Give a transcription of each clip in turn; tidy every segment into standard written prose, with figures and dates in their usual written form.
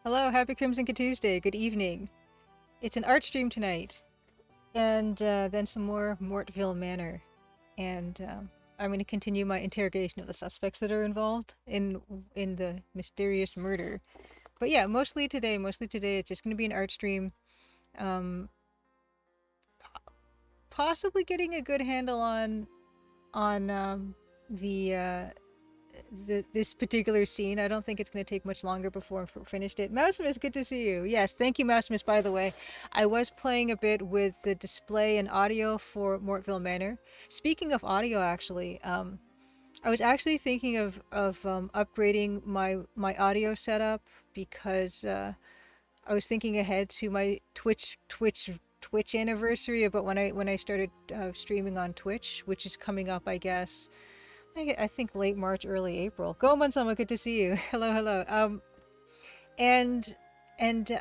Hello, happy Crimson Tuesday. Good evening. It's an art stream tonight, and then some more Mortville Manor. And I'm going to continue my interrogation of the suspects that are involved in the mysterious murder. But yeah, mostly today, it's just going to be an art stream. Um, Possibly getting a good handle on the this particular scene. I don't think it's going to take much longer before I'm finished it. Mousimus, good to see you. Yes, thank you, Mousimus, by the way. I was playing a bit with the display and audio for Mortville Manor. Speaking of audio, actually, I was actually thinking of upgrading my audio setup because I was thinking ahead to my Twitch anniversary about when I started streaming on Twitch, which is coming up, I guess. I think late March, early April. Go Mansama, good to see you. Hello, hello. And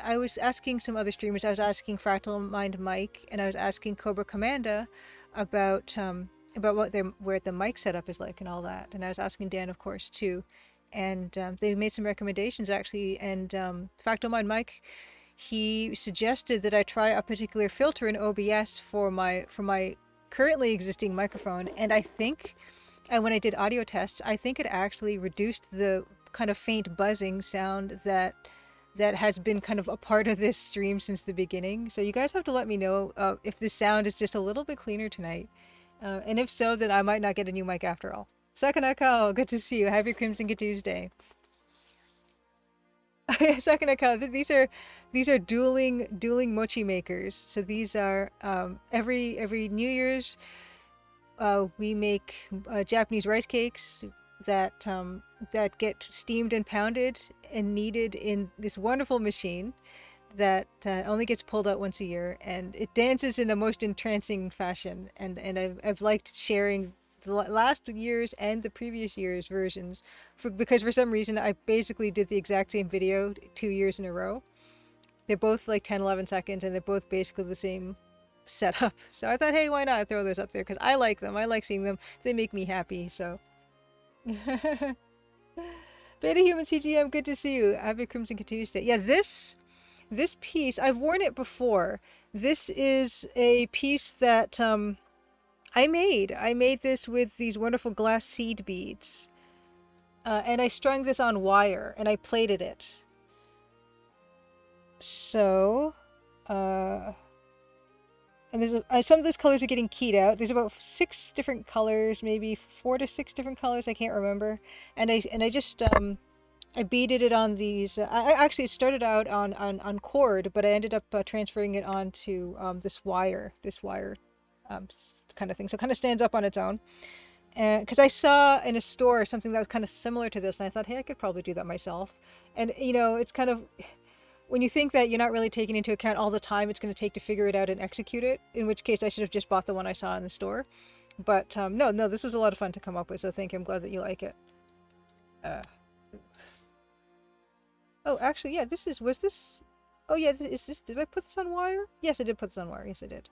I was asking some other streamers. I was asking Fractal Mind Mike, and I was asking Cobra Commanda about where the mic setup is like and all that. And I was asking Dan, of course, too. And they made some recommendations actually. And Fractal Mind Mike, he suggested that I try a particular filter in OBS for my currently existing microphone, and I think and when I did audio tests, I think it actually reduced the kind of faint buzzing sound that has been kind of a part of this stream since the beginning. So you guys have to let me know if the sound is just a little bit cleaner tonight. And if so, then I might not get a new mic after all. Sakanako, good to see you. Happy Crimson Tuesday. Sakanako, these are dueling mochi makers. So these are every New Year's we make Japanese rice cakes that get steamed and pounded and kneaded in this wonderful machine that only gets pulled out once a year, and it dances in a most entrancing fashion. And I've liked sharing the last year's and the previous year's versions because for some reason I basically did the exact same video 2 years in a row. They're both like 10, 11 seconds, and they're both basically the same setup. So I thought, hey, why not throw those up there? Because I like them. I like seeing them. They make me happy. So, Beta Human CGM, good to see you. Happy Crimson Tuesday. Yeah, this piece I've worn it before. This is a piece that I made. I made this with these wonderful glass seed beads, and I strung this on wire and I plated it. So, uh, and there's some of those colors are getting keyed out. There's about 6 different colors, maybe 4 to 6 different colors. I can't remember. And I just I beaded it on these. I actually started out on cord, but I ended up transferring it onto this wire kind of thing. So it kind of stands up on its own. And because I saw in a store something that was kind of similar to this, and I thought, hey, I could probably do that myself. And it's kind of when you think that you're not really taking into account all the time it's going to take to figure it out and execute it, in which case I should have just bought the one I saw in the store. But no, this was a lot of fun to come up with, so thank you. I'm glad that you like it. Uh, oh, actually, yeah, was this... Oh, yeah, did I put this on wire? Yes, I did put this on wire. Yes, I did.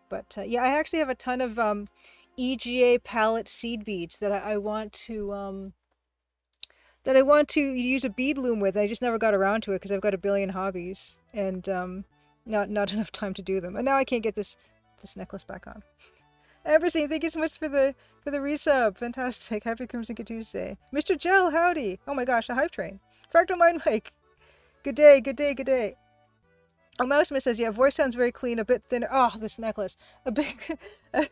But, yeah, I actually have a ton of EGA palette seed beads that I want to use a bead loom with. I just never got around to it because I've got a billion hobbies and not enough time to do them. And now I can't get this necklace back on. Ambersine, thank you so much for the resub. Fantastic. Happy Crimson Tuesday. Mr. Gel, howdy. Oh my gosh, a hype train. Fractal Mind Mike. Good day, good day, good day. Oh, Mouseman says, yeah, voice sounds very clean, a bit thinner. Oh, this necklace. A bit, a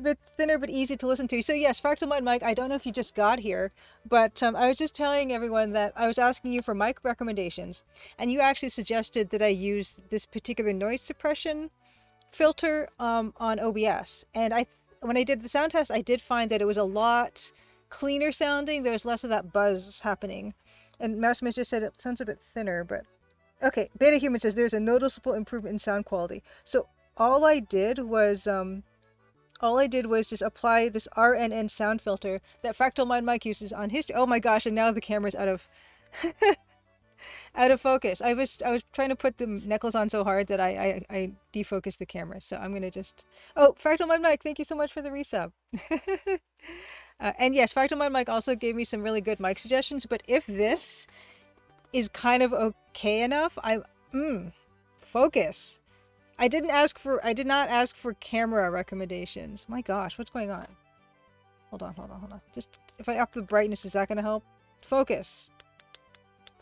bit thinner, but easy to listen to. So yes, Fractal Mind Mike, I don't know if you just got here, but I was just telling everyone that I was asking you for mic recommendations, and you actually suggested that I use this particular noise suppression filter on OBS. And when I did the sound test, I did find that it was a lot cleaner sounding. There was less of that buzz happening. And Mouseman just said it sounds a bit thinner, but... Okay, Beta Human says there's a noticeable improvement in sound quality. So all I did was just apply this RNN sound filter that Fractal Mind Mike uses on his. Oh my gosh! And now the camera's out of out of focus. I was trying to put the necklace on so hard that I defocused the camera. So I'm gonna just. Oh, Fractal Mind Mike, thank you so much for the resub. And yes, Fractal Mind Mike also gave me some really good mic suggestions. But if this is kind of okay enough. Focus. I did not ask for camera recommendations. My gosh, what's going on? Hold on, hold on, hold on. Just, if I up the brightness, is that gonna help? Focus.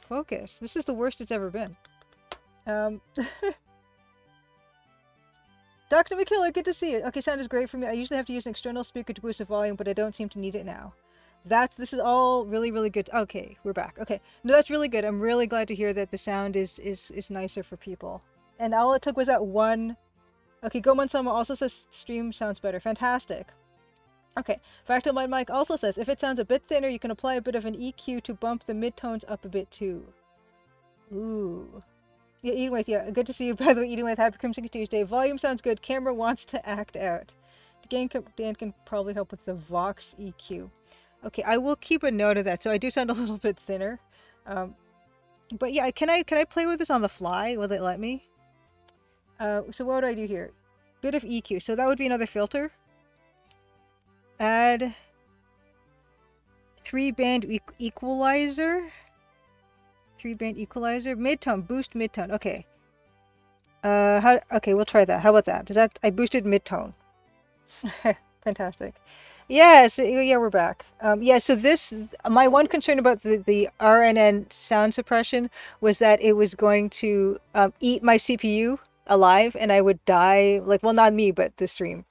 Focus. This is the worst it's ever been. Um, Dr. McKillough, good to see you. Okay, sound is great for me. I usually have to use an external speaker to boost the volume, but I don't seem to need it now. This is all really, really good. Okay, we're back. Okay, no, that's really good. I'm really glad to hear that the sound is nicer for people. And all it took was that one. Okay, Gomansama also says stream sounds better. Fantastic. Okay, Fractal Mind Mike also says if it sounds a bit thinner, you can apply a bit of an EQ to bump the midtones up a bit too. Ooh. Yeah, Eating With, yeah, good to see you. By the way, Eating With, happy Crimson Tuesday. Volume sounds good. Camera wants to act out. Dan can probably help with the Vox EQ. Okay, I will keep a note of that. So I do sound a little bit thinner. But yeah, can I play with this on the fly? Will it let me? So what do I do here? Bit of EQ. So that would be another filter. Add 3-band equalizer. 3-band equalizer. Midtone. Boost midtone. Okay. Okay, we'll try that. How about that? I boosted midtone. Fantastic. Yes, yeah, we're back. Yeah, so my one concern about the RNN sound suppression was that it was going to eat my CPU alive and I would die, like, well, not me, but the stream.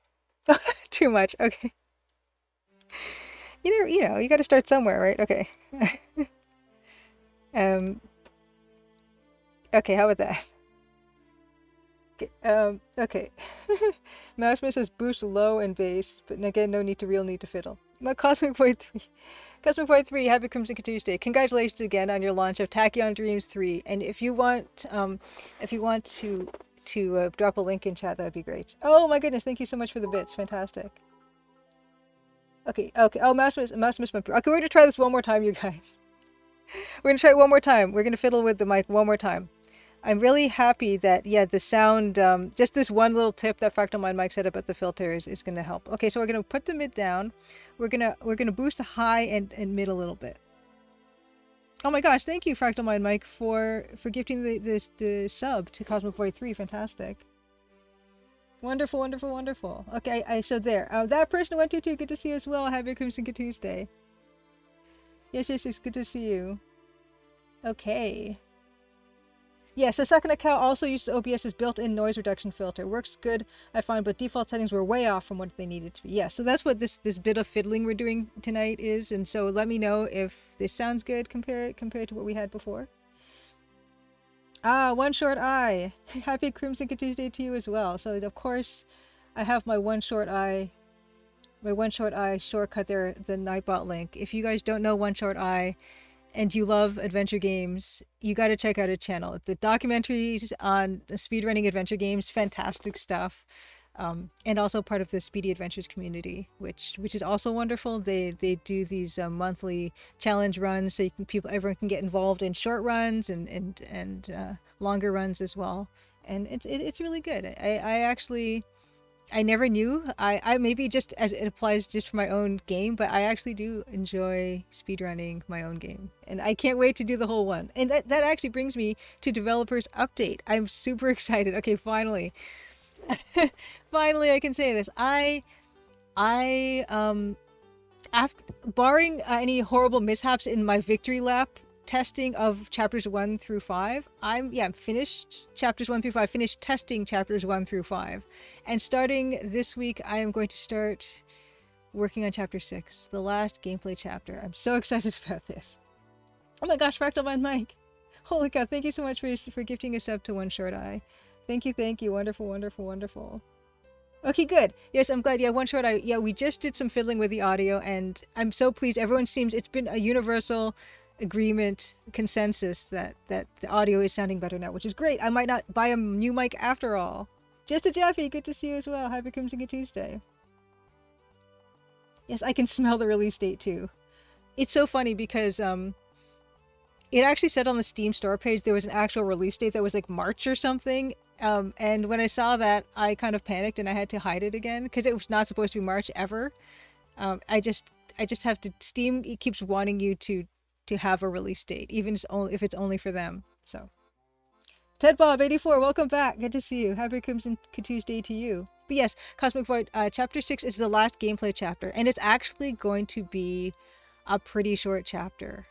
Too much. Okay. You got to start somewhere, right? Okay. Okay, how about that? Okay. Mousemaid says boost low and bass, but again, no need to fiddle. My Cosmic Boy 3. Cosmic Boy 3, happy Crimson Tuesday. Congratulations again on your launch of Tachyon Dreams 3. And if you want to drop a link in chat, that would be great. Oh my goodness, thank you so much for the bits. Fantastic. Okay. Oh, Mouse missed my... Okay, we're gonna try this one more time, you guys. We're gonna try it one more time. We're gonna fiddle with the mic one more time. I'm really happy that, yeah, the sound, just this one little tip that Fractal Mind Mike said about the filter is going to help. Okay, so we're going to put the mid down. We're going to boost the high and mid a little bit. Oh my gosh, thank you, Fractal Mind Mike, for gifting the sub to Cosmic Void 3. Fantastic. Wonderful, wonderful, wonderful. Okay, so there. That person went to too. Good to see you as well. Happy Crimson Tuesday. Yes, it's good to see you. Okay. Yeah, so Second Account also uses OBS's built-in noise reduction filter. Works good, I find, but default settings were way off from what they needed to be. Yeah, so that's what this bit of fiddling we're doing tonight is, and so let me know if this sounds good compared to what we had before. Ah, One Short Eye. Happy Crimson Tuesday to you as well. So of course, I have my One Short Eye shortcut there, the Nightbot link. If you guys don't know One Short Eye, and you love adventure games, you got to check out his channel. The documentaries on speedrunning adventure games, fantastic stuff. And also part of the Speedy Adventures community, which is also wonderful. They do these monthly challenge runs, so everyone can get involved in short runs and longer runs as well. And it's really good. I never knew. I maybe just as it applies just for my own game, but I actually do enjoy speedrunning my own game. And I can't wait to do the whole one. And that actually brings me to developers update. I'm super excited. Okay, finally. Finally I can say this. After barring any horrible mishaps in my victory lap testing of chapters 1 through 5, I'm finished chapters 1 through 5, finished testing chapters 1 through 5, and starting this week I am going to start working on chapter 6, the last gameplay chapter. I'm so excited about this. Oh my gosh, Fractal Mind Mike, holy cow, thank you so much for gifting a sub to One Short Eye. Thank you. Wonderful, wonderful, wonderful. Okay, good. Yes, I'm glad. Yeah, One Short Eye. Yeah, we just did some fiddling with the audio, and I'm so pleased. It's been a universal agreement, consensus that the audio is sounding better now, which is great. I might not buy a new mic after all. Just a Jeffy, good to see you as well. Happy Crimson Tuesday. Yes, I can smell the release date too. It's so funny because it actually said on the Steam store page there was an actual release date that was like March or something. And when I saw that, I kind of panicked and I had to hide it again because it was not supposed to be March ever. I just have to. Steam keeps wanting you to to have a release date, even if it's only for them. So, Ted Bob 84, welcome back. Good to see you. Happy Crimson Tuesday to you. But yes, Cosmic Void, chapter 6 is the last gameplay chapter, and it's actually going to be a pretty short chapter.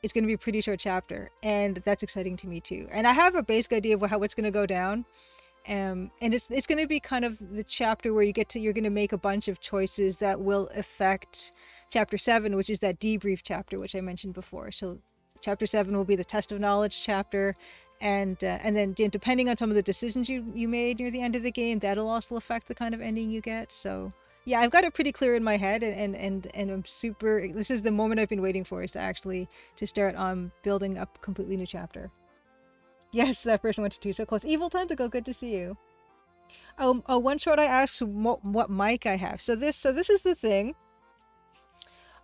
It's going to be a pretty short chapter, and that's exciting to me too. And I have a basic idea of how it's going to go down. And it's going to be kind of the chapter where you're going to make a bunch of choices that will affect chapter 7, which is that debrief chapter, which I mentioned before. So chapter 7 will be the test of knowledge chapter, and then depending on some of the decisions you made near the end of the game, that'll also affect the kind of ending you get. So yeah, I've got it pretty clear in my head, and I'm super. This is the moment I've been waiting for, is to start on building up a completely new chapter. Yes, that person went to 2 so close. Evil Tentacle, good to see you. One short I asked what mic I have. So this is the thing.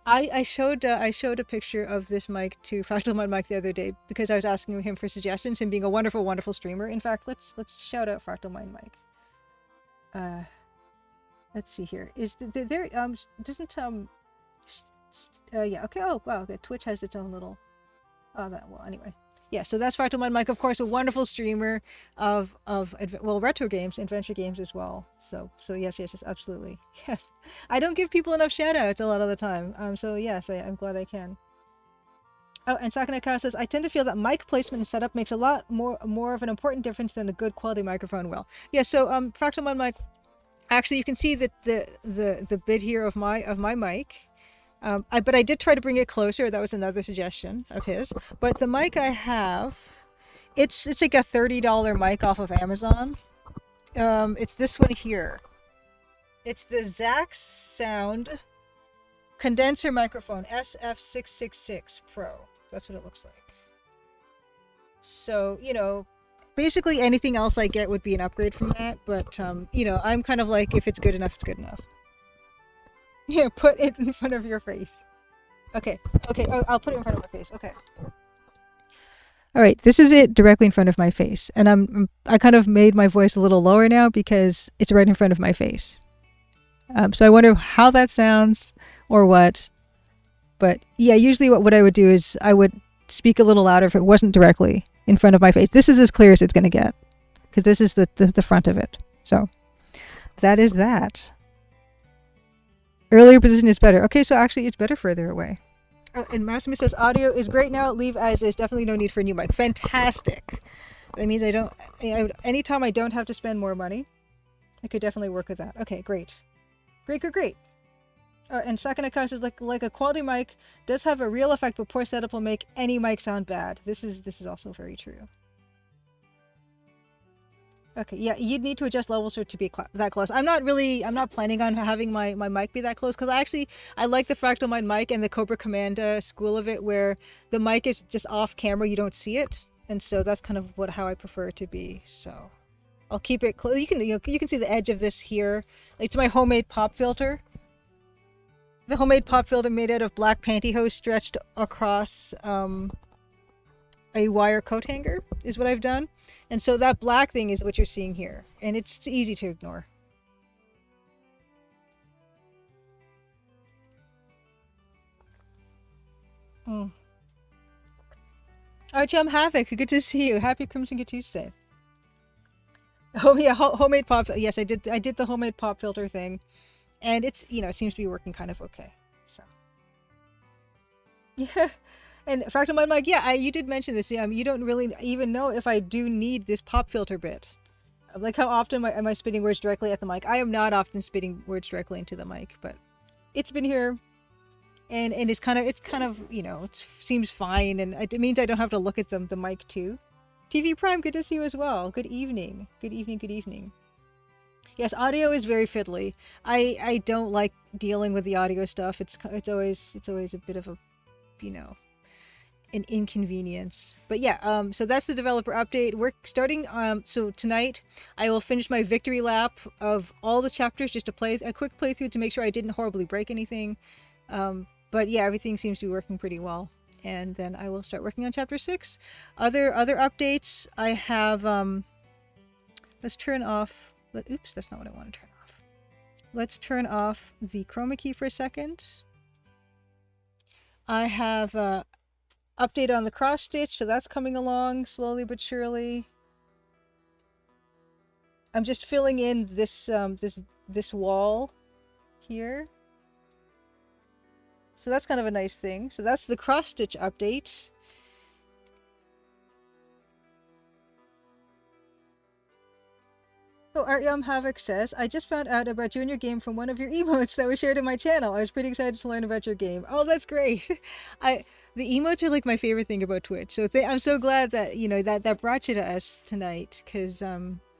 I showed a picture of this mic to Fractal Mind Mike the other day because I was asking him for suggestions, him being a wonderful, wonderful streamer. In fact, let's shout out Fractal Mind Mike. Let's see here. Is there doesn't yeah, okay. Oh wow, okay. Twitch has its own little anyway. Yeah, so that's Fractal Mind Mike, of course, a wonderful streamer of retro games, adventure games as well. So yes, absolutely. Yes. I don't give people enough shout outs a lot of the time. So yes, I'm glad I can. Oh, and Sakanaka says, I tend to feel that mic placement and setup makes a lot more of an important difference than a good quality microphone will. Yeah, so Fractal Mind Mike, actually you can see that the bit here of my mic. But I did try to bring it closer. That was another suggestion of his. But the mic I have, it's like a $30 mic off of Amazon. It's this one here. It's the Zax Sound condenser microphone SF666 Pro. That's what it looks like. So, basically anything else I get would be an upgrade from that. But, I'm kind of like, if it's good enough, it's good enough. Yeah, put it in front of your face. Okay. Oh, I'll put it in front of my face. Okay. All right. This is it directly in front of my face, and I kind of made my voice a little lower now because it's right in front of my face. So I wonder how that sounds or what. But yeah, usually what I would do is I would speak a little louder if it wasn't directly in front of my face. This is as clear as it's going to get because this is the front of it. So that is that. Earlier position is better. Okay, so actually it's better further away. And Massimo says, audio is great now. Leave as is. Definitely no need for a new mic. Fantastic. That means anytime I don't have to spend more money, I could definitely work with that. Okay, great. Great. And Sakanaka says, like a quality mic does have a real effect, but poor setup will make any mic sound bad. This is also very true. Okay, yeah, you'd need to adjust levels for it to be that close. I'm not planning on having my mic be that close because I like the Fractal Mind mic and the Cobra Commanda school of it where the mic is just off camera, you don't see it, and so that's kind of how I prefer it to be. So I'll keep it close. You can see the edge of this here. It's my homemade pop filter. The homemade pop filter made out of black pantyhose stretched across a wire coat hanger is what I've done. And so that black thing is what you're seeing here. And it's easy to ignore. Archum Havoc, good to see you. Happy Crimson Tuesday. Oh yeah, homemade pop. Yes, I did the homemade pop filter thing. And it's, it seems to be working kind of okay. So. Yeah. And Fractal Mind Mike, yeah, you did mention this. You don't really even know if I do need this pop filter bit. Like how often am I spitting words directly at the mic? I am not often spitting words directly into the mic, but it's been here, and it's kind of it seems fine, and it means I don't have to look at the mic too. TV Prime, good to see you as well. Good evening. Good evening. Yes, audio is very fiddly. I don't like dealing with the audio stuff. It's always a bit of a an inconvenience. But yeah, so that's the developer update. We're starting so tonight I will finish my victory lap of all the chapters, just to play a quick playthrough to make sure I didn't horribly break anything. But yeah, everything seems to be working pretty well. And then I will start working on chapter 6. Other updates I have. Let's turn off. Oops, that's not what I want to turn off. Let's turn off the chroma key for a second. I have Update on the cross stitch, so that's coming along slowly but surely. I'm just filling in this wall here. So that's kind of a nice thing. So that's the cross stitch update. Oh, Artyom Havoc says, I just found out about you and your game from one of your emotes that was shared in my channel. I was pretty excited to learn about your game. Oh, that's great. I the emotes are like my favorite thing about Twitch. So I'm so glad that, that brought you to us tonight cuz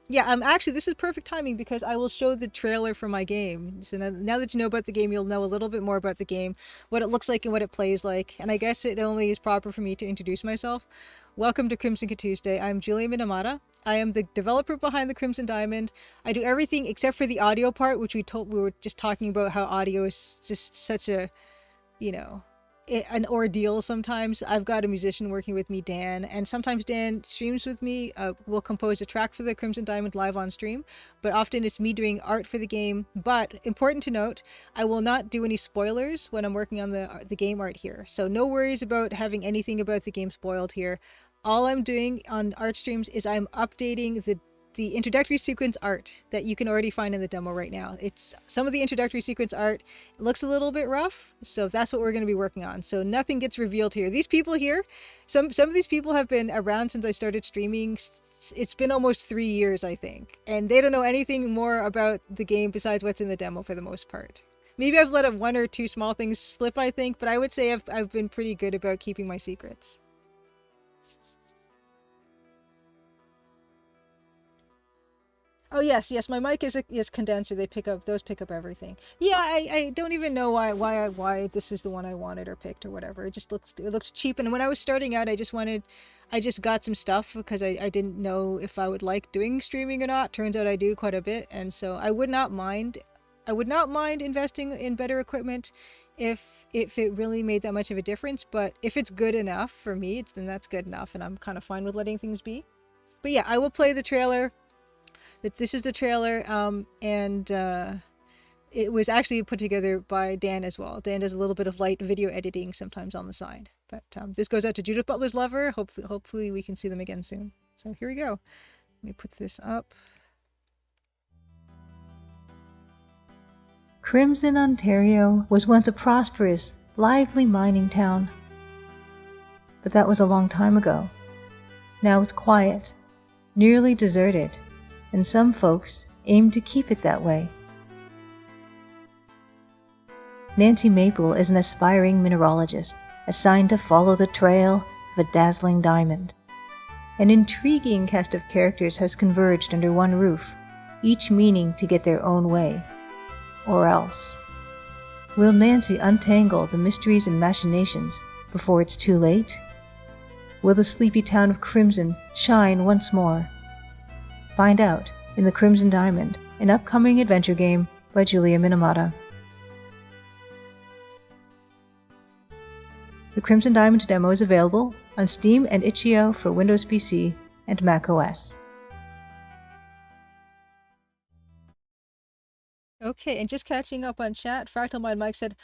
yeah, actually this is perfect timing because I will show the trailer for my game. So now that you know about the game, you'll know a little bit more about the game, what it looks like and what it plays like. And I guess it only is proper for me to introduce myself. Welcome to Crimson Tuesday. I'm Julia Minamata. I am the developer behind the Crimson Diamond. I do everything except for the audio part, which we were just talking about how audio is just such a, you know, an ordeal sometimes. I've got a musician working with me, Dan, and sometimes Dan streams with me. We'll compose a track for the Crimson Diamond live on stream, but often it's me doing art for the game. But important to note, I will not do any spoilers when I'm working on the game art here. So no worries about having anything about the game spoiled here. All I'm doing on art streams is I'm updating the introductory sequence art that you can already find in the demo right now. It's some of the introductory sequence art looks a little bit rough, so that's what we're going to be working on. So nothing gets revealed here. These people here, some of these people have been around since I started streaming. It's been almost 3 years, I think, and they don't know anything more about the game besides what's in the demo for the most part. Maybe I've let one or two small things slip, I think, but I would say I've been pretty good about keeping my secrets. Oh yes, yes. My mic is condenser. Those pick up everything. Yeah, I don't even know why this is the one I wanted or picked or whatever. It looks cheap. And when I was starting out, I just got some stuff because I didn't know if I would like doing streaming or not. Turns out I do quite a bit, and so I would not mind investing in better equipment if it really made that much of a difference. But if it's good enough for me, then that's good enough, and I'm kind of fine with letting things be. But yeah, I will play the trailer. This is the trailer, and it was actually put together by Dan as well. Dan does a little bit of light video editing sometimes on the side. But this goes out to Judith Butler's lover. Hopefully we can see them again soon. So here we go. Let me put this up. Crimson, Ontario was once a prosperous, lively mining town. But that was a long time ago. Now it's quiet, nearly deserted, and some folks aim to keep it that way. Nancy Maple is an aspiring mineralogist assigned to follow the trail of a dazzling diamond. An intriguing cast of characters has converged under one roof, each meaning to get their own way. Or else. Will Nancy untangle the mysteries and machinations before it's too late? Will the sleepy town of Crimson shine once more? Find out in The Crimson Diamond, an upcoming adventure game by Julia Minamata. The Crimson Diamond demo is available on Steam and itch.io for Windows PC and Mac OS. Okay, and just catching up on chat, Fractal Mind Mike said,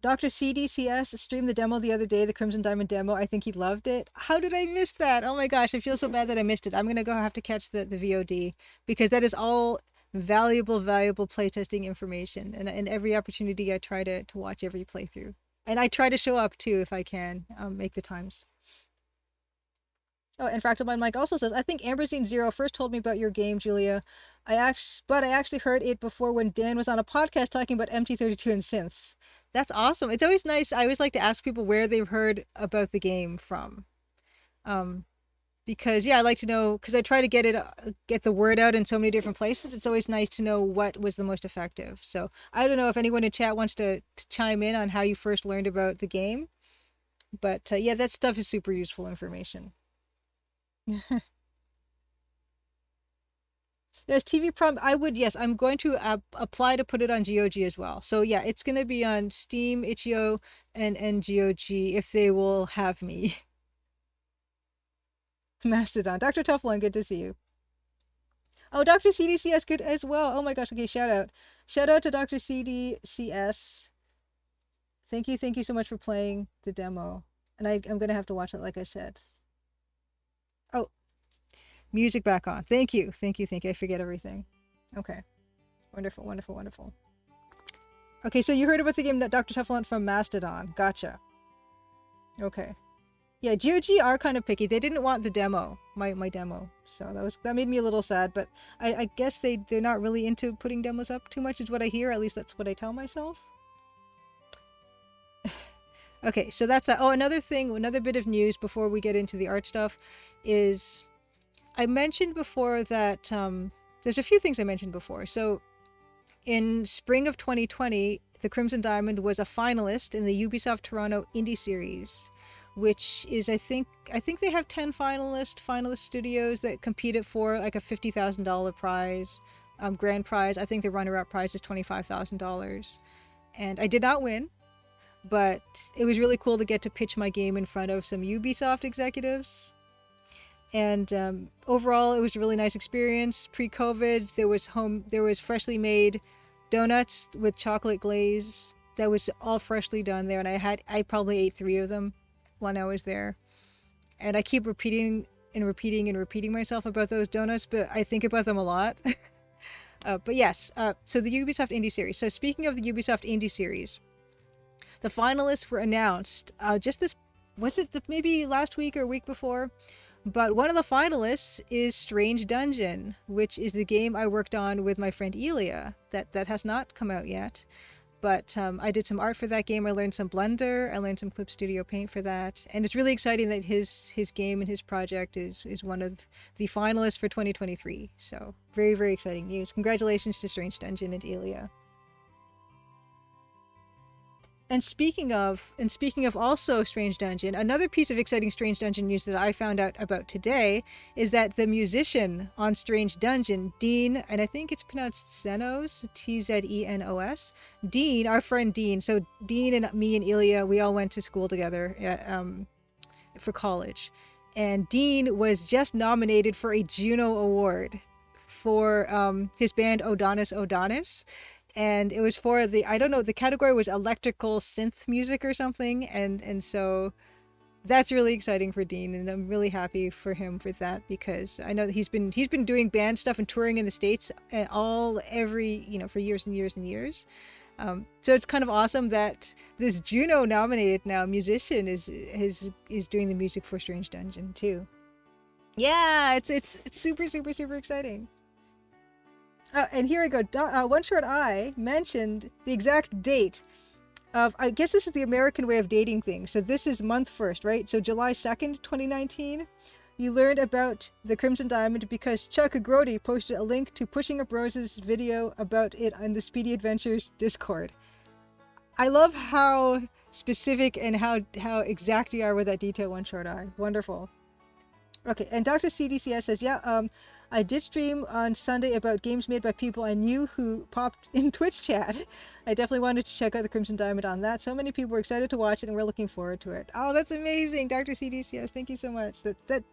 Dr. CDCS streamed the demo the other day, the Crimson Diamond demo. I think he loved it. How did I miss that? Oh my gosh, I feel so bad that I missed it. I'm gonna go have to catch the VOD because that is all valuable playtesting information. And every opportunity I try to watch every playthrough. And I try to show up too if I can, make the times. Oh, and Fractal Mind Mike also says, I think Amberzine Zero first told me about your game, Julia. But I actually heard it before when Dan was on a podcast talking about MT32 and synths. That's awesome. It's always nice. I always like to ask people where they've heard about the game from. Because yeah, I like to know because I try to get the word out in so many different places. It's always nice to know what was the most effective. So I don't know if anyone in chat wants to chime in on how you first learned about the game, but yeah, that stuff is super useful information. There's TV Prom. Yes, I'm going to apply to put it on GOG as well. So yeah, it's going to be on Steam, itch.io, and GOG if they will have me. Mastodon. Dr. Tufflon, good to see you. Oh, Dr. CDCS, good as well. Oh my gosh, okay, shout out. Shout out to Dr. CDCS. Thank you so much for playing the demo. And I'm gonna have to watch it, like I said. Oh, music back on. Thank you, thank you, thank you. I forget everything. Okay, wonderful, wonderful, wonderful. Okay, so you heard about the game Dr. Teflon from Mastodon. Gotcha. Okay. Yeah, GOG are kind of picky. They didn't want the demo, my demo. So that made me a little sad, but I guess they're not really into putting demos up too much is what I hear. At least that's what I tell myself. Okay, so that's that. Oh, another thing, another bit of news before we get into the art stuff is I mentioned before that there's a few things I mentioned before. So in spring of 2020, the Crimson Diamond was a finalist in the Ubisoft Toronto Indie Series, which is I think they have 10 finalist studios that competed for like a $50,000 prize, grand prize. I think the runner-up prize is $25,000, and I did not win, but it was really cool to get to pitch my game in front of some Ubisoft executives. And overall, it was a really nice experience. Pre-COVID, there was freshly made donuts with chocolate glaze that was all freshly done there, and I probably ate 3 of them when I was there. And I keep repeating and repeating and repeating myself about those donuts, but I think about them a lot. But yes, so the Ubisoft Indie Series. So speaking of the Ubisoft Indie Series, the finalists were announced just this, was it maybe last week or week before? But one of the finalists is Strange Dungeon, which is the game I worked on with my friend Elia. That has not come out yet. But I did some art for that game. I learned some Blender. I learned some Clip Studio Paint for that. And it's really exciting that his game and his project is one of the finalists for 2023. So very, very exciting news. Congratulations to Strange Dungeon and Elia. And speaking of also Strange Dungeon, another piece of exciting Strange Dungeon news that I found out about today is that the musician on Strange Dungeon, Dean, and I think it's pronounced Xenos, Tzenos, Dean, our friend Dean. So Dean and me and Ilya, we all went to school together for college, and Dean was just nominated for a Juno Award for his band Odonis, and it was for the, I don't know, the category was electrical synth music or something, and so that's really exciting for Dean, and I'm really happy for him for that, because I know that he's been doing band stuff and touring in the States for years and years and years. So it's kind of awesome that this Juno nominated now musician is doing the music for Strange Dungeon too. Yeah, it's super super super exciting. And here I go. One Short Eye mentioned the exact date of, I guess this is the American way of dating things. So this is month first, right? So July 2nd, 2019. You learned about the Crimson Diamond because Chuck Grody posted a link to Pushing Up Rose's video about it on the Speedy Adventures Discord. I love how specific and how exact you are with that detail, One Short Eye. Wonderful. Okay, and Dr. CDCS says, yeah, I did stream on Sunday about games made by people I knew who popped in Twitch chat. I definitely wanted to check out the Crimson Diamond on that. So many people were excited to watch it, and we're looking forward to it. Oh, that's amazing, Dr. CDCS. Thank you so much. That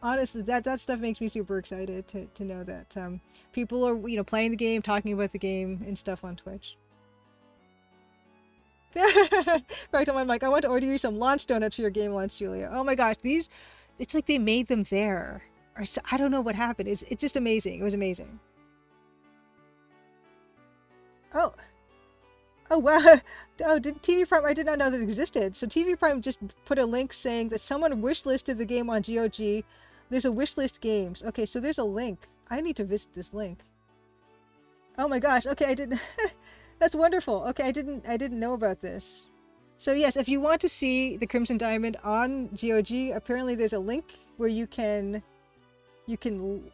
honestly, that stuff makes me super excited to know that people are playing the game, talking about the game and stuff on Twitch. Back on my mic. I want to order you some launch donuts for your game launch, Julia. Oh my gosh, these, it's like they made them there. Or so, I don't know what happened. It's just amazing. It was amazing. Oh. Oh wow. Oh, did TV Prime, I did not know that existed. So TV Prime just put a link saying that someone wishlisted the game on GOG. There's a wishlist games. Okay, so there's a link. I need to visit this link. Oh my gosh. Okay, I didn't That's wonderful. Okay, I didn't know about this. So yes, if you want to see the Crimson Diamond on GOG, apparently there's a link where you can wishlist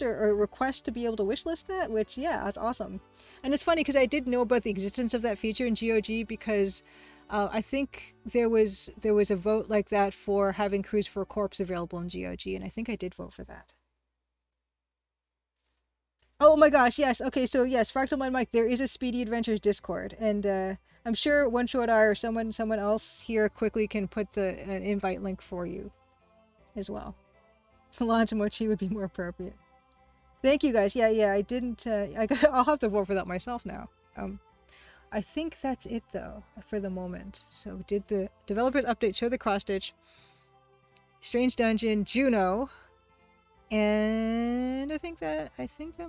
or request to be able to wishlist that, which, yeah, that's awesome. And it's funny because I did know about the existence of that feature in GOG because I think there was a vote like that for having Cruise for a Corpse available in GOG, and I think I did vote for that. Oh my gosh, yes. Okay, so yes, Fractal Mind Mike, there is a Speedy Adventures Discord, and I'm sure One Short Eye or someone else here quickly can put an invite link for you as well. Launch Mochi would be more appropriate. Thank you guys. Yeah, I didn't. I'll have to vote for that myself now. I think that's it though for the moment. So we did the developers update, show the cross stitch, Strange Dungeon, Juno, and I think that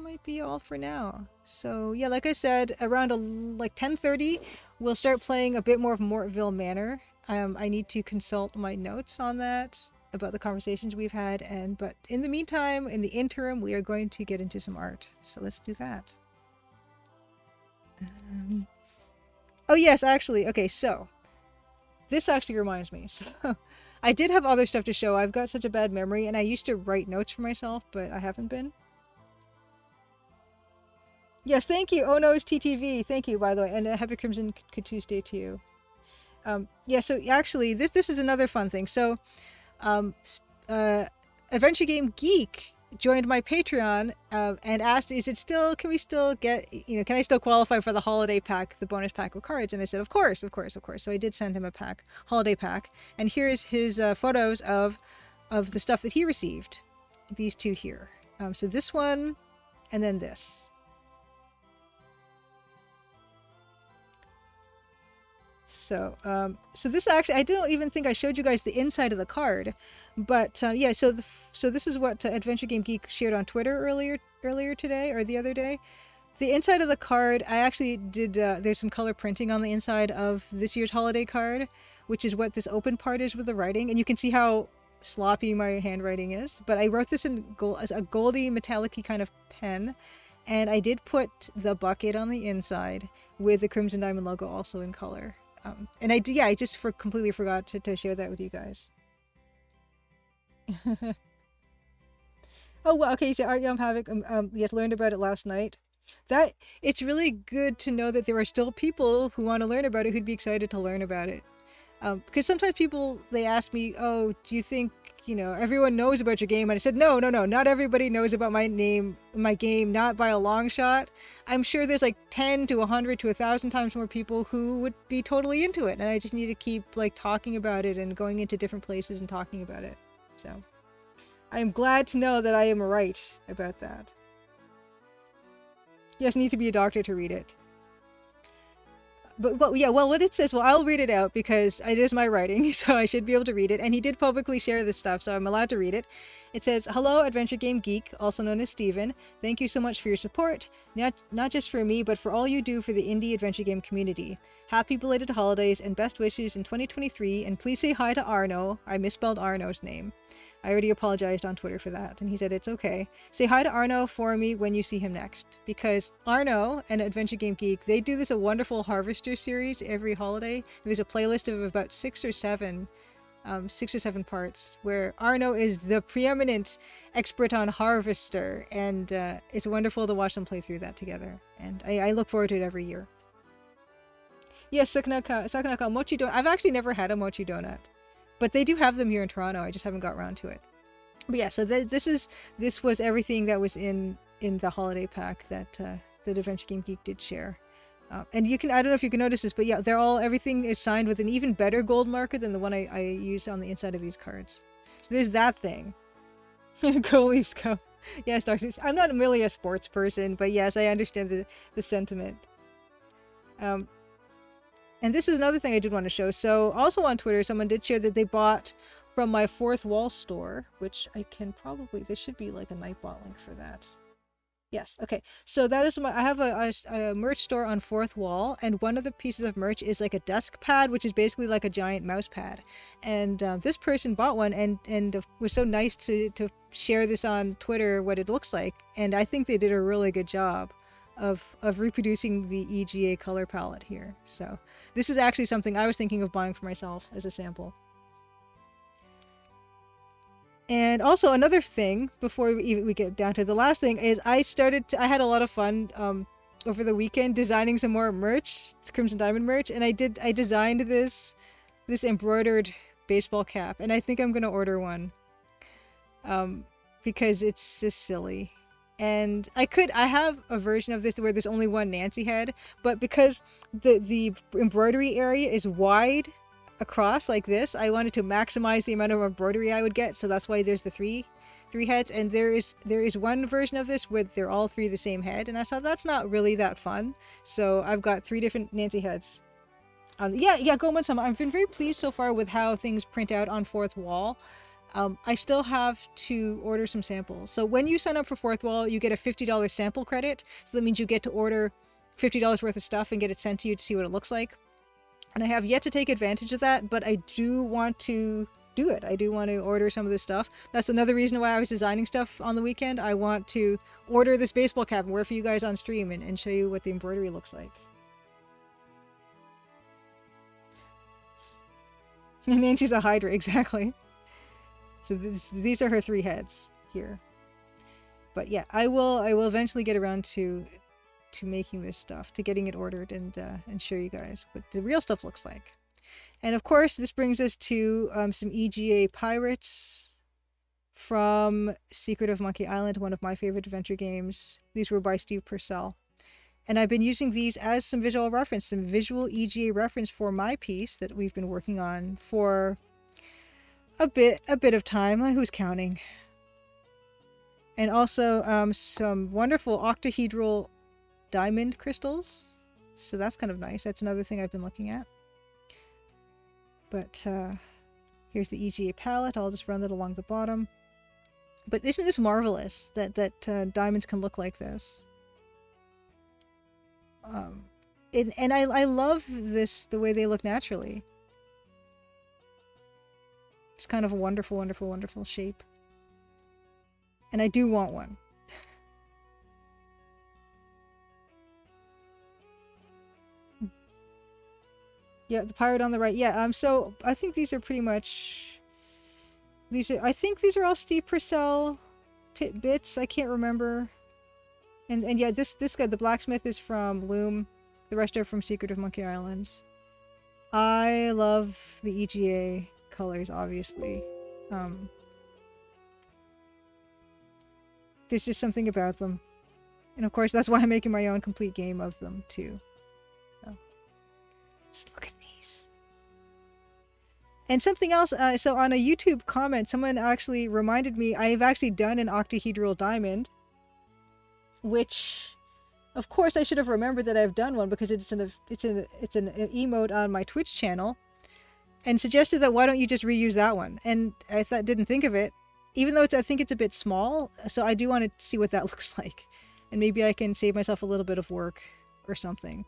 might be all for now. So yeah, like I said, around like 10:30, we'll start playing a bit more of Mortville Manor. I need to consult my notes on that about the conversations we've had, but in the meantime, in the interim, we are going to get into some art. So let's do that. Oh yes, actually, okay. So this actually reminds me. So I did have other stuff to show. I've got such a bad memory, and I used to write notes for myself, but I haven't been. Yes, thank you. Oh no, it's TTV. Thank you, by the way, and happy Crimson Tuesday to you. Yeah. So actually, this is another fun thing. So, um, Adventure Game Geek joined my Patreon and asked, "Is it still? Can we still get? Can I still qualify for the holiday pack, the bonus pack of cards?" And I said, "Of course, of course, of course." So I did send him a holiday pack, and here's his photos of the stuff that he received. These two here. So this one, and then this. So, so this actually, I don't even think I showed you guys the inside of the card, but yeah. So this is what Adventure Game Geek shared on Twitter earlier today or the other day. The inside of the card, I actually did. There's some color printing on the inside of this year's holiday card, which is what this open part is with the writing, and you can see how sloppy my handwriting is. But I wrote this in as a goldy metallic-y kind of pen, and I did put the bucket on the inside with the Crimson Diamond logo also in color. And I just completely forgot to share that with you guys. Oh, well, okay, so Art Yum Havoc, yes, learned about it last night. That, it's really good to know that there are still people who want to learn about it, who'd be excited to learn about it. Because sometimes people, they ask me, oh, do you think, everyone knows about your game? And I said, no, not everybody knows about my game, not by a long shot. I'm sure there's like 10 to 100 to 1,000 times more people who would be totally into it. And I just need to keep like talking about it and going into different places and talking about it. So I'm glad to know that I am right about that. Yes, need to be a doctor to read it. But what it says, I'll read it out because it is my writing, so I should be able to read it. And he did publicly share this stuff, so I'm allowed to read it. It says, "Hello, Adventure Game Geek, also known as Steven. Thank you so much for your support, not just for me, but for all you do for the indie adventure game community. Happy belated holidays and best wishes in 2023, and please say hi to Arno." I misspelled Arno's name. I already apologized on Twitter for that, and he said it's okay. Say hi to Arno for me when you see him next, because Arno and Adventure Game Geek, they do this a wonderful Harvester series every holiday. There's a playlist of about 6 or 7 parts where Arno is the preeminent expert on Harvester, and it's wonderful to watch them play through that together. And I look forward to it every year. Yes, Sakanaka mochi donut. I've actually never had a mochi donut. But they do have them here in Toronto. I just haven't got around to it. But yeah, so this was everything that was in the holiday pack that Adventure Game Geek did share. And I don't know if you can notice this, but yeah, everything is signed with an even better gold marker than the one I used on the inside of these cards. So there's that thing. Go Leafs, go. Yes, Dr. I'm not really a sports person, but yes, I understand the sentiment. And this is another thing I did want to show. So also on Twitter, someone did share that they bought from my Fourth Wall store, which I can probably, there should be like a Nightbot link for that. Yes, okay. So that is I have a merch store on Fourth Wall, and one of the pieces of merch is like a desk pad, which is basically like a giant mouse pad. And this person bought one and was so nice to share this on Twitter, what it looks like. And I think they did a really good job of reproducing the EGA color palette here. So this is actually something I was thinking of buying for myself as a sample. And also another thing, before we get down to the last thing, is I had a lot of fun over the weekend designing some more merch, Crimson Diamond merch, and I designed this embroidered baseball cap, and I think I'm gonna order one because it's just silly. And I have a version of this where there's only one Nancy head, but because the embroidery area is wide across like this, I wanted to maximize the amount of embroidery I would get, so that's why there's the three 3 heads, and there is one version of this where they're all 3 the same head, and I thought that's not really that fun. So I've got 3 different Nancy heads. Yeah, Goldman Sum. I've been very pleased so far with how things print out on Fourth Wall. I still have to order some samples. So when you sign up for Fourth Wall, you get a $50 sample credit. So that means you get to order $50 worth of stuff and get it sent to you to see what it looks like. And I have yet to take advantage of that, but I do want to do it. I do want to order some of this stuff. That's another reason why I was designing stuff on the weekend. I want to order this baseball cap and wear for you guys on stream and show you what the embroidery looks like. Nancy's a Hydra, exactly. So these are her 3 heads here. But yeah, I will eventually get around to making this stuff, to getting it ordered and show you guys what the real stuff looks like. And of course, this brings us to some EGA pirates from Secret of Monkey Island, one of my favorite adventure games. These were by Steve Purcell. And I've been using these as some visual reference, some visual EGA reference for my piece that we've been working on for a bit of time. Who's counting? And also some wonderful octahedral diamond crystals. So that's kind of nice. That's another thing I've been looking at. But here's the EGA palette. I'll just run that along the bottom. But isn't this marvelous that diamonds can look like this? And I love this, the way they look naturally. It's kind of a wonderful, wonderful, wonderful shape. And I do want one. Yeah, the pirate on the right. Yeah, so I think these are pretty much... I think these are all Steve Purcell bits. I can't remember. And yeah, this guy, the blacksmith, is from Loom. The rest are from Secret of Monkey Island. I love the EGA colors, obviously. There's just something about them. And of course, that's why I'm making my own complete game of them, too. So, just look at these. And something else, so on a YouTube comment, someone actually reminded me I've actually done an octahedral diamond, which, of course, I should have remembered that I've done one because it's an emote on my Twitch channel, and suggested that why don't you just reuse that one? And I didn't think of it, even though I think it's a bit small. So I do want to see what that looks like, and maybe I can save myself a little bit of work or something.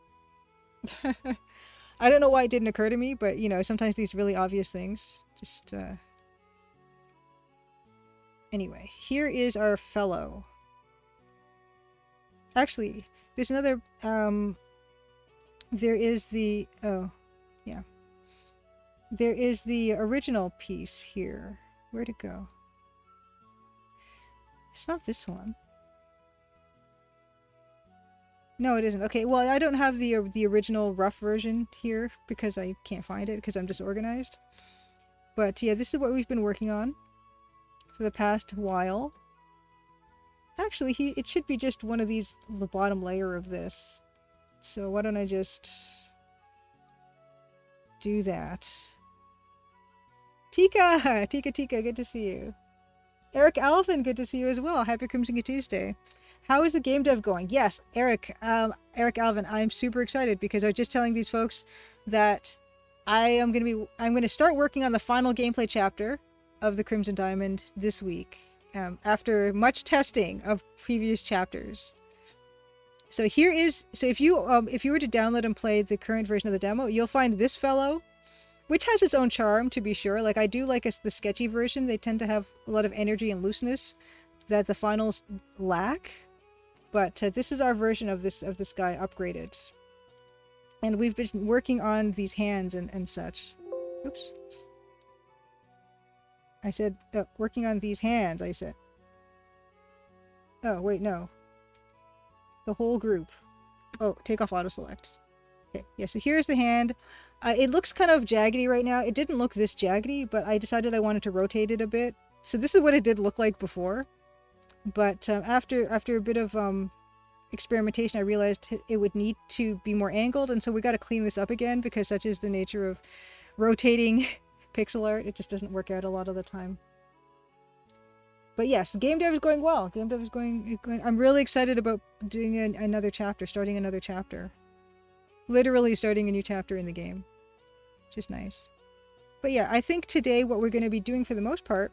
I don't know why it didn't occur to me, but you know, sometimes these really obvious things just. Anyway, here is our fellow. Actually, there's another, there is the, oh, yeah. There is the original piece here. Where'd it go? It's not this one. No, it isn't. Okay, well, I don't have the original rough version here because I can't find it because I'm disorganized. But yeah, this is what we've been working on for the past while. Actually, it should be just one of these, the bottom layer of this. So why don't I just do that? Tika, good to see you. Eric Alvin, good to see you as well. Happy Crimson Tuesday. How is the game dev going? Yes, Eric Alvin, I'm super excited because I was just telling these folks that I'm going to start working on the final gameplay chapter of the Crimson Diamond this week. After much testing of previous chapters. So here is, so if you were to download and play the current version of the demo, you'll find this fellow, which has its own charm, to be sure. Like, I do like the sketchy version. They tend to have a lot of energy and looseness that the finals lack. But this is our version of this guy upgraded. And we've been working on these hands and such. Oops. I said, working on these hands, I said. Oh, wait, no. The whole group. Oh, take off auto select. Okay, yeah, so here's the hand. It looks kind of jaggedy right now. It didn't look this jaggedy, but I decided I wanted to rotate it a bit. So this is what it did look like before. But after a bit of experimentation, I realized it would need to be more angled, and so we got to clean this up again because such is the nature of rotating pixel art. It just doesn't work out a lot of the time. But yes, game dev is going well. Game dev is going. I'm really excited about doing another chapter, starting another chapter. Literally starting a new chapter in the game, which is nice. But yeah, I think today what we're going to be doing for the most part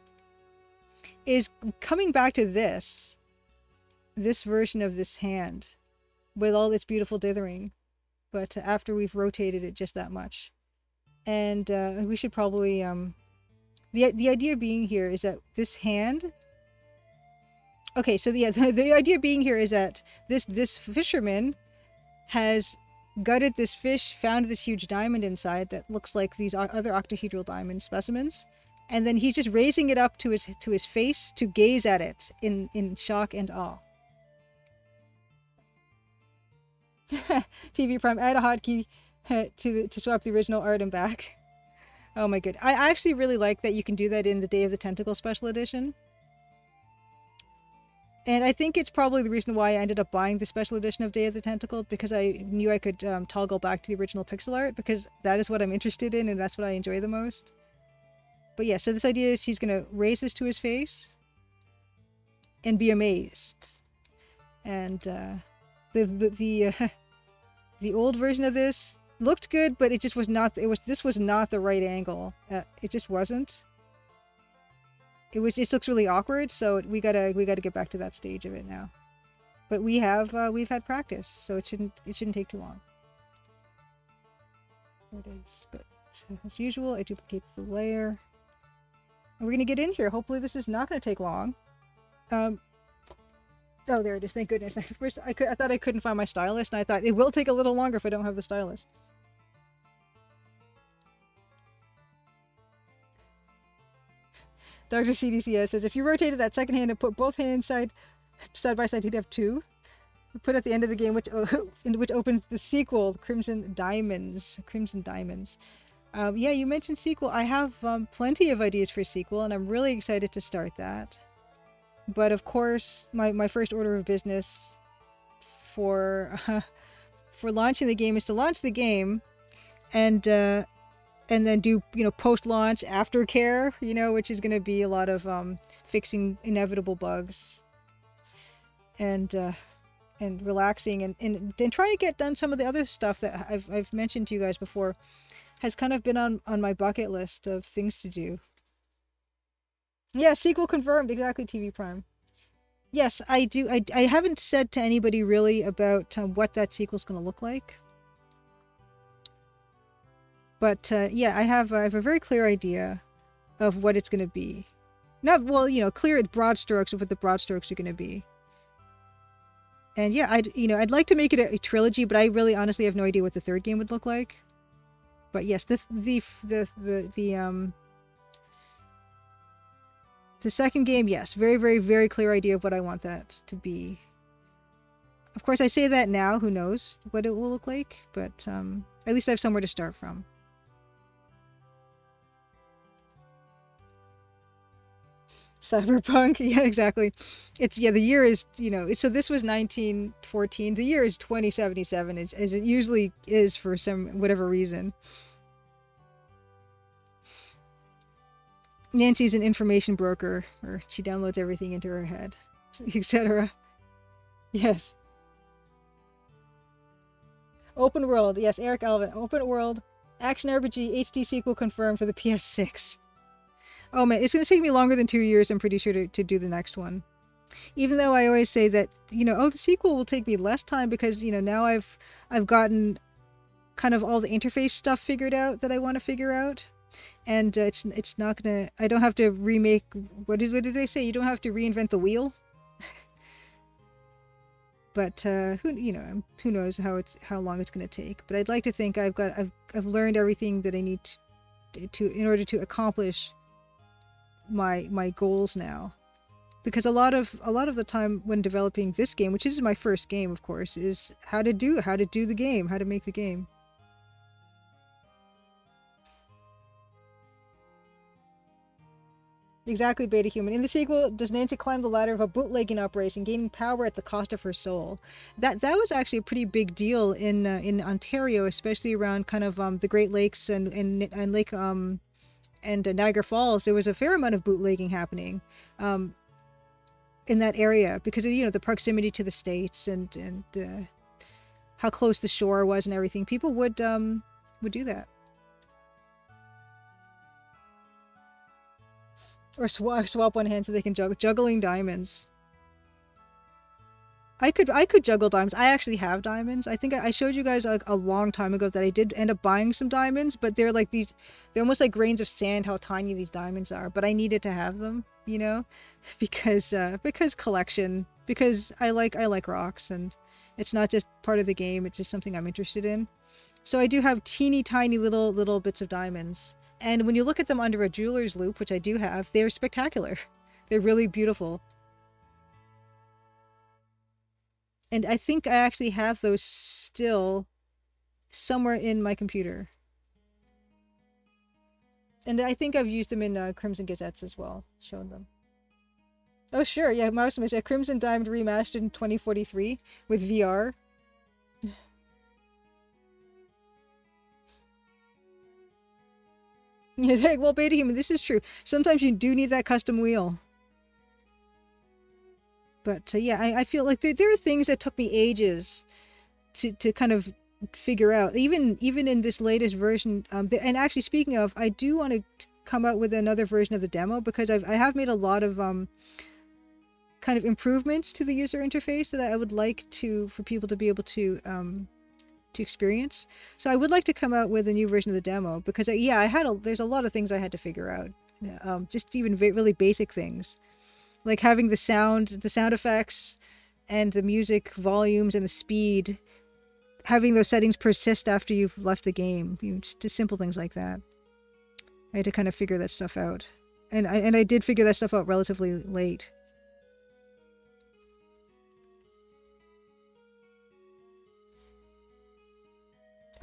is coming back to this version of this hand with all its beautiful dithering, but after we've rotated it just that much. And we should probably the idea being here is that this hand. Okay, so the idea being here is that this fisherman has gutted this fish, found this huge diamond inside that looks like these other octahedral diamond specimens, and then he's just raising it up to his face to gaze at it in shock and awe. TV Prime, add a hotkey to swap the original art and back. Oh my good. I actually really like that you can do that in the Day of the Tentacle Special Edition. And I think it's probably the reason why I ended up buying the special edition of Day of the Tentacle, because I knew I could toggle back to the original pixel art, because that is what I'm interested in and that's what I enjoy the most. But yeah, so this idea is he's going to raise this to his face and be amazed. And the old version of this looked good, but it just was not. This was not the right angle. It just wasn't. It just looks really awkward, so we gotta get back to that stage of it now. But we've had practice, so it shouldn't take too long. There it is. But as usual, it duplicates the layer. And we're gonna get in here. Hopefully this is not gonna take long. Oh, there it is. Thank goodness. First, I thought I couldn't find my stylus, and I thought it will take a little longer if I don't have the stylus. Dr. CDCS says, if you rotated that second hand and put both hands side by side, he'd have two. Put at the end of the game, which opens the sequel, Crimson Diamonds. Yeah, you mentioned sequel. I have plenty of ideas for sequel, and I'm really excited to start that. But of course, my first order of business for launching the game is to launch the game, and then do post-launch aftercare, which is going to be a lot of fixing inevitable bugs, and relaxing and trying to get done some of the other stuff that I've mentioned to you guys before. Has kind of been on my bucket list of things to do. Yeah, sequel confirmed. Exactly, TV Prime. Yes, I do. I haven't said to anybody really about what that sequel's going to look like. But yeah, I have a very clear idea of what it's going to be. Not, well, clear at broad strokes of what the broad strokes are going to be. And yeah, I'd like to make it a trilogy, but I really honestly have no idea what the third game would look like. But yes, the second game, yes, very, very, very clear idea of what I want that to be. Of course, I say that now, who knows what it will look like, but at least I have somewhere to start from. Cyberpunk, yeah, exactly. The year is, so this was 1914. The year is 2077, as it usually is for whatever reason. Nancy's an information broker, or she downloads everything into her head, etc. Yes. Open world, yes, Eric Alvin. Open world, action RPG, HD sequel confirmed for the PS6. Oh man, it's going to take me longer than 2 years, I'm pretty sure, to do the next one. Even though I always say that, the sequel will take me less time because, now I've gotten kind of all the interface stuff figured out that I want to figure out. And it's not going to, I don't have to remake, what did they say? You don't have to reinvent the wheel. But who knows how long it's going to take. But I'd like to think I've learned everything that I need to in order to accomplish my goals now, because a lot of the time when developing this game, which is my first game, of course, is how to do the game, how to make the game. Exactly, Beta Human. In the sequel, does Nancy climb the ladder of a bootlegging operation, gaining power at the cost of her soul? That was actually a pretty big deal in Ontario, especially around kind of the Great Lakes and Lake and Niagara Falls. There was a fair amount of bootlegging happening. in that area because of, the proximity to the states and how close the shore was and everything. People would do that. Or swap one hand so they can juggling diamonds. I could juggle diamonds. I actually have diamonds. I think I showed you guys a long time ago that I did end up buying some diamonds, but they're like they're almost like grains of sand how tiny these diamonds are. But I needed to have them, because collection. Because I like rocks, and it's not just part of the game. It's just something I'm interested in. So I do have teeny tiny little bits of diamonds. And when you look at them under a jeweler's loupe, which I do have, they're spectacular. They're really beautiful. And I think I actually have those still somewhere in my computer. And I think I've used them in Crimson Gazettes as well, shown them. Oh, sure, yeah, Mouse Miss, yeah, Crimson Diamond remastered in 2043 with VR. Well, Beta Human, this is true. Sometimes you do need that custom wheel. But yeah, I feel like there are things that took me ages to kind of figure out. Even in this latest version, and actually speaking of, I do want to come out with another version of the demo because I have made a lot of kind of improvements to the user interface that I would like for people to be able to experience. So I would like to come out with a new version of the demo because there's a lot of things I had to figure out. Just even really basic things. Like having the sound effects and the music volumes and the speed, having those settings persist after you've left the game. Just simple things like that. I had to kind of figure that stuff out. And I did figure that stuff out relatively late.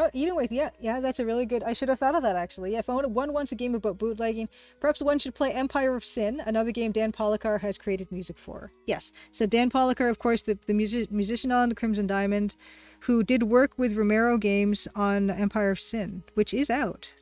Oh, Eating with, yeah, that's a really good. I should have thought of that actually. Yeah, if one wants a game about bootlegging, perhaps one should play Empire of Sin, another game Dan Polakar has created music for. Yes, so Dan Polakar, of course, the musician on Crimson Diamond, who did work with Romero Games on Empire of Sin, which is out.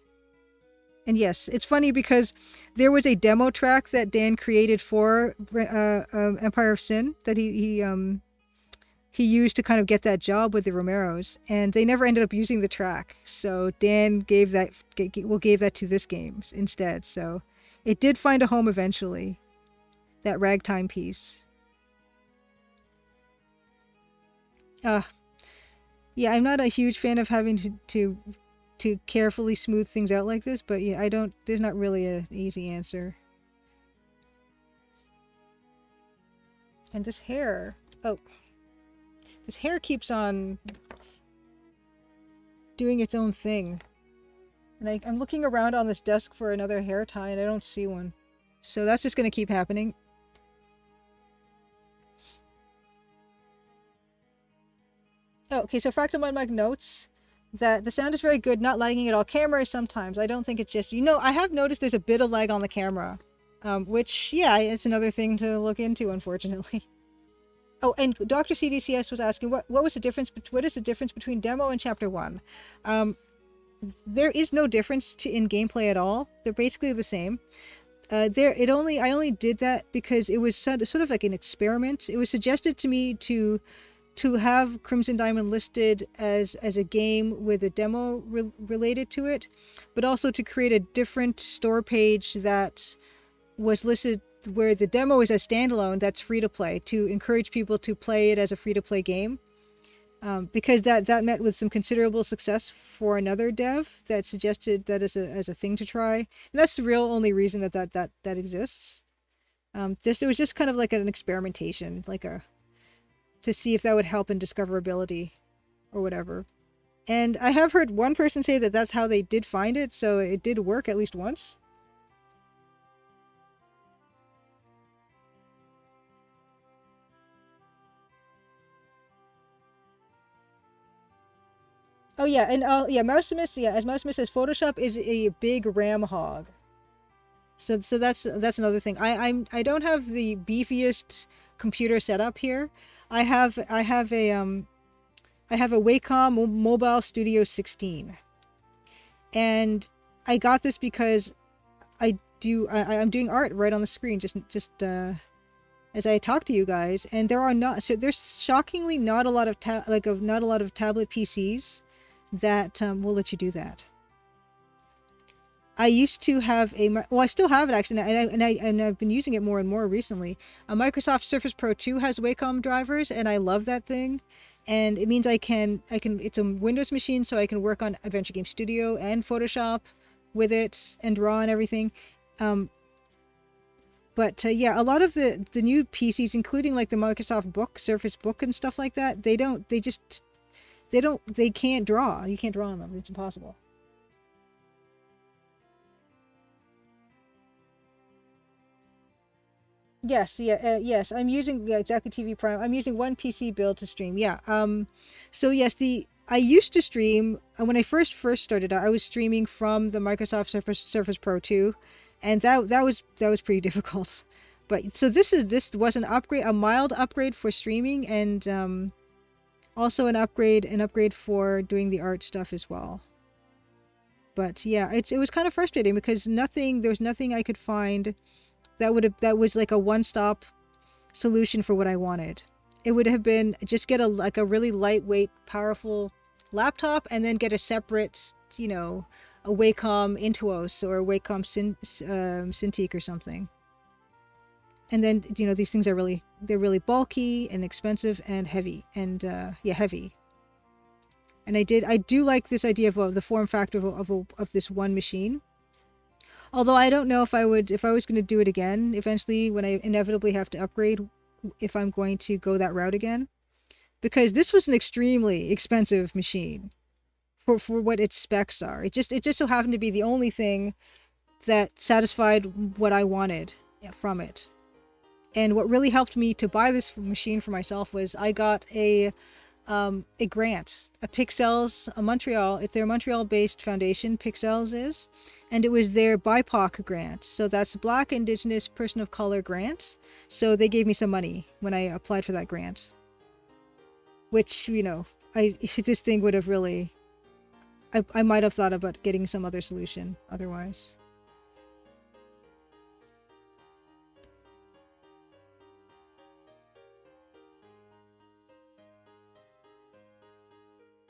And yes, it's funny because there was a demo track that Dan created for Empire of Sin that he used to kind of get that job with the Romeros, and they never ended up using the track. So Dan gave that to this game instead. So it did find a home eventually, that ragtime piece. Yeah, I'm not a huge fan of having to carefully smooth things out like this, but yeah, there's not really an easy answer. And this hair, this hair keeps on doing its own thing. And I'm looking around on this desk for another hair tie and I don't see one. So that's just going to keep happening. Oh, okay, so Fractal Mud notes that the sound is very good, not lagging at all. Camera is sometimes. I don't think it's just... I have noticed there's a bit of lag on the camera. Which, yeah, it's another thing to look into, unfortunately. Oh, and Dr. CDCS was asking what is the difference between demo and chapter 1? There is no difference in gameplay at all. They're basically the same. I only did that because it was sort of like an experiment. It was suggested to me to have Crimson Diamond listed as a game with a demo related to it, but also to create a different store page that was listed where the demo is a standalone that's free to play, to encourage people to play it as a free to play game. Because that met with some considerable success for another dev that suggested that as a thing to try. And that's the real only reason that exists. It was just kind of like an experimentation, to see if that would help in discoverability or whatever. And I have heard one person say that that's how they did find it, so it did work at least once. Oh yeah, and yeah, Mousimus, yeah, as Mousimus says, Photoshop is a big RAM hog. So that's another thing. I don't have the beefiest computer setup here. I have a Wacom Mobile Studio 16. And I got this because I'm doing art right on the screen, and as I talk to you guys, and there's shockingly not a lot of not a lot of tablet PCs that will let you do that. I used to have I still have it actually, and I've been using it more and more recently. A Microsoft Surface Pro 2 has Wacom drivers, and I love that thing. And it means I can, it's a Windows machine, so I can work on Adventure Game Studio and Photoshop with it and draw and everything. But yeah, a lot of the new PCs, including like the Microsoft Book, Surface Book and stuff like that, they can't draw. You can't draw on them. It's impossible. Yes, yeah, yes. I'm using, yeah, exactly, TV Prime. I'm using one PC build to stream. Yeah. So yes, I used to stream when I first started out. I was streaming from the Microsoft Surface Pro 2, and that was pretty difficult. But so this was an upgrade, a mild upgrade for streaming, and also an upgrade for doing the art stuff as well. But yeah, it was kind of frustrating because there was nothing I could find that was like a one-stop solution for what I wanted. It would have been just get a really lightweight, powerful laptop, and then get a separate, a Wacom Intuos or a Wacom Cintiq or something. And then these things they're really bulky and expensive and heavy, and heavy. And I do like this idea of the form factor of this one machine. Although I don't know if I was going to do it again eventually when I inevitably have to upgrade, if I'm going to go that route again. Because this was an extremely expensive machine for what its specs are. It just so happened to be the only thing that satisfied what I wanted from it. And what really helped me to buy this machine for myself was I got a grant, a Pixels, a Montreal. It's their Montreal-based foundation, Pixels is, and it was their BIPOC grant. So that's Black, Indigenous, Person of Color grant. So they gave me some money when I applied for that grant. Which, this thing would have really, I might have thought about getting some other solution otherwise.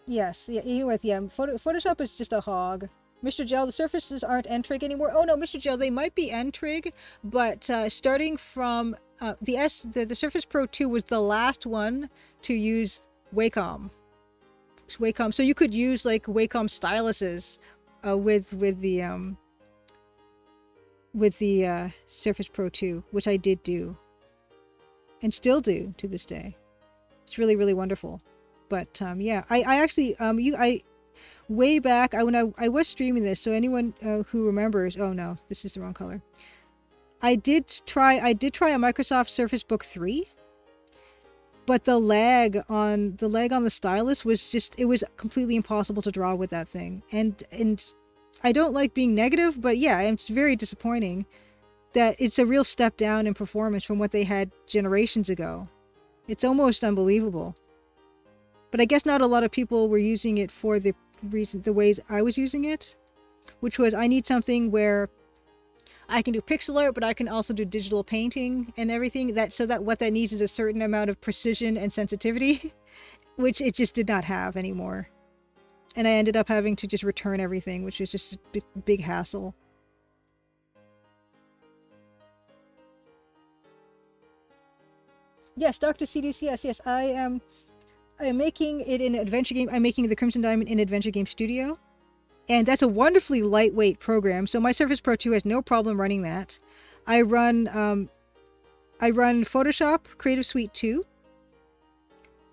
Yes, yeah, Photoshop is just a hog. Mr. Gel, the surfaces aren't N-Trig anymore. Oh no, Mr. Gel, they might be N-Trig, but starting from the Surface Pro 2 was the last one to use Wacom. So you could use like Wacom styluses with the Surface Pro 2, which I did do, and still do to this day. It's really, really wonderful. But yeah, I actually way back when I was streaming this, so anyone who remembers, oh no, this is the wrong color. I did try a Microsoft Surface Book 3, but the lag on the stylus was it was completely impossible to draw with that thing. And I don't like being negative, but yeah, it's very disappointing that it's a real step down in performance from what they had generations ago. It's almost unbelievable. But I guess not a lot of people were using it for the ways I was using it, which was I need something where I can do pixel art, but I can also do digital painting and everything. So that what that needs is a certain amount of precision and sensitivity, which it just did not have anymore. And I ended up having to just return everything, which was just a big hassle. Yes, Dr. CDCS, yes, I am making it in Adventure Game. I'm making the Crimson Diamond in Adventure Game Studio. And that's a wonderfully lightweight program. So my Surface Pro 2 has no problem running that. I run Photoshop, Creative Suite 2.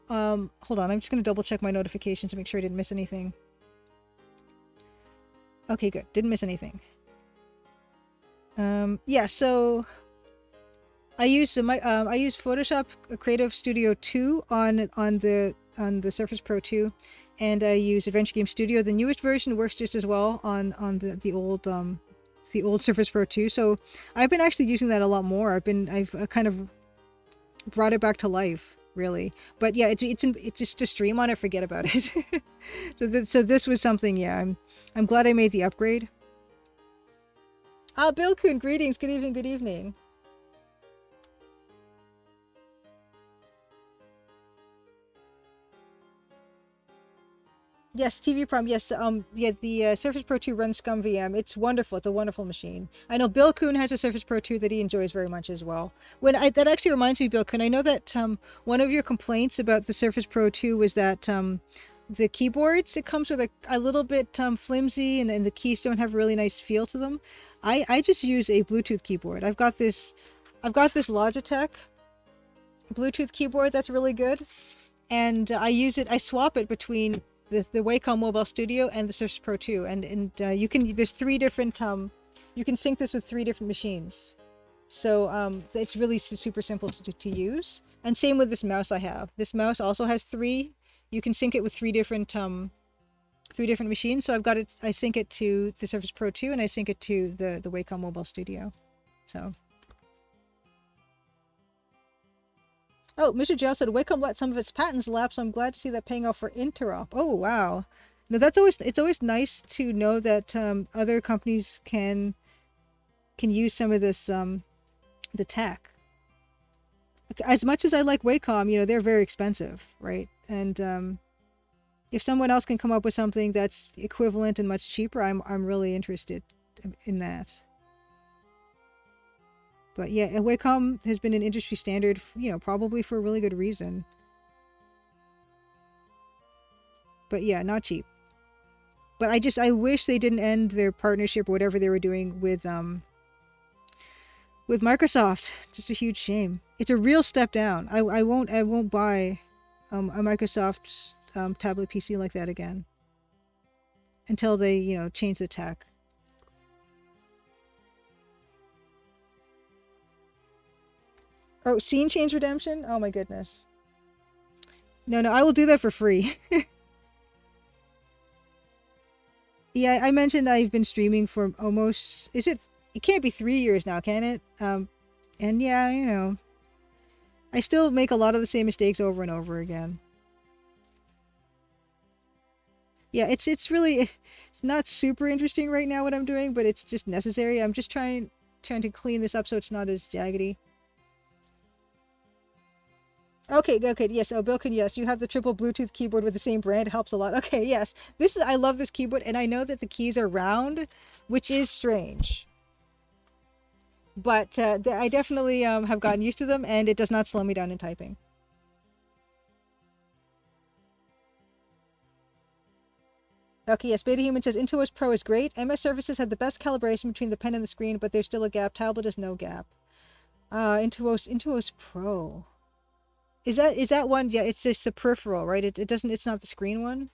Hold on, I'm just going to double check my notifications to make sure I didn't miss anything. Okay, good. Didn't miss anything. Yeah, so I use Photoshop Creative Studio 2 on the Surface Pro 2, and I use Adventure Game Studio. The newest version works just as well on the old Surface Pro 2. So I've been actually using that a lot more. I've kind of brought it back to life, really. But yeah, it's just to stream on it, forget about it. so this was something. Yeah, I'm glad I made the upgrade. Bill Kuhn, greetings. Good evening. Good evening. Yes, TV Prime. Yes, yeah, the Surface Pro 2 runs Scum VM. It's wonderful. It's a wonderful machine. I know Bill Kuhn has a Surface Pro 2 that he enjoys very much as well. That actually reminds me, Bill Kuhn. I know that one of your complaints about the Surface Pro 2 was that the keyboards, it comes with a little bit flimsy, and the keys don't have a really nice feel to them. I just use a Bluetooth keyboard. I've got this Logitech Bluetooth keyboard that's really good, and I swap it between the Wacom Mobile Studio and the Surface Pro 2, and there's three different you can sync this with three different machines, so it's really super simple to use. And same with this mouse I have. This mouse also has three. You can sync it with three different machines. So I sync it to the Surface Pro 2, and I sync it to the Wacom Mobile Studio. So. Oh, Mr. Gel said Wacom let some of its patents lapse. I'm glad to see that paying off for interop. Oh, wow. No, it's always nice to know that other companies can use some of this the tech. As much as I like Wacom, they're very expensive, right? And if someone else can come up with something that's equivalent and much cheaper, I'm really interested in that. But yeah, Wacom has been an industry standard, probably for a really good reason. But yeah, not cheap. But I wish they didn't end their partnership or whatever they were doing with Microsoft. Just a huge shame. It's a real step down. I won't buy a Microsoft tablet PC like that again until they change the tech. Oh, scene change redemption? Oh my goodness. No, I will do that for free. Yeah, I mentioned I've been streaming for almost, it can't be 3 years now, can it? And yeah, I still make a lot of the same mistakes over and over again. Yeah, it's really, it's not super interesting right now what I'm doing, but it's just necessary. I'm just trying to clean this up so it's not as jaggedy. Okay, yes. Oh, Bilkin, yes. You have the triple Bluetooth keyboard with the same brand. It helps a lot. Okay, yes. I love this keyboard, and I know that the keys are round, which is strange. But I definitely have gotten used to them, and it does not slow me down in typing. Okay, yes. Beta Human says Intuos Pro is great. MS Surfaces had the best calibration between the pen and the screen, but there's still a gap. Tablet has no gap. Intuos Pro. Is that one? Yeah, it's just the peripheral, right? It doesn't. It's not the screen one.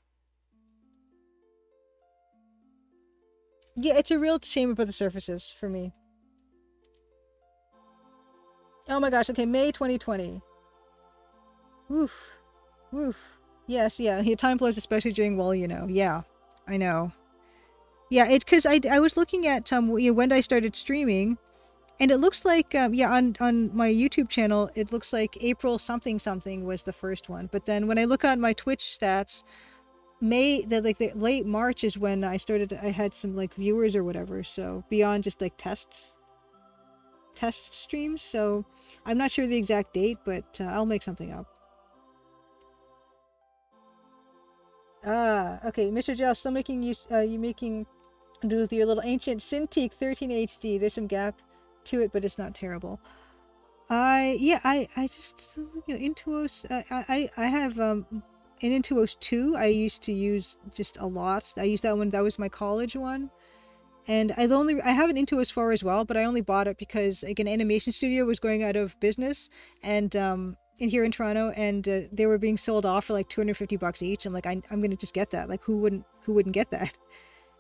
Yeah, it's a real shame about the Surfaces for me. Oh my gosh. Okay, May 2020. Woof, woof. Yes, yeah. Time flows, especially during Yeah, I know. Yeah, it's because I was looking at when I started streaming. And it looks like, on my YouTube channel, it looks like April something something was the first one. But then when I look on my Twitch stats, the late March is when I had some viewers or whatever. So beyond just test streams. So I'm not sure the exact date, but I'll make something up. Okay, Mr. Gel, still making you making do with your little ancient Cintiq 13 HD. There's some gap to it, but it's not terrible. I just Intuos. I have an Intuos 2. I used to use just a lot. I used that one. That was my college one. And I have an Intuos 4 as well, but I only bought it because an animation studio was going out of business, and here in Toronto, and they were being sold off for $250 each. I'm like, I'm gonna just get that. Who wouldn't get that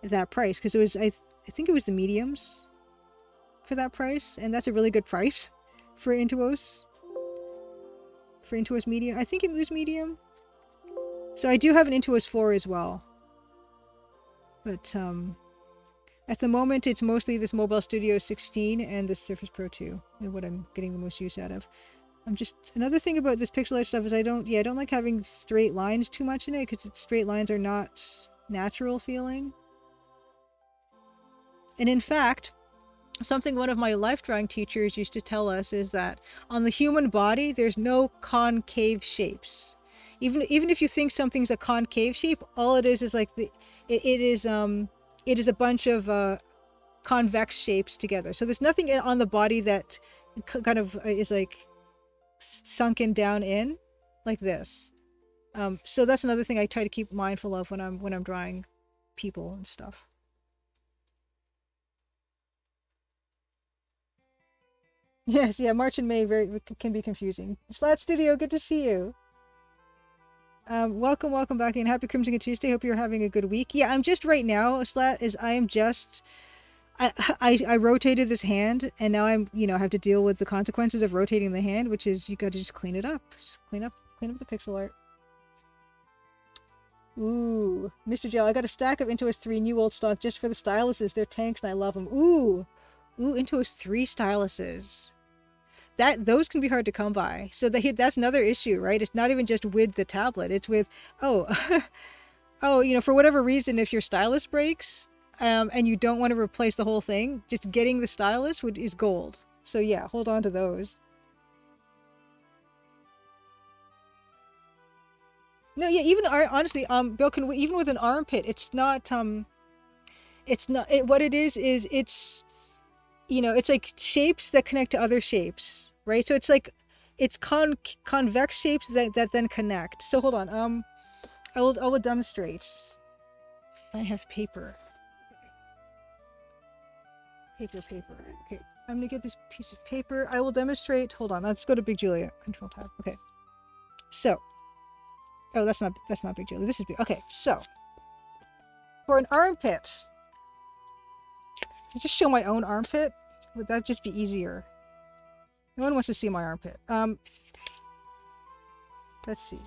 at that price? Because it was I think it was the mediums for that price, and that's a really good price for Intuos. For Intuos medium, I think it was medium. So I do have an Intuos 4 as well, but at the moment it's mostly this Mobile Studio 16 and the Surface Pro 2 and what I'm getting the most use out of. Another thing about this pixel art stuff is I don't like having straight lines too much in it, because straight lines are not natural feeling. And in fact, something one of my life drawing teachers used to tell us is that on the human body, there's no concave shapes. even if you think something's a concave shape, all it is like it is a bunch of convex shapes together. So there's nothing on the body that kind of is like sunken down in like this. So that's another thing I try to keep mindful of when I'm drawing people and stuff. Yes, yeah, March and May can be confusing. Slat Studio, good to see you. Welcome back and happy Crimson Tuesday. Hope you're having a good week. Yeah, I'm just right now, Slat, is I am just I rotated this hand and now I'm have to deal with the consequences of rotating the hand, which is you got to just clean it up. Just clean up the pixel art. Ooh, Mr. Gel, I got a stack of Intuos 3 new old stock just for the styluses. They're tanks and I love them. Ooh, Intuos 3 styluses. Those can be hard to come by. So that's another issue, right? It's not even just with the tablet. It's with, oh, oh, for whatever reason, if your stylus breaks, and you don't want to replace the whole thing, just getting the stylus is gold. So yeah, hold on to those. No, yeah, even honestly, Bill, even with an armpit, it's not what it is it's it's like shapes that connect to other shapes, right? So it's like it's convex shapes that then connect. So hold on, I will demonstrate. I have paper. Paper. Okay, I'm gonna get this piece of paper. I will demonstrate. Hold on, let's go to Big Julia. Control tab. Okay, so oh, that's not Big Julia. This is big. Okay, so for an armpit, I just show my own armpit. Would that just be easier? No one wants to see my armpit. Let's see.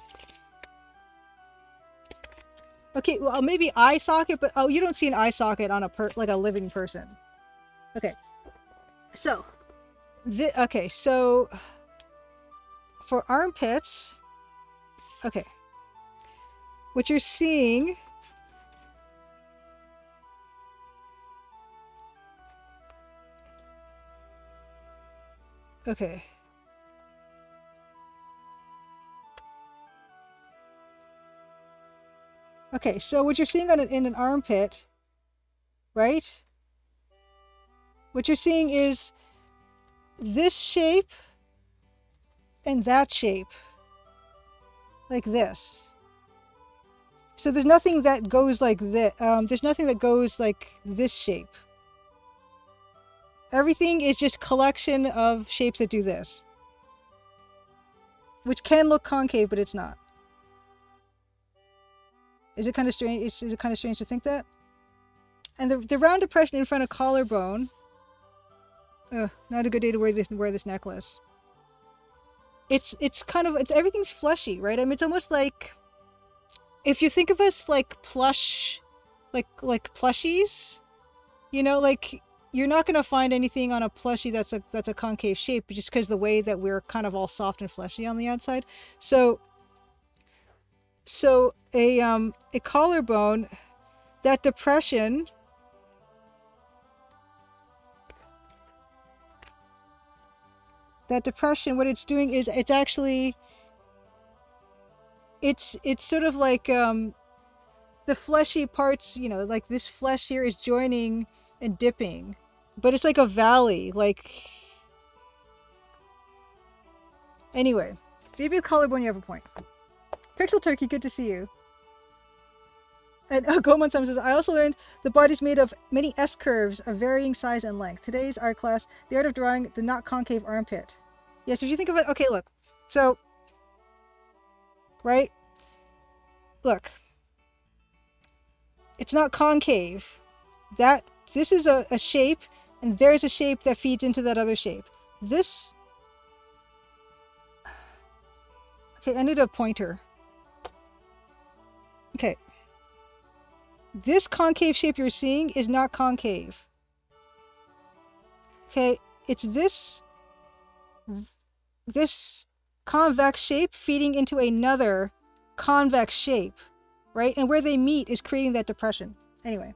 Okay, well maybe eye socket, but oh, you don't see an eye socket on like a living person. Okay, so so for armpits, okay, what you're seeing. Okay. Okay, so what you're seeing in an armpit, right? What you're seeing is this shape and that shape. Like this. So there's nothing that goes like this. There's nothing that goes like this shape. Everything is just collection of shapes that do this. Which can look concave, but it's not. Is it kind of strange? Is it kind of strange to think that? And the round depression in front of collarbone. Not a good day to wear this necklace. It's kind of everything's fleshy, right? I mean, it's almost like if you think of us like plush, like plushies, like you're not gonna find anything on a plushie that's a concave shape, just because the way that we're kind of all soft and fleshy on the outside. So a collarbone, that depression. That depression, what it's doing is it's actually it's sort of like the fleshy parts, like this flesh here is joining and dipping, but it's like a valley, like anyway. Maybe a collarbone, you have a point. Pixel Turkey, good to see you. And Goman says, I also learned the body's made of many S-curves of varying size and length. Today's art class, the art of drawing the not concave armpit. Yes, if you think of it, okay, look. So, right? Look. It's not concave. This is a shape, and there's a shape that feeds into that other shape. This... Okay, I need a pointer. Okay. This concave shape you're seeing is not concave. Okay, it's this convex shape feeding into another convex shape, right? And where they meet is creating that depression. Anyway.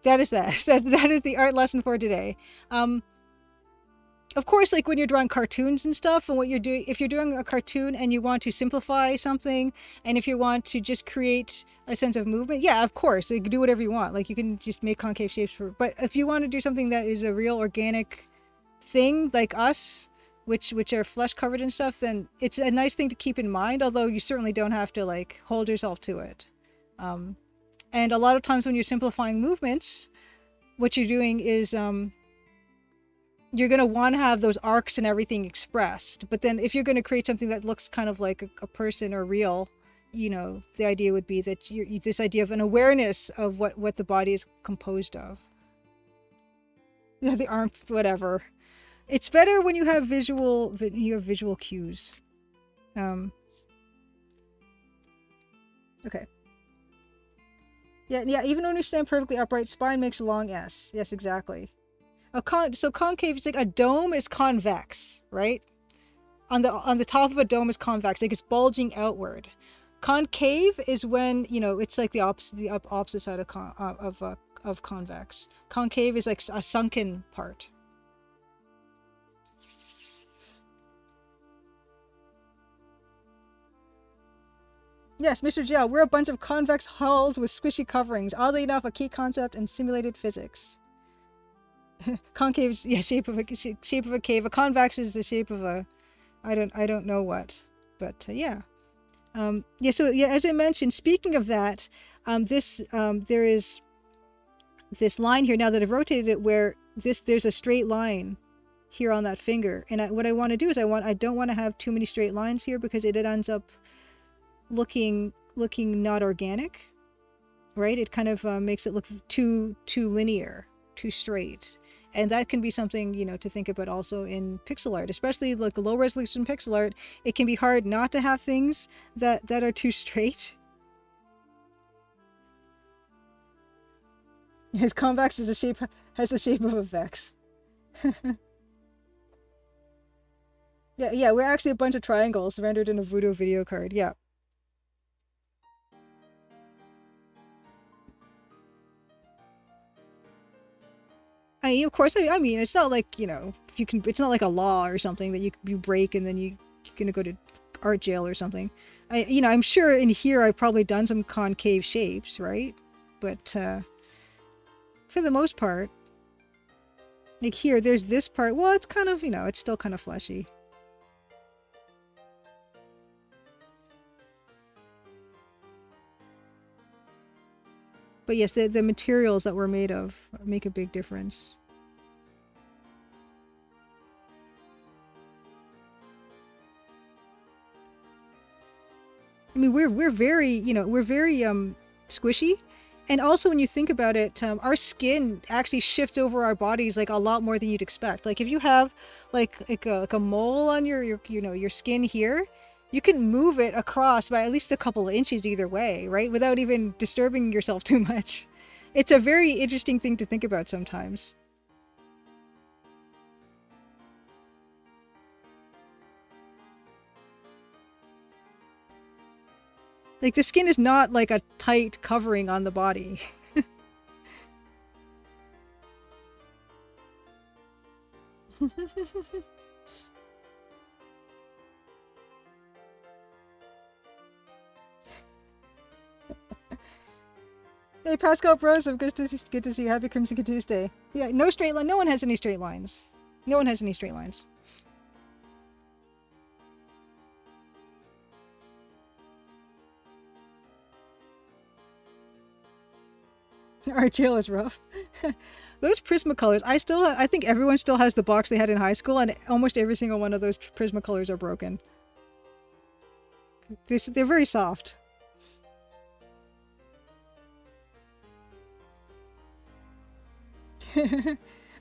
That is that. That is the art lesson for today. of course, like when you're drawing cartoons and stuff, and what you're doing, if you're doing a cartoon and you want to simplify something, and if you want to just create a sense of movement, yeah, of course, you can do whatever you want. Like you can just make concave shapes for, but if you want to do something that is a real organic thing, like us, which are flesh covered and stuff, then it's a nice thing to keep in mind. Although you certainly don't have to like hold yourself to it. Um, and a lot of times when you're simplifying movements, what you're doing is you're going to want to have those arcs and everything expressed. But then if you're going to create something that looks kind of like a person or real, you know, the idea would be that this idea of an awareness of what the body is composed of. Yeah, the arm, whatever. It's better when you have visual cues. Okay. Yeah, even when you stand perfectly upright, spine makes a long S. Yes, exactly. So concave is like a dome is convex, right? On the top of a dome is convex, like it's bulging outward. Concave is when, you know, it's like the opposite side of convex. Concave is like a sunken part. Yes, Mr. Gel, we're a bunch of convex hulls with squishy coverings. Oddly enough, a key concept in simulated physics. Concave is, yeah, shape of a cave. A convex is the shape of a, I don't know what, but yeah. Yeah, so yeah, as I mentioned, speaking of that, there is this line here now that I've rotated it where there's a straight line here on that finger, and what I want to do is I don't want to have too many straight lines here because it ends up looking not organic, right? It kind of makes it look too linear, too straight. And that can be something, you know, to think about also in pixel art, especially like low resolution pixel art. It can be hard not to have things that are too straight. His convex has the shape of a vex. Yeah, we're actually a bunch of triangles rendered in a Voodoo video card. Yeah. Of course, I mean, it's not like, you know, it's not like a law or something that you break and then you're gonna go to art jail or something. I'm sure in here I've probably done some concave shapes, right? But for the most part, like here, there's this part. Well, it's kind of, you know, it's still kind of fleshy. But yes, the materials that we're made of make a big difference. I mean, we're very, you know, we're very squishy, and also when you think about it, our skin actually shifts over our bodies like a lot more than you'd expect. Like if you have like a mole on your you know, your skin here, you can move it across by at least a couple of inches either way, right? Without even disturbing yourself too much. It's a very interesting thing to think about sometimes. Like the skin is not like a tight covering on the body. Hey, Pascal Bros, good to see you. Happy Crimson Tuesday. Yeah, no straight line. No one has any straight lines. No one has any straight lines. Our jail is rough. Those Prismacolors, I think everyone still has the box they had in high school, and almost every single one of those Prismacolors are broken. They're very soft.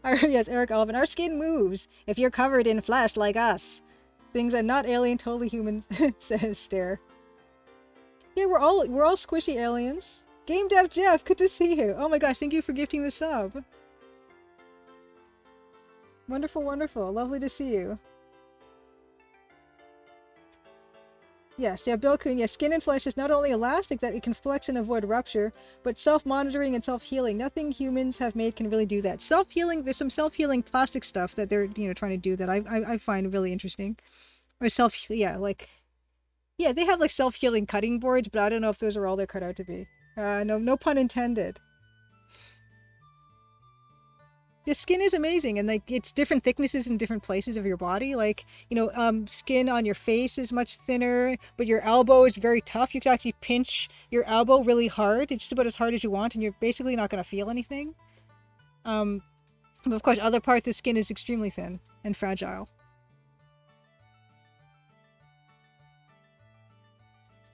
Yes, Eric Alvin. Our skin moves if you're covered in flesh like us. Things are not alien, totally human, says Stare. Yeah, we're all squishy aliens. Game Dev Jeff, good to see you. Oh my gosh, thank you for gifting the sub. Wonderful, wonderful. Lovely to see you. Yes, yeah, Bilkun, yeah, skin and flesh is not only elastic that it can flex and avoid rupture, but self-monitoring and self-healing. Nothing humans have made can really do that. Self-healing, there's some self-healing plastic stuff that they're, trying to do that I find really interesting. Or yeah, like, yeah, they have like self-healing cutting boards, but I don't know if those are all they're cut out to be. No pun intended. The skin is amazing, and like it's different thicknesses in different places of your body. Like, skin on your face is much thinner, but your elbow is very tough. You can actually pinch your elbow really hard, it's just about as hard as you want, and you're basically not going to feel anything. um but of course, other parts of the skin is extremely thin and fragile.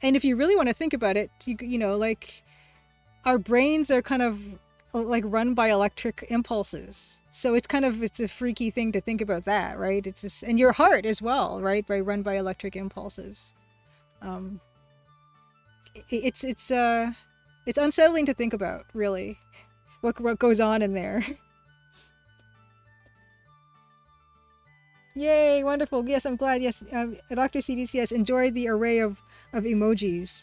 And if you really want to think about it, like, our brains are kind of like run by electric impulses. So it's a freaky thing to think about that, right? It's just, and your heart as well, right? Run by electric impulses. Um, it's unsettling to think about, really, what goes on in there. Yay, wonderful. Yes, I'm glad. Yes, Dr. CDCS enjoyed the array of emojis.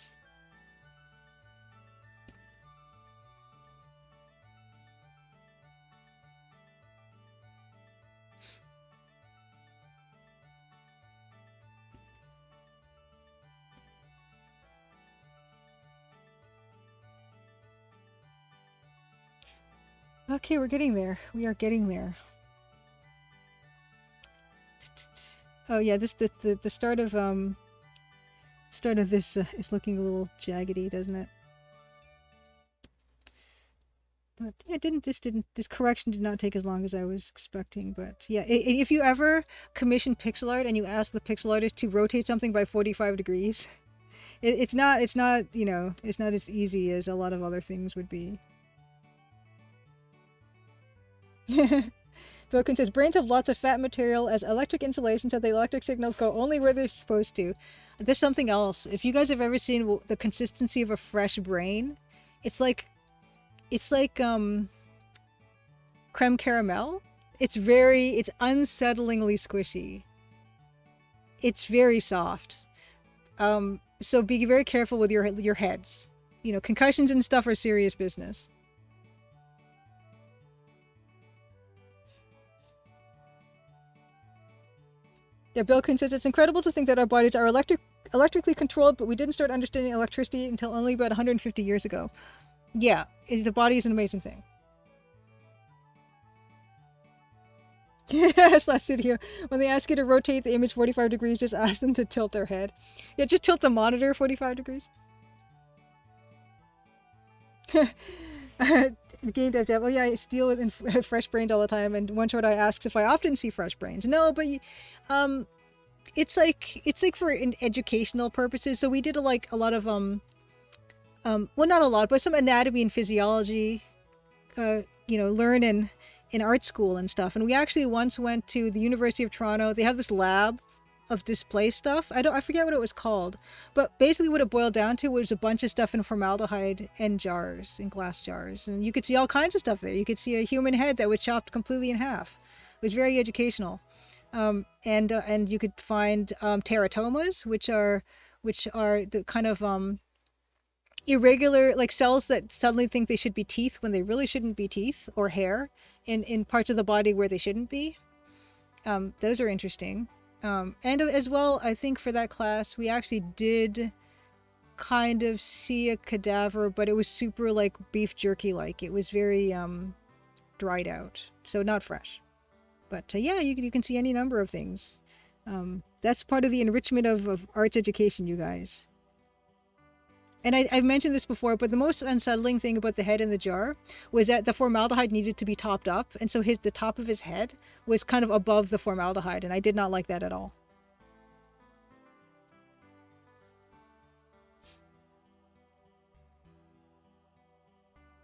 Okay, we're getting there. We are getting there. Oh yeah, this the start of this is looking a little jaggedy, doesn't it? But yeah, this correction did not take as long as I was expecting. But yeah, if you ever commission pixel art and you ask the pixel artist to rotate something by 45 degrees, it's not it's not as easy as a lot of other things would be. Broken says brains have lots of fat material as electric insulation, so the electric signals go only where they're supposed to. There's something else. If you guys have ever seen the consistency of a fresh brain, it's like creme caramel. It's unsettlingly squishy. It's very soft. So be very careful with your heads. Concussions and stuff are serious business. Yeah, Bill Kuhn says it's incredible to think that our bodies are electrically controlled, but we didn't start understanding electricity until only about 150 years ago. Yeah, the body is an amazing thing. Yes, last video. When they ask you to rotate the image 45 degrees, just ask them to tilt their head. Yeah, just tilt the monitor 45 degrees. Game dev. Oh yeah, I deal with fresh brains all the time. And one short I asks if I often see fresh brains. No, but it's like for educational purposes. So we did a lot of well, not a lot, but some anatomy and physiology. Learn in art school and stuff. And we actually once went to the University of Toronto. They have this lab of display stuff. I forget what it was called, but basically what it boiled down to was a bunch of stuff in formaldehyde and jars, in glass jars, and you could see all kinds of stuff there. You could see a human head that was chopped completely in half. It was very educational. And you could find teratomas, which are the kind of irregular, like cells that suddenly think they should be teeth when they really shouldn't be teeth, or hair in parts of the body where they shouldn't be. Those are interesting. And as well, I think for that class, we actually did kind of see a cadaver, but it was super like beef jerky like. It was very dried out, so not fresh. But yeah, you can see any number of things. That's part of the enrichment of arts education, you guys. And I've mentioned this before, but the most unsettling thing about the head in the jar was that the formaldehyde needed to be topped up, and so the top of his head was kind of above the formaldehyde, and I did not like that at all.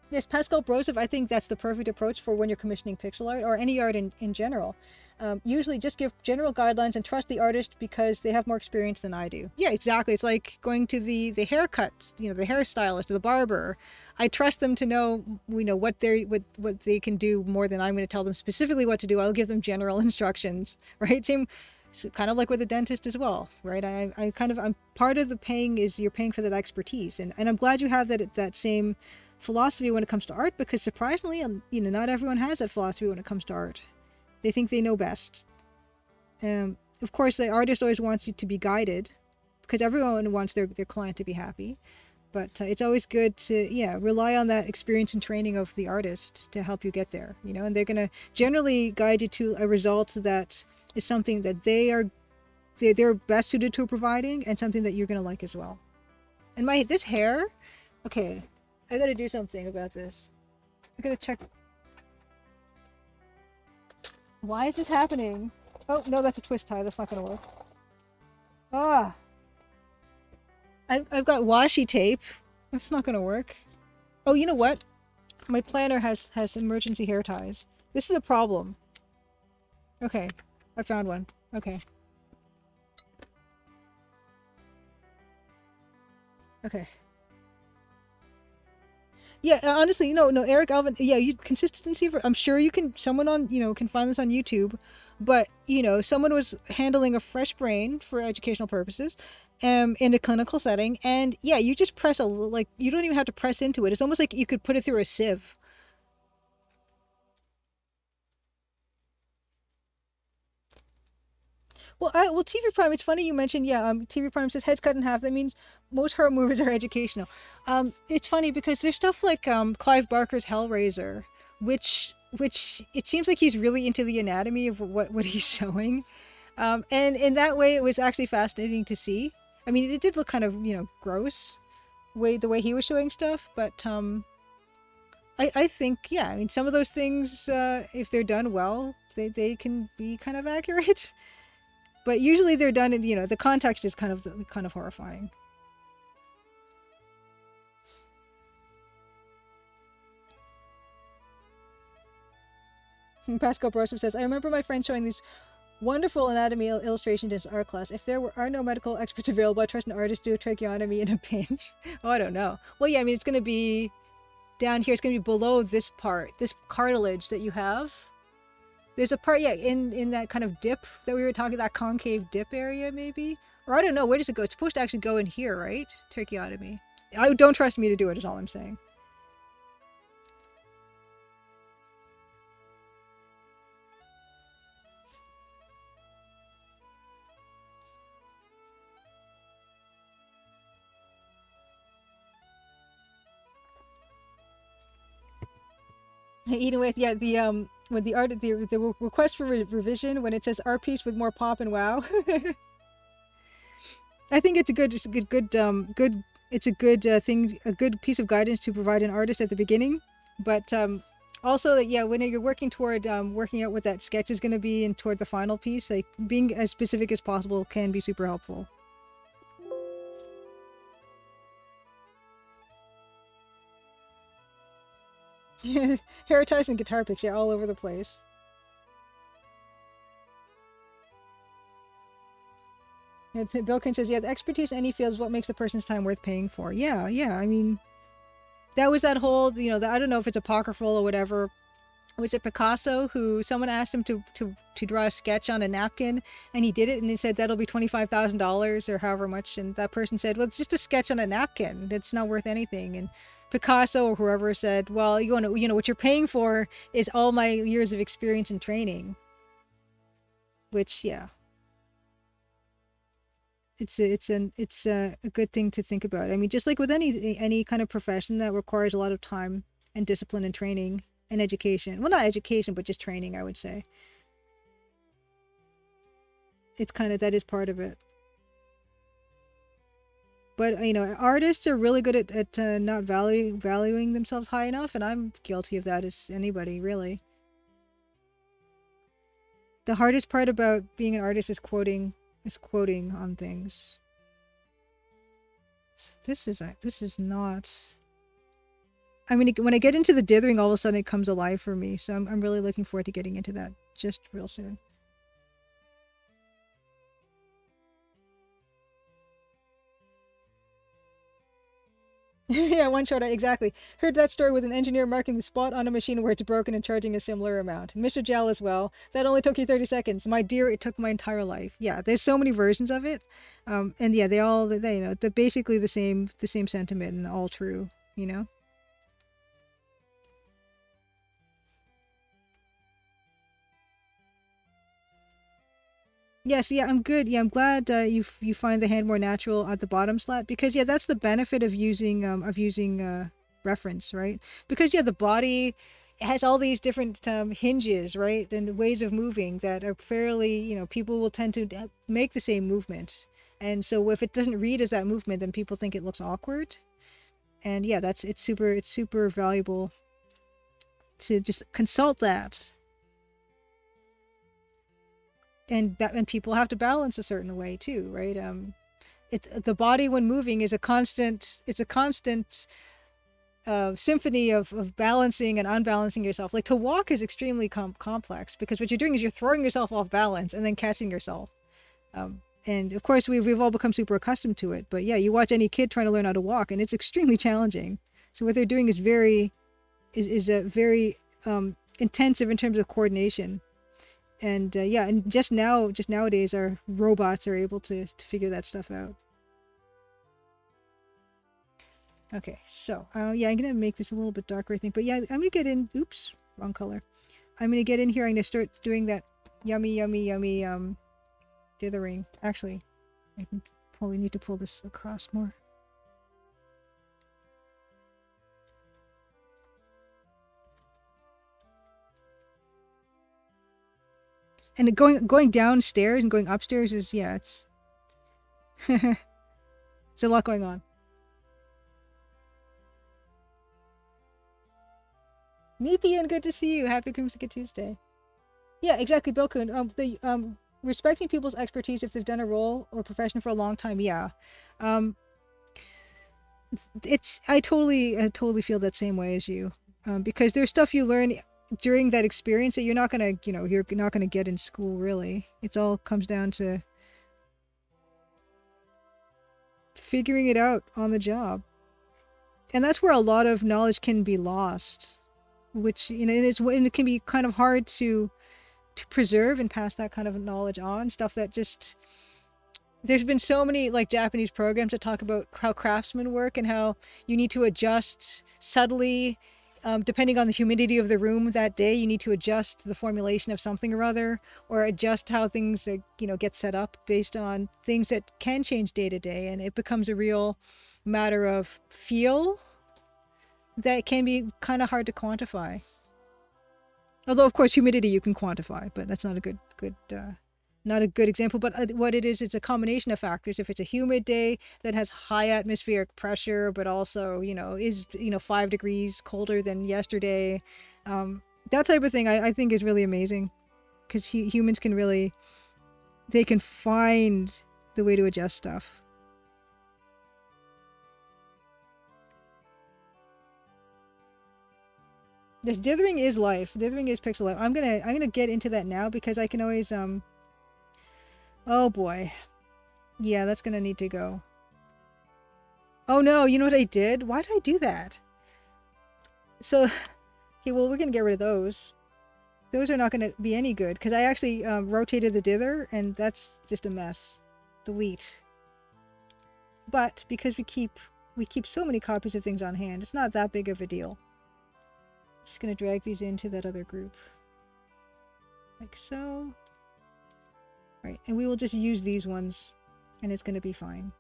Yes, Pascal Broseph, I think that's the perfect approach for when you're commissioning pixel art or any art in general. Usually just give general guidelines and trust the artist because they have more experience than I do. Yeah, exactly. It's like going to the haircut, the hairstylist or the barber. I trust them to know, what they can do more than I'm going to tell them specifically what to do. I'll give them general instructions, right? Same So kind of like with a dentist as well, right? I'm part of the paying is you're paying for that expertise, and I'm glad you have that same philosophy when it comes to art, because surprisingly, not everyone has that philosophy when it comes to art. They think they know best. Of course, the artist always wants you to be guided, because everyone wants their client to be happy. But it's always good to rely on that experience and training of the artist to help you get there. And they're gonna generally guide you to a result that is something that they're best suited to providing, and something that you're gonna like as well. And this hair, okay, I gotta do something about this. I gotta check. Why is this happening? Oh no, that's a twist tie. That's not gonna work. Ah, I've got washi tape. That's not gonna work. Oh, you know what? My planner has emergency hair ties. This is a problem. Okay, I found one. Okay. Okay. Yeah, honestly, no, Eric Alvin. Yeah, consistency. I'm sure you can. Someone on can find this on YouTube, but someone was handling a fresh brain for educational purposes, in a clinical setting, and yeah, you just press like you don't even have to press into it. It's almost like you could put it through a sieve. Well, TV Prime. It's funny you mentioned, TV Prime says heads cut in half. That means most horror movies are educational. It's funny because there's stuff like Clive Barker's Hellraiser, which it seems like he's really into the anatomy of what he's showing, and in that way it was actually fascinating to see. I mean, it did look kind of gross, the way he was showing stuff, but I think I mean some of those things, if they're done well, they can be kind of accurate. But usually they're done in, the context is kind of horrifying. Pascal Brosov says, I remember my friend showing these wonderful anatomy illustrations in his art class. If there are no medical experts available, I trust an artist to do a tracheotomy in a pinch. Oh, I don't know. Well, yeah, I mean, it's going to be down here. It's going to be below this part, this cartilage that you have. There's a part, in that kind of dip that we were talking, that concave dip area, maybe? Or I don't know, where does it go? It's supposed to actually go in here, right? Tracheotomy. I don't trust me to do it, is all I'm saying. Eating with, when the request for revision, when it says art piece with more pop and wow. I think it's a good it's a good thing, a good piece of guidance to provide an artist at the beginning, but also that when you're working toward working out what that sketch is going to be and toward the final piece, like being as specific as possible can be super helpful. Hair ties and guitar picks, all over the place. Bilkin says, the expertise in any field is what makes the person's time worth paying for. Yeah, I mean, that was that whole, I don't know if it's apocryphal or whatever. Was it Picasso who someone asked him to draw a sketch on a napkin, and he did it, and he said that'll be $25,000 or however much, and that person said, well, it's just a sketch on a napkin. It's not worth anything. And Picasso or whoever said, well, what you're paying for is all my years of experience and training. Which, it's a good thing to think about. I mean, just like with any kind of profession that requires a lot of time and discipline and training and education. Well, not education, but just training, I would say. It's that is part of it. But artists are really good at not valuing themselves high enough, and I'm guilty of that as anybody, really. The hardest part about being an artist is quoting on things. So this is not. I mean, when I get into the dithering, all of a sudden it comes alive for me. So I'm really looking forward to getting into that just real soon. Yeah, one shot, exactly. Heard that story with an engineer marking the spot on a machine where it's broken and charging a similar amount. Mr. Jal as well. That only took you 30 seconds. My dear, it took my entire life. Yeah, there's so many versions of it. And yeah, they you know, they're basically the same sentiment and all true, you know? Yes, yeah, I'm good. Yeah, I'm glad you find the hand more natural at the bottom slat because yeah, that's the benefit of using reference, right? Because yeah, the body has all these different hinges, right, and ways of moving that are fairly, you know, people will tend to make the same movement, and so if it doesn't read as that movement, then people think it looks awkward. And yeah, it's super valuable to just consult that. And people have to balance a certain way too, right? It's the body when moving is a constant. It's a constant symphony of balancing and unbalancing yourself. Like to walk is extremely complex because what you're doing is you're throwing yourself off balance and then catching yourself. And of course, we've all become super accustomed to it. But yeah, you watch any kid trying to learn how to walk, and it's extremely challenging. So what they're doing is is a very intensive in terms of coordination. And yeah, and just nowadays, our robots are able to figure that stuff out. Okay, so yeah, I'm gonna make this a little bit darker, I think. But yeah, I'm gonna get in. Oops, wrong color. I'm gonna get in here. I'm gonna start doing that yummy dithering. Actually, I can probably need to pull this across more. And going downstairs and going upstairs is yeah, it's it's a lot going on. Nepian, good to see you. Happy Creamsicle Tuesday. Yeah, exactly, Bilkun. The respecting people's expertise if they've done a role or profession for a long time. Yeah, um, it's I totally feel that same way as you, because there's stuff you learn during that experience that you're not gonna, you know, you're not gonna get in school. Really, it's all comes down to figuring it out on the job, and that's where a lot of knowledge can be lost. Which you know, and it can be kind of hard to preserve and pass that kind of knowledge on. Stuff that just there's been so many like Japanese programs that talk about how craftsmen work and how you need to adjust subtly depending on the humidity of the room that day. You need to adjust the formulation of something or other, or adjust how things you know get set up based on things that can change day to day, and it becomes a real matter of feel that can be kind of hard to quantify. Although of course humidity you can quantify, but that's not a not a good example. But what it is, it's a combination of factors. If it's a humid day that has high atmospheric pressure, but also you know is you know 5 degrees colder than yesterday, that type of thing I think is really amazing because humans can really they can find the way to adjust stuff. This dithering is life. Dithering is pixel life. I'm gonna get into that now because I can always oh boy. Yeah, that's gonna need to go. Oh no, you know what I did? Why did I do that? So okay, well we're gonna get rid of those. Those are not gonna be any good because I actually rotated the dither and that's just a mess. Delete. But because we keep so many copies of things on hand, it's not that big of a deal. Just gonna drag these into that other group. Like so. Right, and we will just use these ones and it's gonna be fine.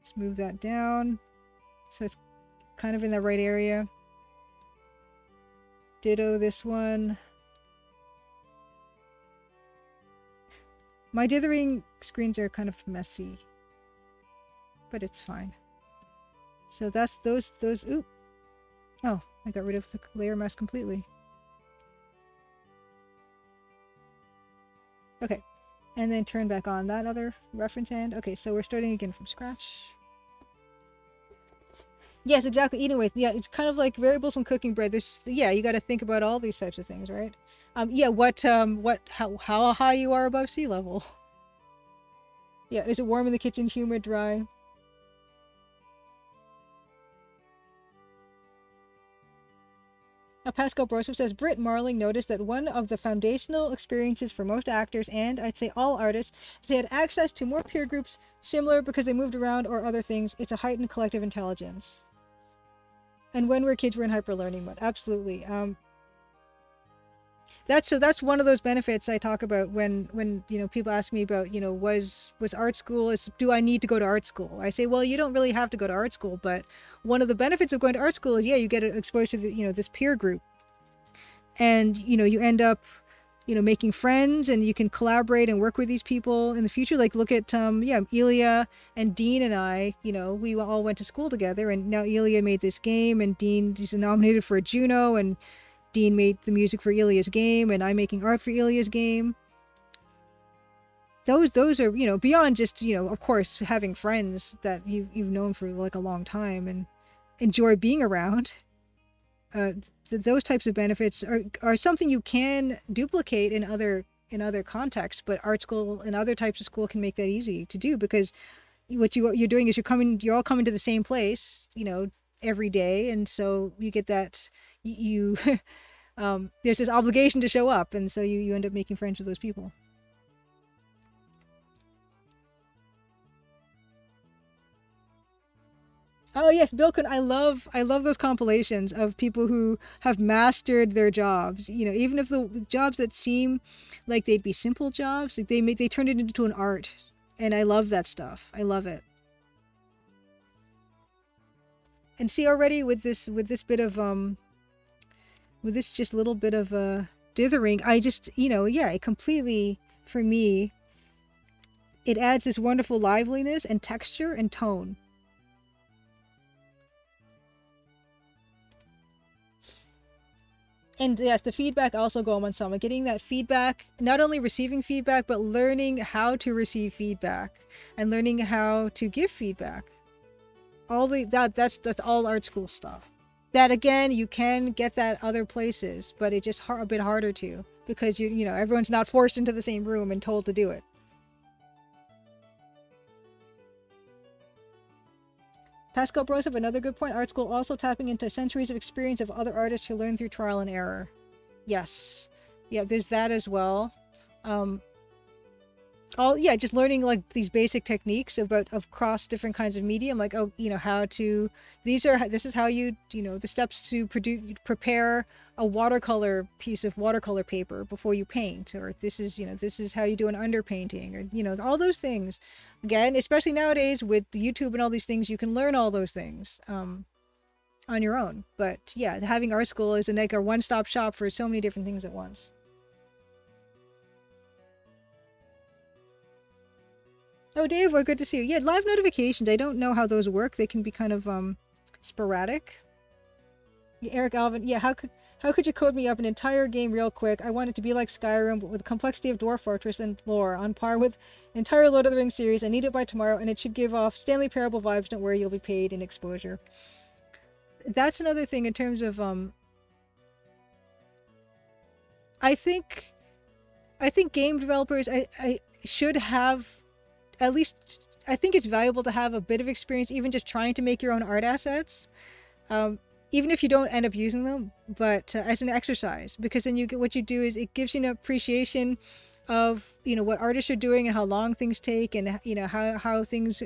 Let's move that down so it's kind of in the right area. Ditto this one. My dithering screens are kind of messy, but it's fine. So that's those, ooh. Oh, I got rid of the layer mask completely. Okay, and then turn back on that other reference hand. Okay, so we're starting again from scratch. Yes, exactly. Eating with, yeah, it's kind of like variables when cooking bread. There's, yeah, you got to think about all these types of things, right? Yeah, how high you are above sea level. Yeah, is it warm in the kitchen, humid, dry? Pascal Broseph says Britt Marling noticed that one of the foundational experiences for most actors, and I'd say all artists, is they had access to more peer groups similar because they moved around or other things. It's a heightened collective intelligence. And when we're kids, we're in hyper learning mode. Absolutely. That's one of those benefits I talk about when people ask me about was art school, is do I need to go to art school? I say, well, you don't really have to go to art school, but one of the benefits of going to art school is you get exposed to this peer group, and you end up making friends, and you can collaborate and work with these people in the future. Like look at Elia and Dean and I, we all went to school together, and now Elia made this game, and Dean is nominated for a Juno, and Dean made the music for Ilia's game, and I'm making art for Ilia's game. Those are beyond just of course having friends that you've known for like a long time and enjoy being around. Those types of benefits are something you can duplicate in other contexts, but art school and other types of school can make that easy to do, because what you're doing is you're all coming to the same place every day, and so you get that you there's this obligation to show up, and so you end up making friends with those people. Oh yes, Bilkun, I love those compilations of people who have mastered their jobs. Even if the jobs that seem like they'd be simple jobs, like they turn it into an art, and I love that stuff. I love it. And see, already with this bit of with this just little bit of dithering, I just it completely, for me, it adds this wonderful liveliness and texture and tone. And yes, the feedback also go on some. Getting that feedback, not only receiving feedback, but learning how to receive feedback and learning how to give feedback. That's all art school stuff. That again, you can get that other places, but it's just a bit harder to, because everyone's not forced into the same room and told to do it. Pascal Broseph, another good point. Art school also tapping into centuries of experience of other artists who learn through trial and error. Yes, yeah, there's that as well. Just learning like these basic techniques of cross different kinds of medium, like how to this is how the steps to prepare a watercolor piece of watercolor paper before you paint, or this is how you do an underpainting, or all those things. Again, especially nowadays with YouTube and all these things, you can learn all those things on your own. But yeah, having art school is like a one-stop shop for so many different things at once. Oh, Dave, well, good to see you. Yeah, live notifications. I don't know how those work. They can be kind of sporadic. Yeah, Eric Alvin. Yeah, how could you code me up an entire game real quick? I want it to be like Skyrim, but with the complexity of Dwarf Fortress and lore, on par with entire Lord of the Rings series. I need it by tomorrow, and it should give off Stanley Parable vibes. Don't worry, you'll be paid in exposure. That's another thing in terms of I think game developers I should have at least, I think it's valuable to have a bit of experience, even just trying to make your own art assets, even if you don't end up using them, but as an exercise, because then what you do is it gives you an appreciation of what artists are doing and how long things take, and how things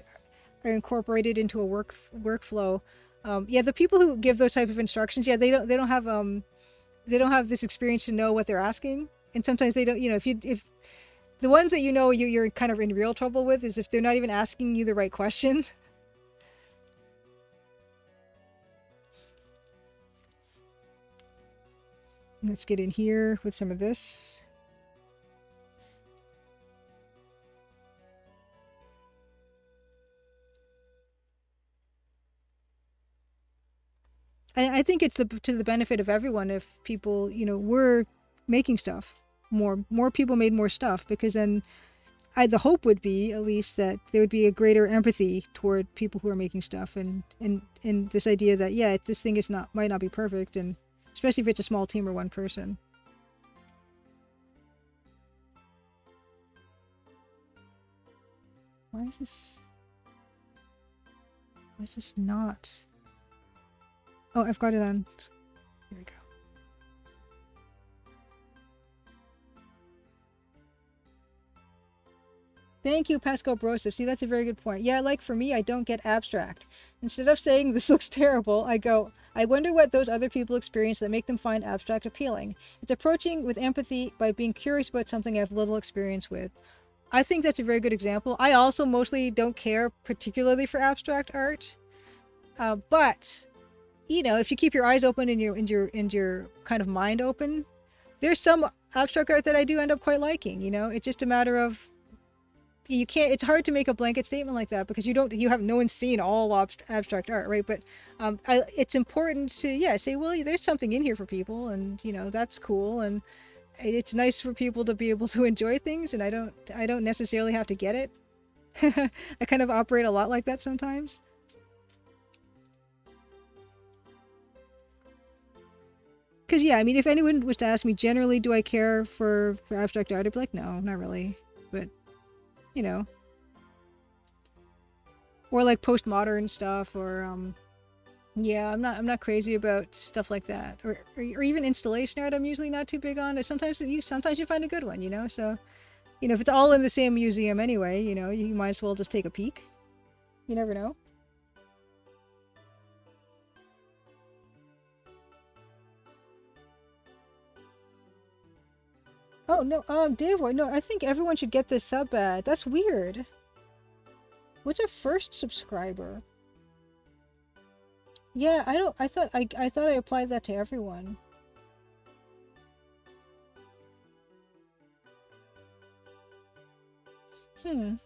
are incorporated into a workflow. The people who give those type of instructions, they don't have this experience to know what they're asking, and sometimes they don't. If the ones that you're kind of in real trouble with is if they're not even asking you the right question. Let's get in here with some of this. And I think it's to the benefit of everyone if people, were making stuff. More people made more stuff, because then the hope would be at least that there would be a greater empathy toward people who are making stuff, and this idea that this thing might not be perfect, and especially if it's a small team or one person. Why is this? Why is this not? Oh, I've got it on. Here we go. Thank you, Pascal Broseph. See, that's a very good point. Yeah, like for me, I don't get abstract. Instead of saying this looks terrible, I go, I wonder what those other people experience that make them find abstract appealing. It's approaching with empathy by being curious about something I have little experience with. I think that's a very good example. I also mostly don't care particularly for abstract art, but you know, if you keep your eyes open and your kind of mind open, there's some abstract art that I do end up quite liking. You know, it's just a matter of you can't. It's hard to make a blanket statement like that because you have no one's seen all abstract art, right? But it's important to say, well, there's something in here for people, and you know that's cool, and it's nice for people to be able to enjoy things, and I don't necessarily have to get it. I kind of operate a lot like that sometimes. Because yeah, I mean, if anyone was to ask me generally, do I care for abstract art, I'd be like, no, not really. But you know, or like postmodern stuff, or yeah, I'm not crazy about stuff like that, or even installation art. I'm usually not too big on. Sometimes you find a good one, you know. So you know, if it's all in the same museum anyway, you know, you might as well just take a peek. You never know. Oh no, Davoy, no, I think everyone should get this sub ad. That's weird. What's a first subscriber? Yeah, I thought I applied that to everyone. Hmm.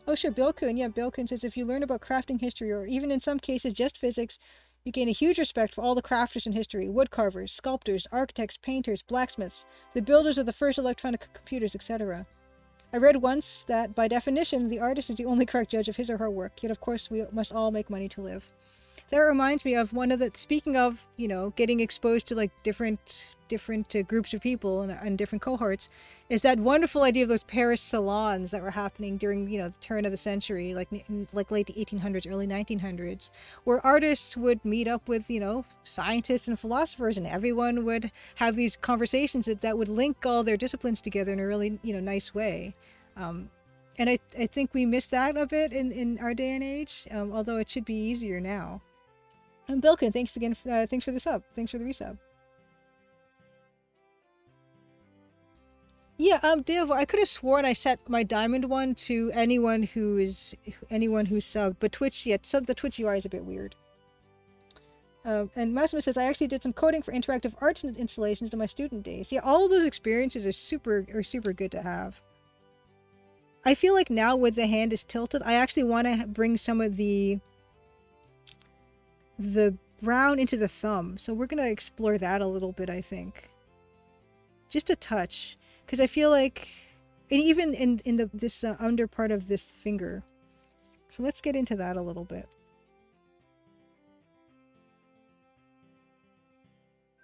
Oh sure, Bilkun. Yeah, Bilkun says if you learn about crafting history, or even in some cases just physics, you gain a huge respect for all the crafters in history: woodcarvers, sculptors, architects, painters, blacksmiths, the builders of the first electronic computers, etc. I read once that, by definition, the artist is the only correct judge of his or her work, yet of course we must all make money to live. That reminds me of one of the, speaking of, you know, getting exposed to like different groups of people and different cohorts, is that wonderful idea of those Paris salons that were happening during, you know, the turn of the century, like late 1800s, early 1900s, where artists would meet up with, you know, scientists and philosophers, and everyone would have these conversations that would link all their disciplines together in a really, you know, nice way. And I think we miss that a bit in our day and age, although it should be easier now. And Bilkin, thanks again. Thanks for the sub. Thanks for the resub. Yeah, Dev, I could have sworn I set my diamond one to anyone who's subbed, but Twitch, yeah, the Twitch UI is a bit weird. And Massimo says I actually did some coding for interactive art installations in my student days. Yeah, all of those experiences are super good to have. I feel like now with the hand is tilted, I actually want to bring some of the brown into the thumb. So we're going to explore that a little bit, I think. Just a touch. Because I feel like, and even in this under part of this finger. So let's get into that a little bit.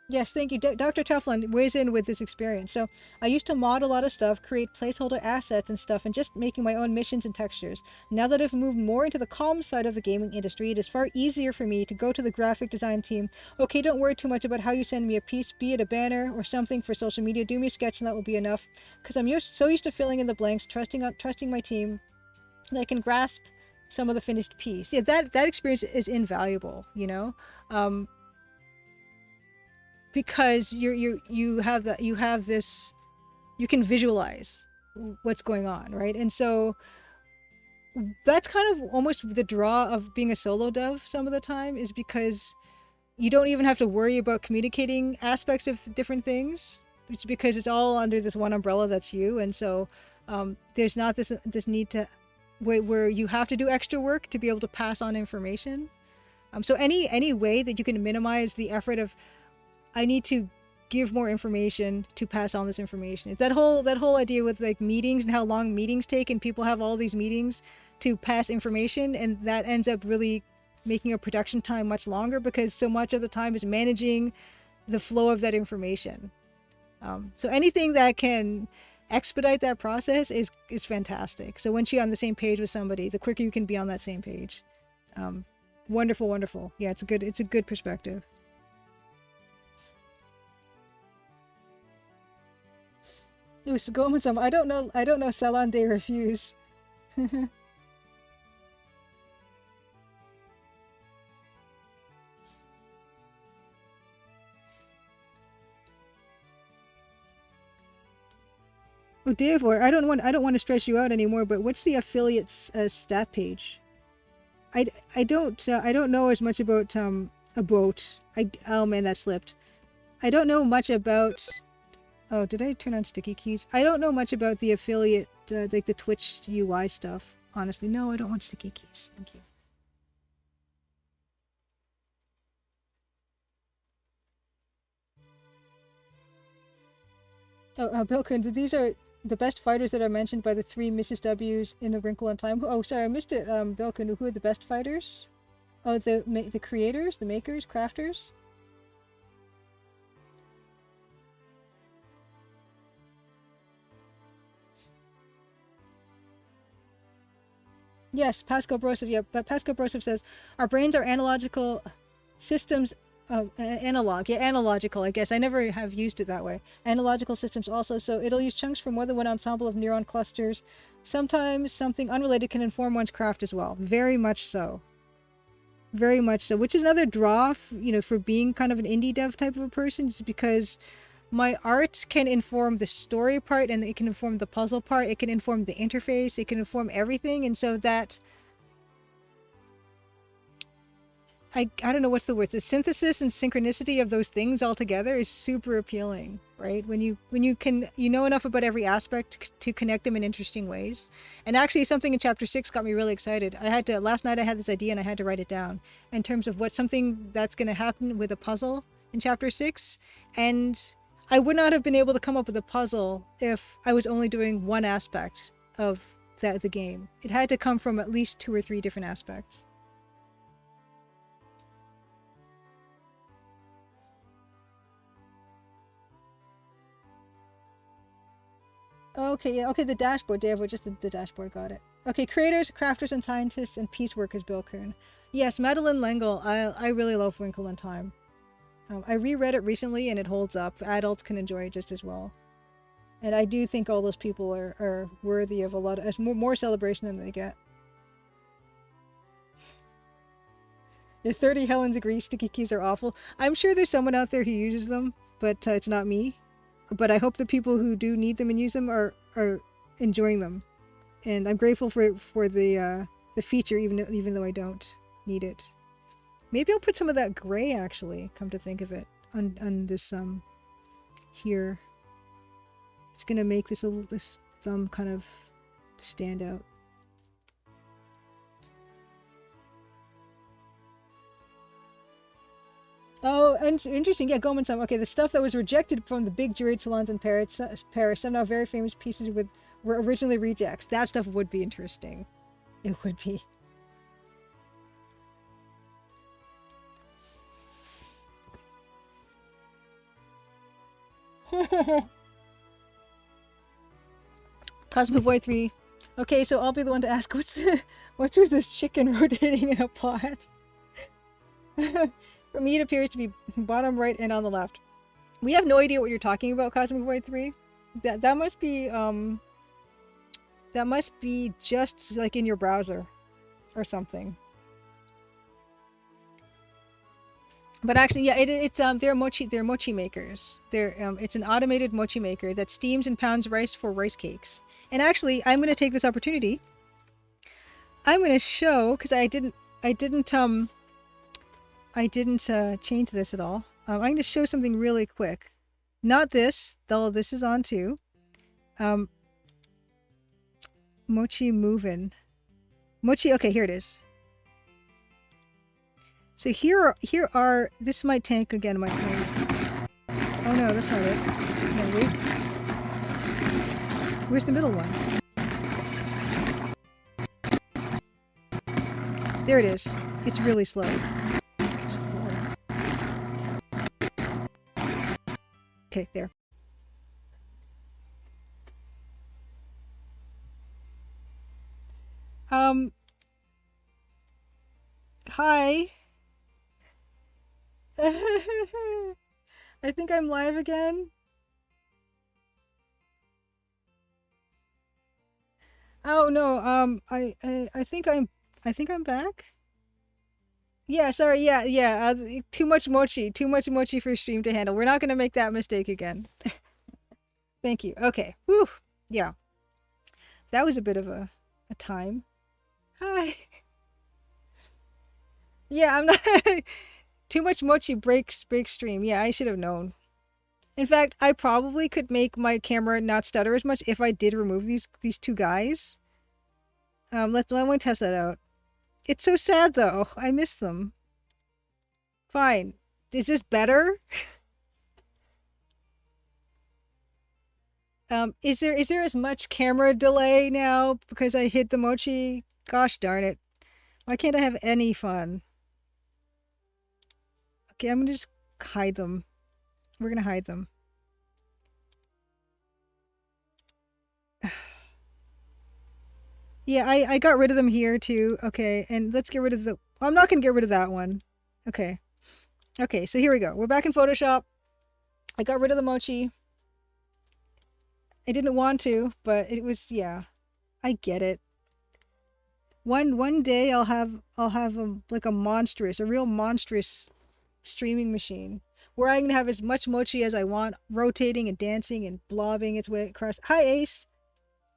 Yes, thank you. Dr. Teflon weighs in with this experience. So I used to mod a lot of stuff, create placeholder assets and stuff, and just making my own missions and textures. Now that I've moved more into the calm side of the gaming industry, it is far easier for me to go to the graphic design team. Okay, don't worry too much about how you send me a piece, be it a banner or something for social media. Do me a sketch and that will be enough. Because I'm so used to filling in the blanks, trusting my team, that I can grasp some of the finished piece. Yeah, that experience is invaluable, you know? Because you have this, you can visualize what's going on, right? And so that's kind of almost the draw of being a solo dev some of the time, is because you don't even have to worry about communicating aspects of different things. It's because it's all under this one umbrella that's you. And so there's not this need to where you have to do extra work to be able to pass on information. So any way that you can minimize the effort of, I need to give more information to pass on this information. That whole idea with like meetings and how long meetings take, and people have all these meetings to pass information, and that ends up really making a production time much longer because so much of the time is managing the flow of that information. So anything that can expedite that process is fantastic. So once you're on the same page with somebody, the quicker you can be on that same page. Wonderful, wonderful. Yeah, it's a good perspective. Ooh, so go with some. I don't know Salon de Refuse. Oh, Davor, I don't want to stress you out anymore, but what's the affiliates stat page? I don't know as much about oh man, that slipped. I don't know much about. Oh, did I turn on sticky keys? I don't know much about the affiliate, like the Twitch UI stuff. Honestly, no, I don't want sticky keys. Thank you. Oh, Bilkun, these are the best fighters that are mentioned by the 3 Mrs. W's in A Wrinkle in Time. Oh, sorry, I missed it. Bilkun, who are the best fighters? Oh, the creators, the makers, crafters. Yes, Pascal Brosov. Yeah, but Pascal Brosov says our brains are analogical systems. Analog. Yeah, analogical. I guess I never have used it that way. Analogical systems also. So it'll use chunks from more than one ensemble of neuron clusters. Sometimes something unrelated can inform one's craft as well. Very much so. Very much so. Which is another draw, for being kind of an indie dev type of a person, is because my art can inform the story part, and it can inform the puzzle part, it can inform the interface, it can inform everything, and so that I don't know what's the word. The synthesis and synchronicity of those things all together is super appealing, right? When you know enough about every aspect to connect them in interesting ways. And actually something in chapter 6 got me really excited. Last night I had this idea and I had to write it down in terms of what something that's going to happen with a puzzle in chapter 6. And I would not have been able to come up with a puzzle if I was only doing one aspect of the game. It had to come from at least 2 or 3 different aspects. Okay, yeah, okay, the dashboard, Dave, just the dashboard, got it. Okay, creators, crafters, and scientists, and pieceworkers, Bill Kuhn. Yes, Madeleine L'Engle, I really love Wrinkle in Time. I reread it recently, and it holds up. Adults can enjoy it just as well. And I do think all those people are worthy of a lot of, more celebration than they get. The 30 Helens agree sticky keys are awful. I'm sure there's someone out there who uses them, but it's not me. But I hope the people who do need them and use them are enjoying them, and I'm grateful for the feature, even though I don't need it. Maybe I'll put some of that gray, actually. Come to think of it, on this here. It's gonna make this thumb kind of stand out. Oh, and interesting. Yeah, Goldman Sachs. Okay, the stuff that was rejected from the big juried salons in Paris, some now very famous pieces were originally rejects. That stuff would be interesting. It would be. Cosmic Void 3. Okay, so I'll be the one to ask, what's with this chicken rotating in a pot? For me, it appears to be bottom right and on the left. We have no idea what you're talking about, Cosmic Void 3. That must be just like in your browser or something. But actually, yeah, they're mochi makers. It's an automated mochi maker that steams and pounds rice for rice cakes. And actually, I'm going to take this opportunity. I'm going to show, because I didn't change this at all. I'm going to show something really quick. Not this, though this is on too. Mochi movin'. Mochi, okay, here it is. So here are, this might tank again, my oh no, that's not it. No, wait. Where's the middle one? There it is. It's really slow. Okay, there. Um, hi. I think I'm live again. Oh no, I think I'm back. Yeah, sorry, yeah, too much mochi for stream to handle. We're not gonna make that mistake again. Thank you. Okay, whew, yeah, that was a bit of a time. Hi. Yeah, I'm not, too much mochi breaks stream. Yeah, I should have known. In fact, I probably could make my camera not stutter as much if I did remove these two guys. Let me test that out. It's so sad though. I miss them. Fine. Is this better? Is there as much camera delay now because I hid the mochi? Gosh darn it. Why can't I have any fun? Okay, I'm gonna just hide them. We're gonna hide them. Yeah, I got rid of them here too. Okay, and let's get rid of the... I'm not gonna get rid of that one. Okay. Okay, so here we go. We're back in Photoshop. I got rid of the mochi. I didn't want to, but it was... yeah. I get it. One day I'll have like a real monstrous streaming machine where I can have as much mochi as I want, rotating and dancing and blobbing its way across. Hi Ace.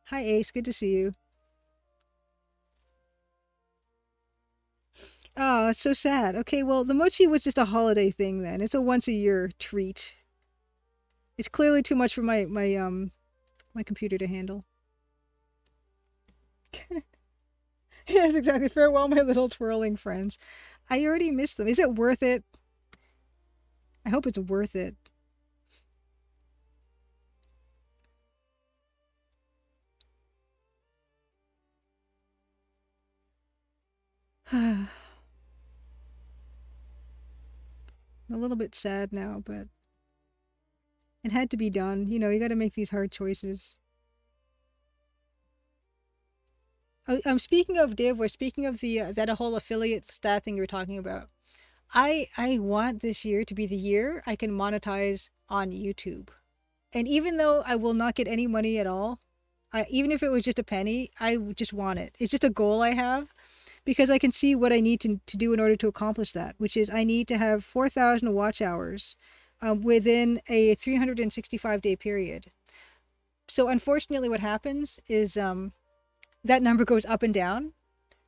Hi Ace, good to see you. Oh, that's so sad. Okay, well the mochi was just a holiday thing then. It's a once a year treat. It's clearly too much for my computer to handle. Yes, exactly. Farewell, my little twirling friends. I already missed them. Is it worth it? I hope it's worth it. A little bit sad now, but it had to be done. You know, you got to make these hard choices. I'm speaking of Div. Speaking of the that whole affiliate stat thing you were talking about. I want this year to be the year I can monetize on YouTube. And even though I will not get any money at all, even if it was just a penny, I just want it. It's just a goal I have because I can see what I need to do in order to accomplish that, which is I need to have 4,000 watch hours within a 365-day period. So unfortunately, what happens is that number goes up and down.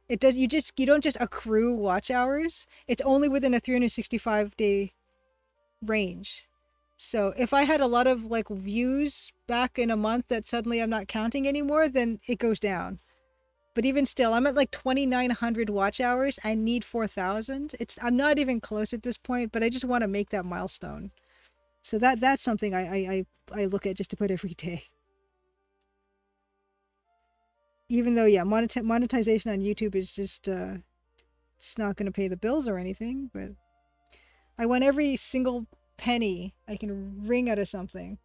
It does. You don't just accrue watch hours. It's only within a 365-day range. So if I had a lot of like views back in a month that suddenly I'm not counting anymore, then it goes down. But even still, I'm at like 2,900 watch hours. I need 4,000. I'm not even close at this point, but I just want to make that milestone. So that's something I look at just about every day. Even though, yeah, monetization on YouTube is just it's not going to pay the bills or anything, but I want every single penny I can wring out of something.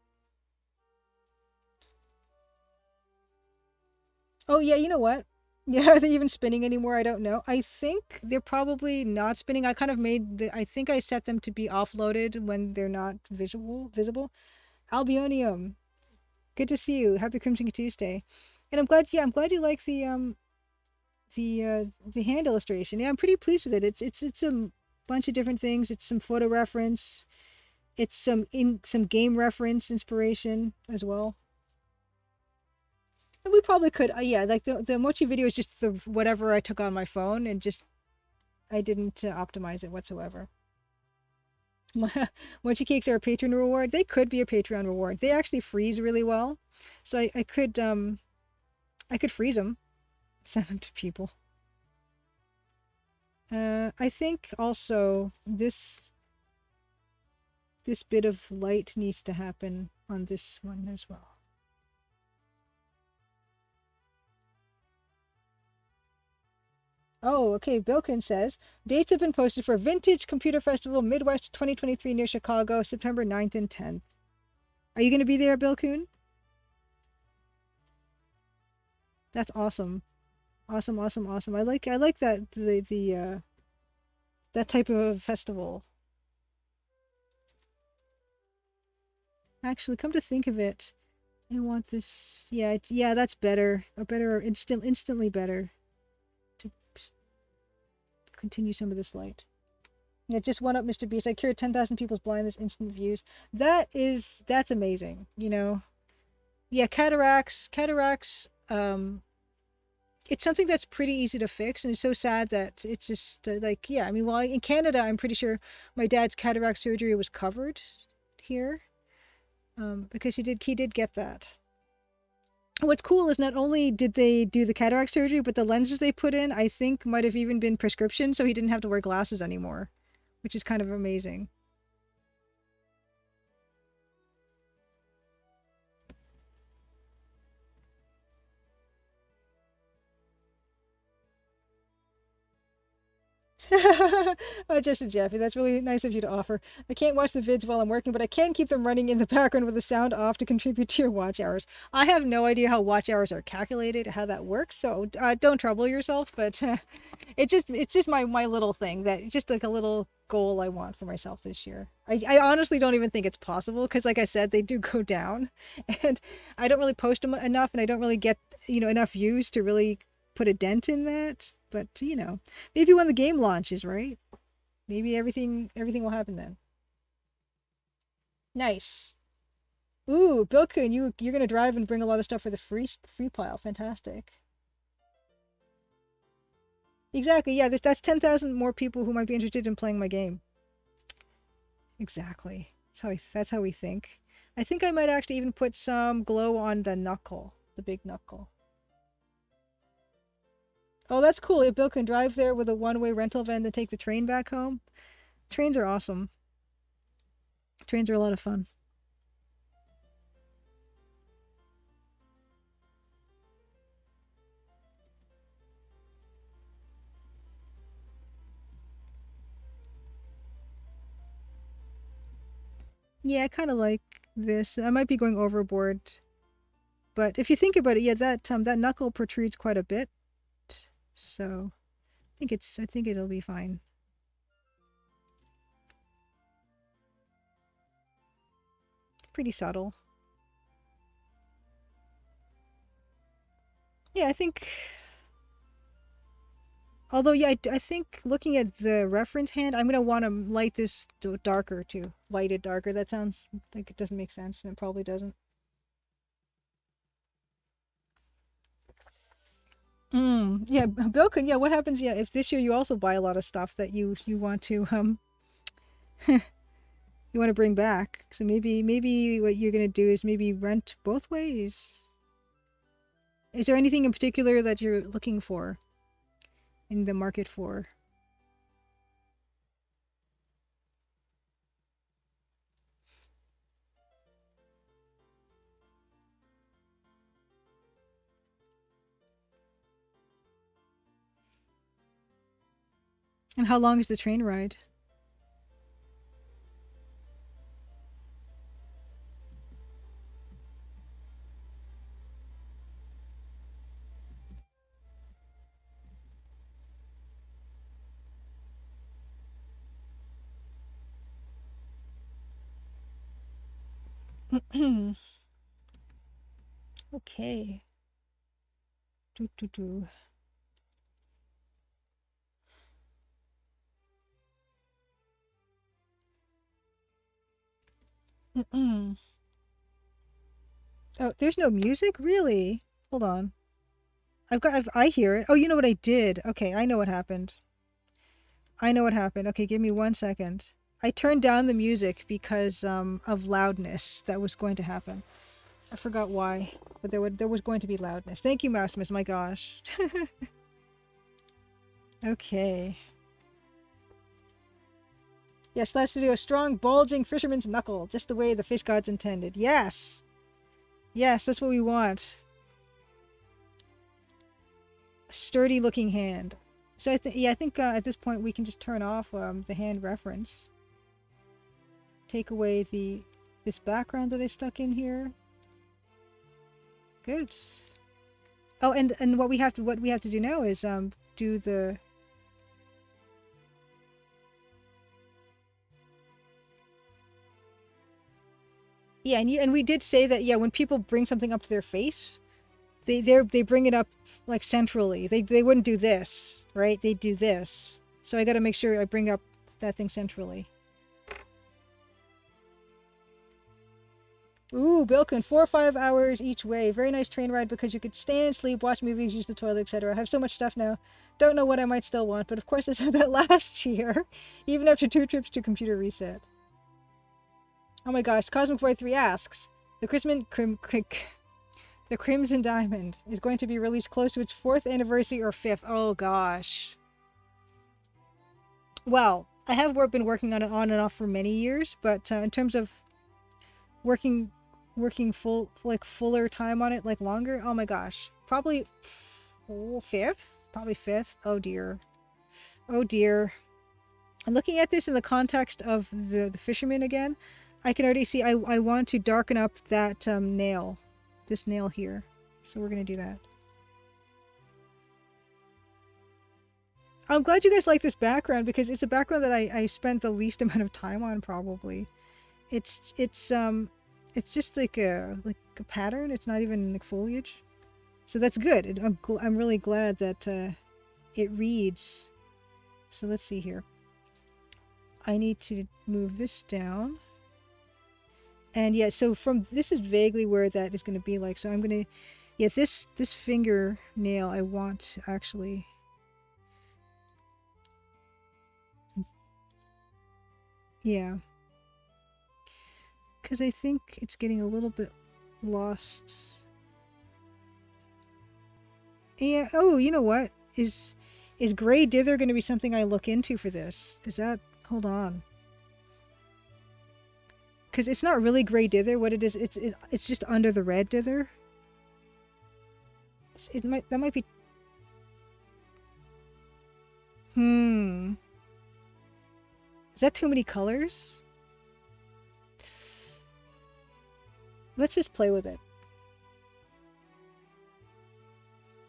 Oh yeah, you know what? Yeah, are they even spinning anymore? I don't know. I think they're probably not spinning. I kind of I think I set them to be offloaded when they're not visible. Albionium, good to see you. Happy Crimson Tuesday. And I'm glad you like the hand illustration. Yeah, I'm pretty pleased with it. It's a bunch of different things. It's some photo reference. It's some game reference inspiration as well. And we probably could, yeah, like the mochi video is just the whatever I took on my phone and just I didn't optimize it whatsoever. Mochi cakes are a Patreon reward. They could be a Patreon reward. They actually freeze really well, so I could freeze them, send them to people. I think also this bit of light needs to happen on this one as well. Oh, okay. Bilkin says dates have been posted for Vintage Computer Festival Midwest 2023 near Chicago, September 9th and 10th. Are you going to be there, Bilkun? That's awesome. Awesome, awesome, awesome. I like that that type of festival. Actually, come to think of it, I want this. Yeah, yeah, that's better. A better, instantly better to continue some of this light. Yeah, just one up, Mr. Beast. I cured 10,000 people's blindness, instant views. That's amazing. You know, yeah, cataracts. It's something that's pretty easy to fix, and it's so sad that it's just like, yeah. I mean, well, in Canada, I'm pretty sure my dad's cataract surgery was covered here, because he did get that. What's cool is not only did they do the cataract surgery, but the lenses they put in, I think, might have even been prescription, so he didn't have to wear glasses anymore, which is kind of amazing. Oh, just a Jeffy. That's really nice of you to offer. I can't watch the vids while I'm working, but I can keep them running in the background with the sound off to contribute to your watch hours. I have no idea how watch hours are calculated, how that works, so don't trouble yourself. But it's just my little thing, that just like a little goal I want for myself this year. I honestly don't even think it's possible because, like I said, they do go down, and I don't really post them enough, and I don't really get enough views to really put a dent in that. But maybe when the game launches, right? Maybe everything will happen then. Nice. Ooh, Bilkun, you're gonna drive and bring a lot of stuff for the free pile. Fantastic. Exactly. Yeah, that's 10,000 more people who might be interested in playing my game. Exactly. That's how we think. I think I might actually even put some glow on the knuckle, the big knuckle. Oh, that's cool. If Bill can drive there with a one-way rental van, then take the train back home. Trains are awesome. Trains are a lot of fun. Yeah, I kind of like this. I might be going overboard, but if you think about it, yeah, that knuckle protrudes quite a bit. So I think it'll be fine. Pretty subtle. Yeah, I think. Although, yeah, I think looking at the reference hand, I'm gonna want to light this darker too. Light it darker. That sounds like it doesn't make sense, and it probably doesn't. Yeah, Bilkin, yeah, what happens, yeah, if this year you also buy a lot of stuff that you want to you want to bring back? So maybe what you're gonna do is maybe rent both ways. Is there anything in particular that you're looking for in the market for? And how long is the train ride? Okay. Do, do, do. Oh, there's no music? Really? Hold on. I hear it. Oh, you know what I did? Okay, I know what happened. I know what happened. Okay, give me 1 second. I turned down the music because of loudness that was going to happen. I forgot why, but there was going to be loudness. Thank you, Mousemas. My gosh. Okay. Yes, let's do a strong, bulging fisherman's knuckle, just the way the fish gods intended. Yes! Yes, that's what we want. A sturdy looking hand. So I think at this point we can just turn off the hand reference. Take away this background that I stuck in here. Good. Oh, and what we have to do now is do the. Yeah, and we did say that, yeah, when people bring something up to their face, they bring it up like centrally. They wouldn't do this, right? They do this. So I got to make sure I bring up that thing centrally. Ooh, Bilkin, 4 or 5 hours each way. Very nice train ride because you could stand, sleep, watch movies, use the toilet, etc. I have so much stuff now. Don't know what I might still want, but of course I said that last year, even after 2 trips to computer reset. Oh my gosh, Cosmic Void 3 asks, the the Crimson Diamond is going to be released close to its 4th anniversary or 5th. Oh gosh. Well, I have been working on it on and off for many years, but in terms of working fuller time on it, like longer, oh my gosh, probably 5th, probably 5th. Oh dear, oh dear. I'm looking at this in the context of the fisherman again. I can already see I want to darken up that nail, this nail here, so we're gonna do that. I'm glad you guys like this background because it's a background that I spent the least amount of time on, probably. It's just like a pattern. It's not even like foliage, so that's good. I'm really glad that it reads. So let's see here. I need to move this down, and yeah. So from this is vaguely where that is going to be like. So I'm gonna, yeah, this fingernail I want actually. Yeah, because I think it's getting a little bit lost. Yeah. Oh, you know what? Is gray dither going to be something I look into for this? Is that? Hold on. Because it's not really gray dither. What it is, it's just under the red dither. That might be. Is that too many colors? Let's just play with it.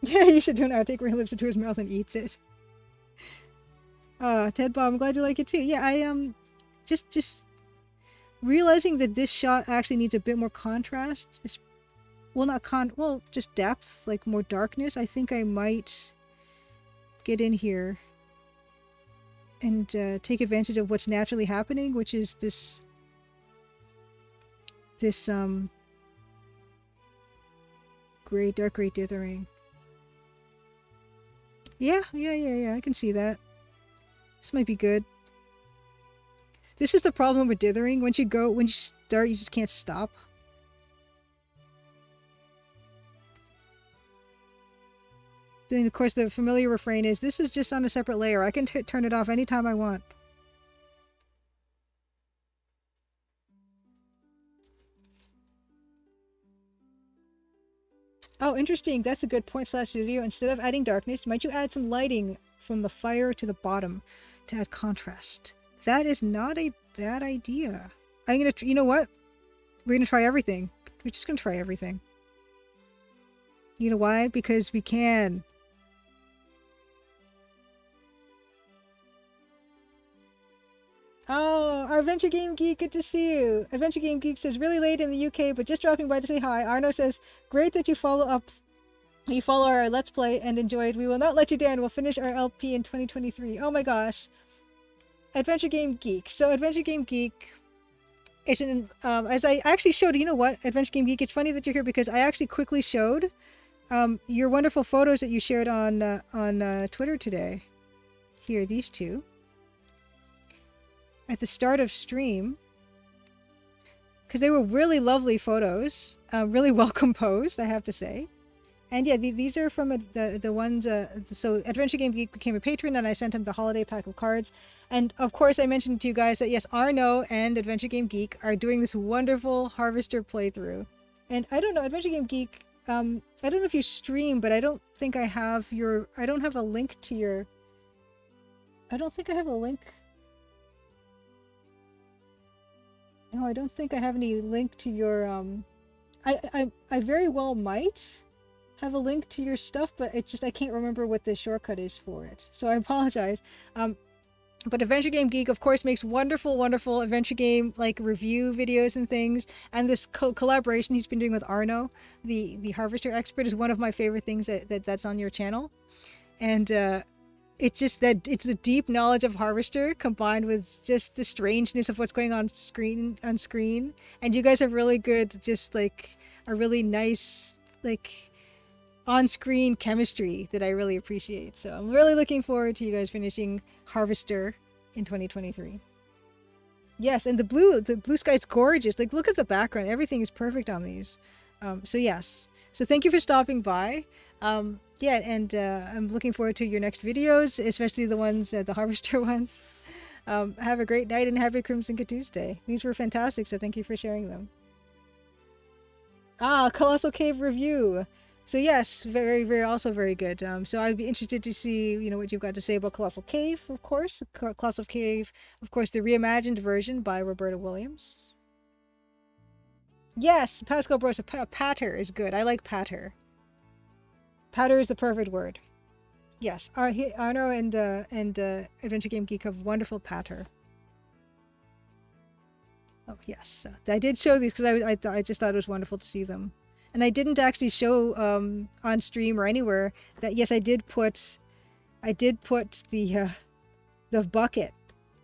Yeah, you should do an outtake where he lifts it to his mouth and eats it. Ted Bob, I'm glad you like it too. Yeah, I just realizing that this shot actually needs a bit more contrast. Just depth, like more darkness. I think I might get in here and take advantage of what's naturally happening, which is this dark gray dithering. Yeah, I can see that. This might be good. This is the problem with dithering. When you start, you just can't stop. Then, of course, the familiar refrain is, this is just on a separate layer. I can turn it off anytime I want. Oh, interesting. That's a good point, Studio. Instead of adding darkness, might you add some lighting from the fire to the bottom to add contrast? That is not a bad idea. You know what? We're gonna try everything. We're just gonna try everything. You know why? Because we can. Oh, our Adventure Game Geek, good to see you. Adventure Game Geek says, really late in the UK, but just dropping by to say hi. Arno says, great that you follow our Let's Play and enjoyed. We will not let you down. We'll finish our LP in 2023. Oh my gosh. Adventure Game Geek. So Adventure Game Geek is as I actually showed, you know what, Adventure Game Geek, it's funny that you're here because I actually quickly showed your wonderful photos that you shared on Twitter today. Here, these two. At the start of stream, because they were really lovely photos, really well composed, I have to say. And yeah, these are from the ones. So Adventure Game Geek became a patron, and I sent him the holiday pack of cards. And of course, I mentioned to you guys that yes, Arno and Adventure Game Geek are doing this wonderful Harvester playthrough. And I don't know, Adventure Game Geek. I don't know if you stream, but I don't think I have your. I don't have a link to your. I don't think I have a link. No, I don't think I have any link to your, I very well might have a link to your stuff, but it's just I can't remember what the shortcut is for it. So I apologize. But Adventure Game Geek, of course, makes wonderful, wonderful adventure game like review videos and things. And this collaboration he's been doing with Arno, the harvester expert, is one of my favorite things that's on your channel. And it's just that it's the deep knowledge of harvester combined with just the strangeness of what's going on screen. And you guys have really good, just like a really nice like on-screen chemistry that I really appreciate. So I'm really looking forward to you guys finishing Harvester in 2023. Yes, and the blue sky's gorgeous. Like, look at the background. Everything is perfect on these. So yes. So thank you for stopping by. Yeah, and I'm looking forward to your next videos, especially the ones, the Harvester ones. Have a great night and happy Crimson Tuesday. These were fantastic, so thank you for sharing them. Ah, Colossal Cave review. So yes, very, very, also very good. So I'd be interested to see, you know, what you've got to say about Colossal Cave, of course. Colossal Cave, of course, the reimagined version by Roberta Williams. Yes, Pascal Brosa, patter is good. I like patter. Patter is the perfect word. Yes, Arno and Adventure Game Geek have wonderful patter. Oh yes, I did show these because I just thought it was wonderful to see them. And I didn't actually show on stream or anywhere that yes, I did put the bucket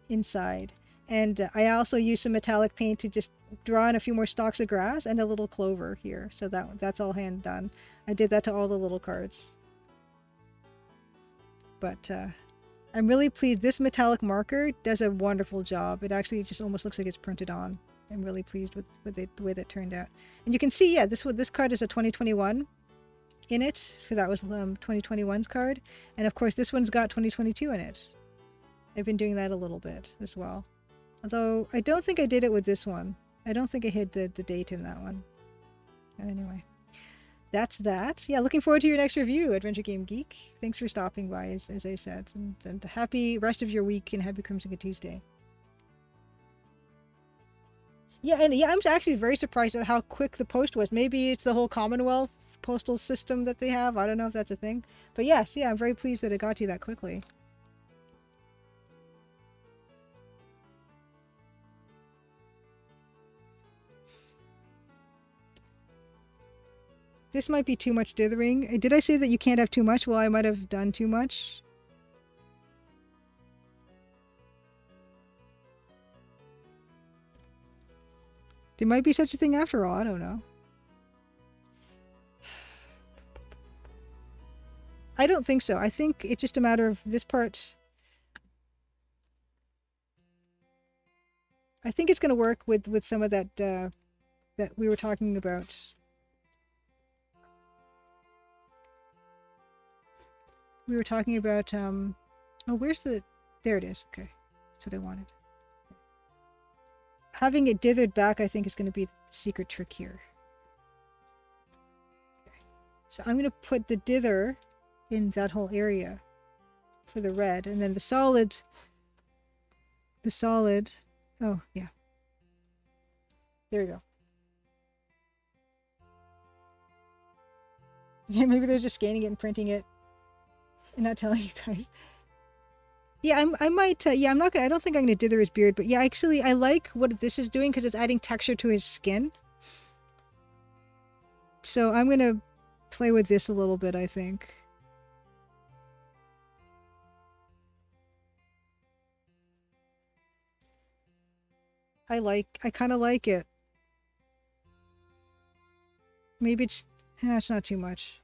inside, and I also used some metallic paint to just draw in a few more stalks of grass and a little clover here. So that's all hand done. I did that to all the little cards. But I'm really pleased. This metallic marker does a wonderful job. It actually just almost looks like it's printed on. I'm really pleased with the way that turned out. And you can see, yeah, this card is a 2021 in it. For that was 2021's card. And of course, this one's got 2022 in it. I've been doing that a little bit as well. Although, I don't think I did it with this one. I don't think I hid the date in that one. Anyway, that's that. Yeah, looking forward to your next review, Adventure Game Geek. Thanks for stopping by, as I said. And happy rest of your week and happy Crimson Tuesday. Yeah, and yeah, I'm actually very surprised at how quick the post was. Maybe it's the whole Commonwealth postal system that they have. I don't know if that's a thing. But yes, yeah, I'm very pleased that it got to you that quickly. This might be too much dithering. Did I say that you can't have too much? Well, I might have done too much. There might be such a thing after all. I don't know. I don't think so. I think it's just a matter of this part. I think it's going to work with some of that that we were talking about. We were talking about oh, where's the, there it is. Okay, that's what I wanted. Having it dithered back, I think, is going to be the secret trick here. Okay. So I'm going to put the dither in that whole area for the red, and then the solid, oh yeah, there we go. Yeah, maybe they're just scanning it and printing it and not telling you guys. Yeah, I might, yeah, I'm not gonna, I don't think I'm gonna dither his beard, but yeah, actually, I like what this is doing because it's adding texture to his skin. So I'm gonna play with this a little bit, I think. I kind of like it. Maybe it's not too much.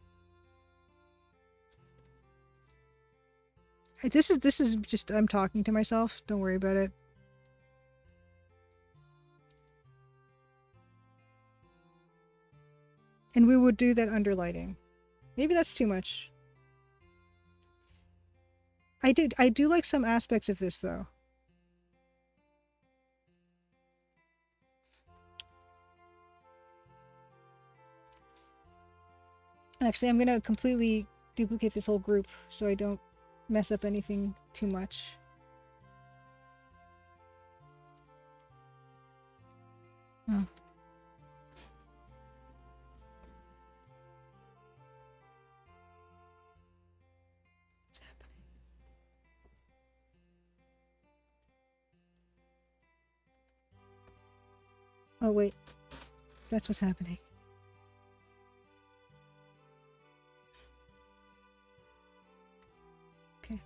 This is just, I'm talking to myself. Don't worry about it. And we would do that under lighting. Maybe that's too much. I do like some aspects of this though. Actually, I'm gonna completely duplicate this whole group so I don't mess up anything too much. Oh. Oh, wait. That's what's happening. Okay.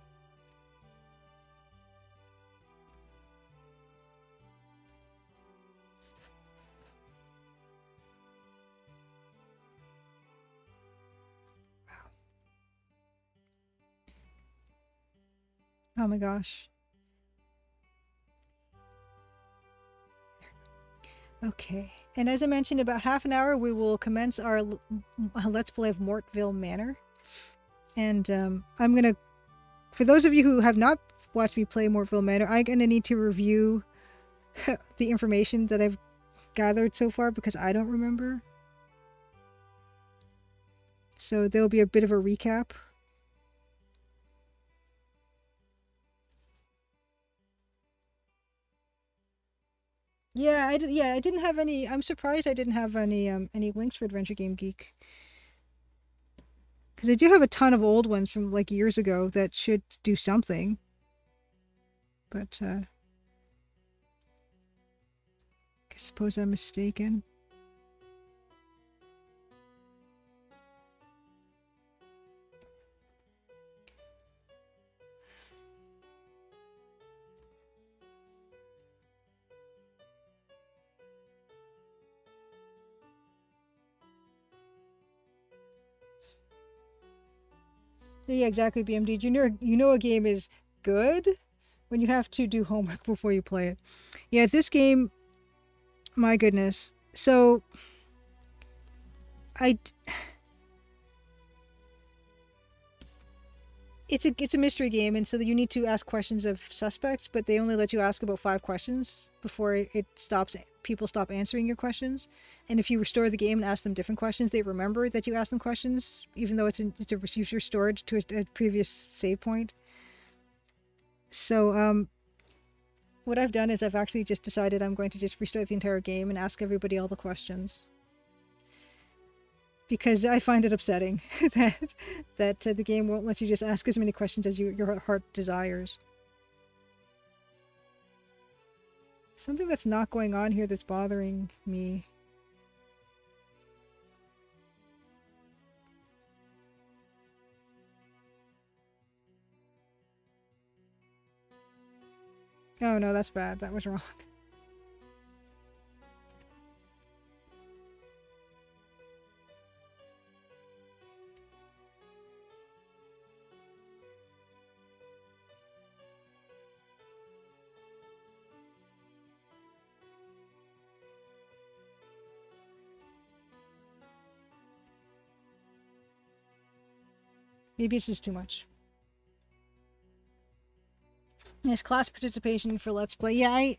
Oh my gosh. Okay. And as I mentioned, about half an hour, we will commence our Let's Play of Mortville Manor. And I'm going to, for those of you who have not watched me play Mortville Manor, I'm going to need to review the information that I've gathered so far because I don't remember. So there'll be a bit of a recap. Yeah, I didn't have any. I'm surprised I didn't have any links for Adventure Game Geek. Because I do have a ton of old ones from like years ago that should do something. But I suppose I'm mistaken. Yeah, exactly, BMD. You know a game is good when you have to do homework before you play it. Yeah, this game, my goodness. So I it's a mystery game, and so you need to ask questions of suspects, but they only let you ask about 5 questions before it stops. People stop answering your questions, and if you restore the game and ask them different questions, they remember that you asked them questions, even though it's restored to a previous save point. So what I've done is I've actually just decided I'm going to just restart the entire game and ask everybody all the questions. Because I find it upsetting that the game won't let you just ask as many questions as your heart desires. Something that's not going on here that's bothering me. Oh no, that's bad. That was wrong. Maybe it's just too much. Yes, class participation for Let's Play. Yeah,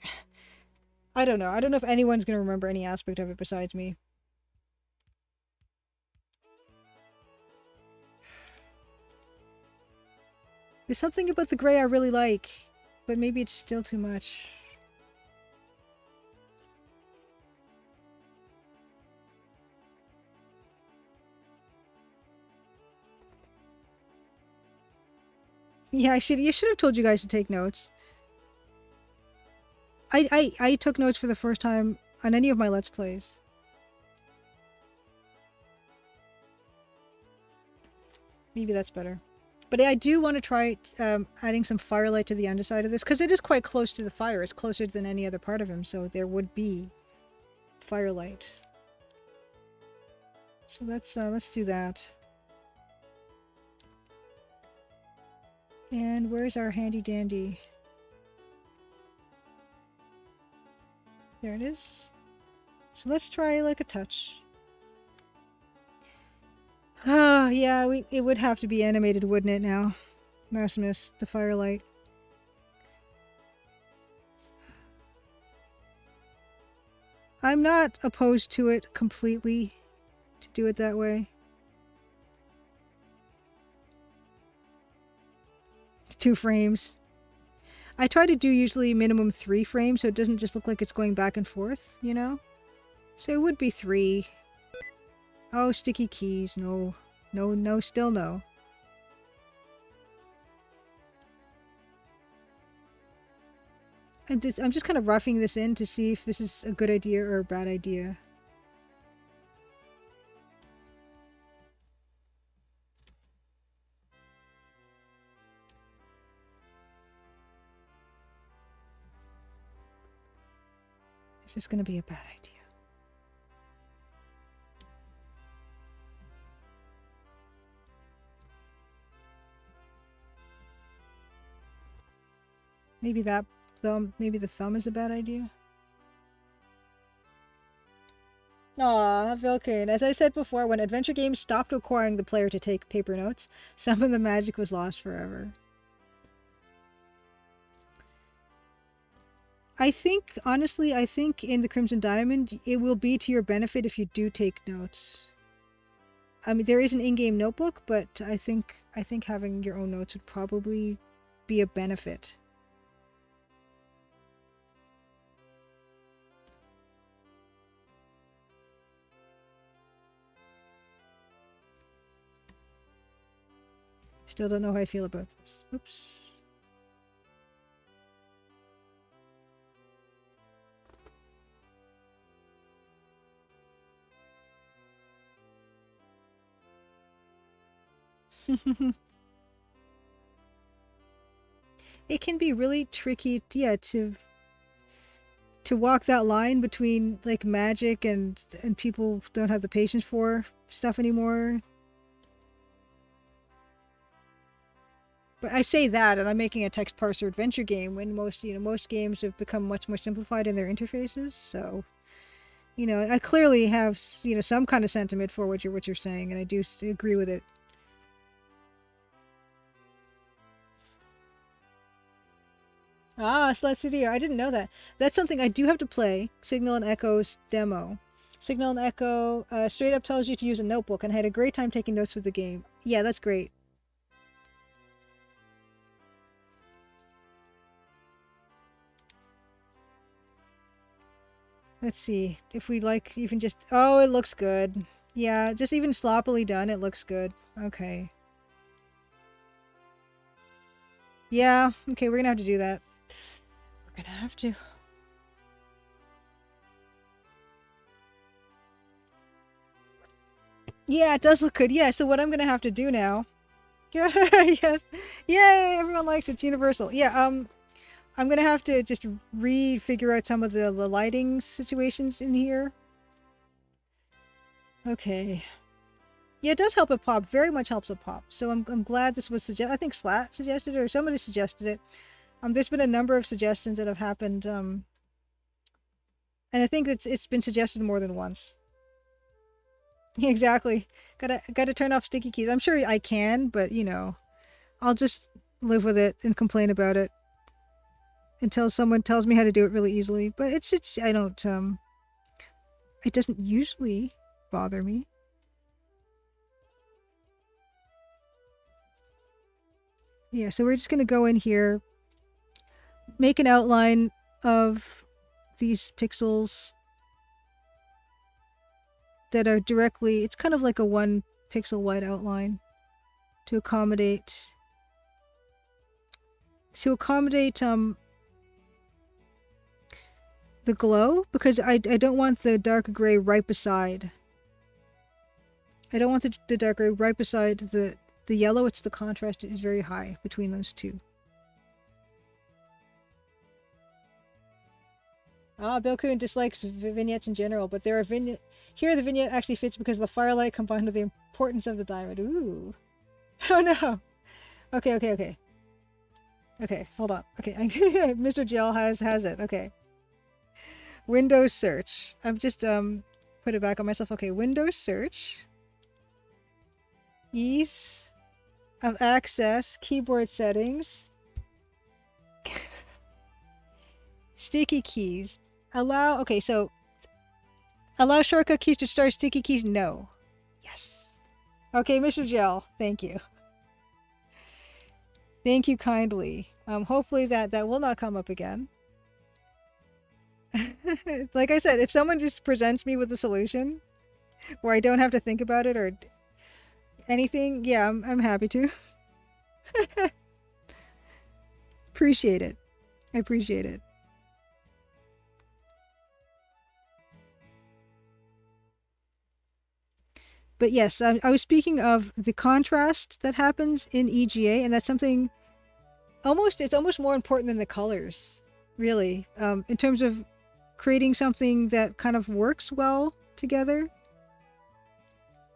I don't know. I don't know if anyone's going to remember any aspect of it besides me. There's something about the gray I really like, but maybe it's still too much. Yeah, you should have told you guys to take notes. I took notes for the first time on any of my Let's Plays. Maybe that's better. But I do want to try adding some firelight to the underside of this, because it is quite close to the fire. It's closer than any other part of him, so there would be firelight. So let's do that. And where's our handy dandy? There it is. So let's try like a touch. Oh, yeah, it would have to be animated, wouldn't it now? Maximus, the firelight. I'm not opposed to it completely, to do it that way. 2 frames. I try to do usually minimum 3 frames so it doesn't just look like it's going back and forth, you know? So it would be 3. Oh, sticky keys. No. No, no, still no. I'm just kind of roughing this in to see if this is a good idea or a bad idea. Is this going to be a bad idea? Maybe that thumb, maybe the thumb is a bad idea. Aw, Vilkun. As I said before, when adventure games stopped requiring the player to take paper notes, some of the magic was lost forever. I think, honestly, I think in the Crimson Diamond, it will be to your benefit if you do take notes. I mean, there is an in-game notebook, but I think having your own notes would probably be a benefit. Still don't know how I feel about this. Oops. It can be really tricky, yeah, to walk that line between like magic and people don't have the patience for stuff anymore. But I say that, and I'm making a text parser adventure game when most games have become much more simplified in their interfaces. So, I clearly have some kind of sentiment for what you're saying, and I do agree with it. Ah, Slut Studio. I didn't know that. That's something I do have to play. Signal and Echo's demo. Signal and Echo straight up tells you to use a notebook, and I had a great time taking notes for the game. Yeah, that's great. Let's see if we like even just... Oh, it looks good. Yeah, just even sloppily done, it looks good. Okay. Yeah, okay, we're gonna have to do that. We're gonna have to. Yeah, it does look good. Yeah, so what I'm gonna have to do now... Yeah, yes. Yay, everyone likes it. It's universal. Yeah, I'm gonna have to just figure out some of the lighting situations in here. Okay. Yeah, it does help it pop. Very much helps it pop. So I'm glad this was suggested. I think Slat suggested it, or somebody suggested it. There's been a number of suggestions that have happened, and I think it's been suggested more than once. Exactly. Gotta turn off sticky keys. I'm sure I can, but I'll just live with it and complain about it until someone tells me how to do it really easily. But it's I don't it doesn't usually bother me. Yeah, so we're just gonna go in here, make an outline of these pixels that are directly, it's kind of like a 1 pixel wide outline to accommodate the glow, because I don't want the dark gray right beside. I don't want the dark gray right beside the yellow. It's the contrast is very high between those two. Ah, Bill Coon dislikes vignettes in general, but there are here the vignette actually fits because of the firelight combined with the importance of the diamond. Ooh. Oh no. Okay. Okay, hold on. Okay, Mr. Gel has it. Okay. Windows search. I've just put it back on myself. Okay, Windows search. Ease of access, keyboard settings. Sticky keys. Okay, so allow shortcut keys to start sticky keys? No. Yes. Okay, Mr. Gel, thank you. Thank you kindly. Hopefully that will not come up again. Like I said, if someone just presents me with a solution where I don't have to think about it or anything, yeah, I'm happy to. Appreciate it. I appreciate it. But yes, I was speaking of the contrast that happens in EGA, and that's something it's almost more important than the colors, really, in terms of creating something that kind of works well together.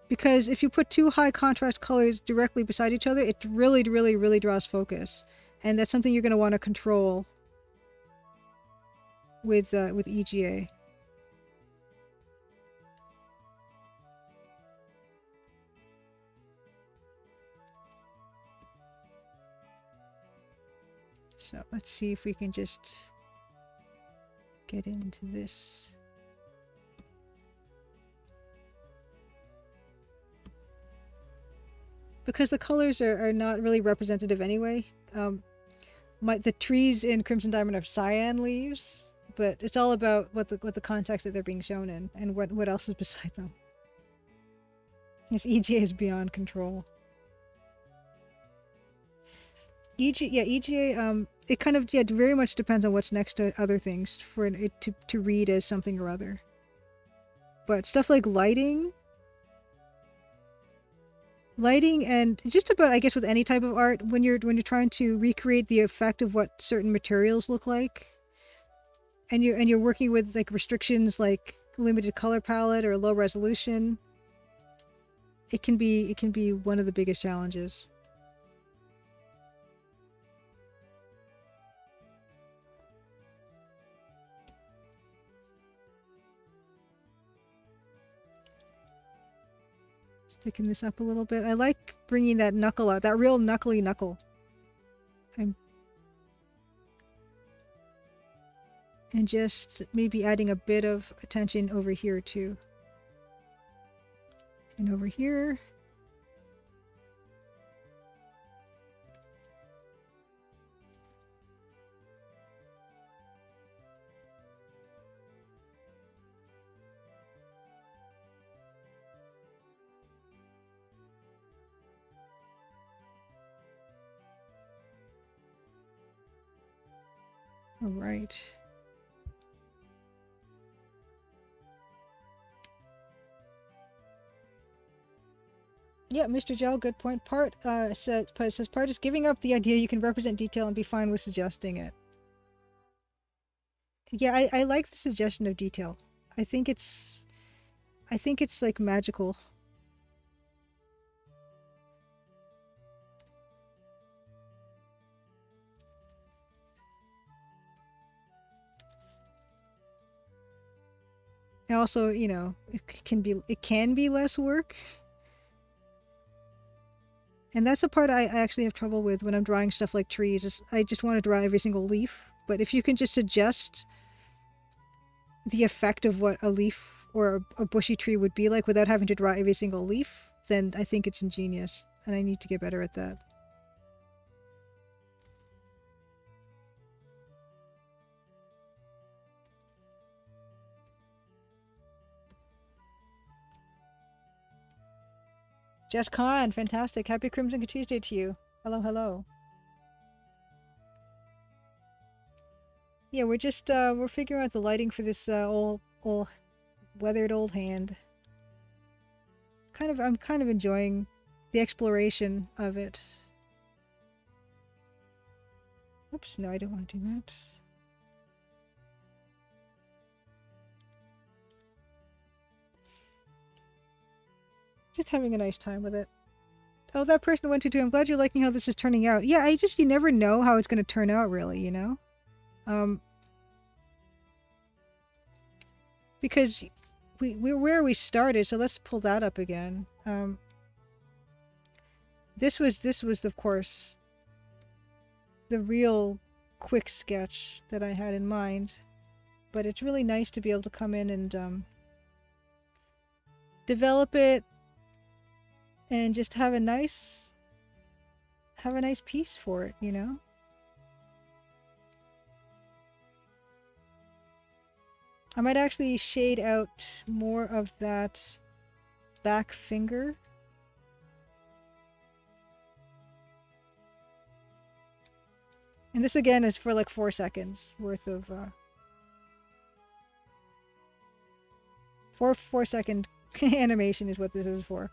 Because if you put two high contrast colors directly beside each other, it really, really, really draws focus. And that's something you're going to want to control with EGA. So let's see if we can just get into this. Because the colors are not really representative anyway. The trees in Crimson Diamond are cyan leaves, but it's all about what the context that they're being shown in and what else is beside them. Yes, EGA is beyond control. EGA, it kind of very much depends on what's next to other things for it to read as something or other. But stuff like lighting and just about, I guess, with any type of art, when you're trying to recreate the effect of what certain materials look like, and you're working with like restrictions like limited color palette or low resolution, it can be one of the biggest challenges. Sticking this up a little bit. I like bringing that knuckle out, that real knuckly knuckle. And just maybe adding a bit of attention over here too. And over here. All right. Yeah, Mr. Gel, good point. Part says part is giving up the idea you can represent detail and be fine with suggesting it. Yeah, I like the suggestion of detail. I think it's like magical. And also, you know, it can be less work. And that's a part I actually have trouble with when I'm drawing stuff like trees. Is I just want to draw every single leaf. But if you can just suggest the effect of what a leaf or a bushy tree would be like without having to draw every single leaf, then I think it's ingenious. And I need to get better at that. Jess Khan, fantastic. Happy Crimson Tuesday to you. Hello, hello. Yeah, we're just we're figuring out the lighting for this old weathered old hand. I'm kind of enjoying the exploration of it. Oops, no, I don't want to do that. Just having a nice time with it. Oh, that person went to too. I'm glad you're liking how this is turning out. Yeah, you never know how it's going to turn out, really, you know? Because we're where we started, so let's pull that up again. This was, of course, the real quick sketch that I had in mind. But it's really nice to be able to come in and develop it and just have a nice piece for it, you know? I might actually shade out more of that back finger. And this again is for like 4 seconds worth of 4 second Animation is what this is for.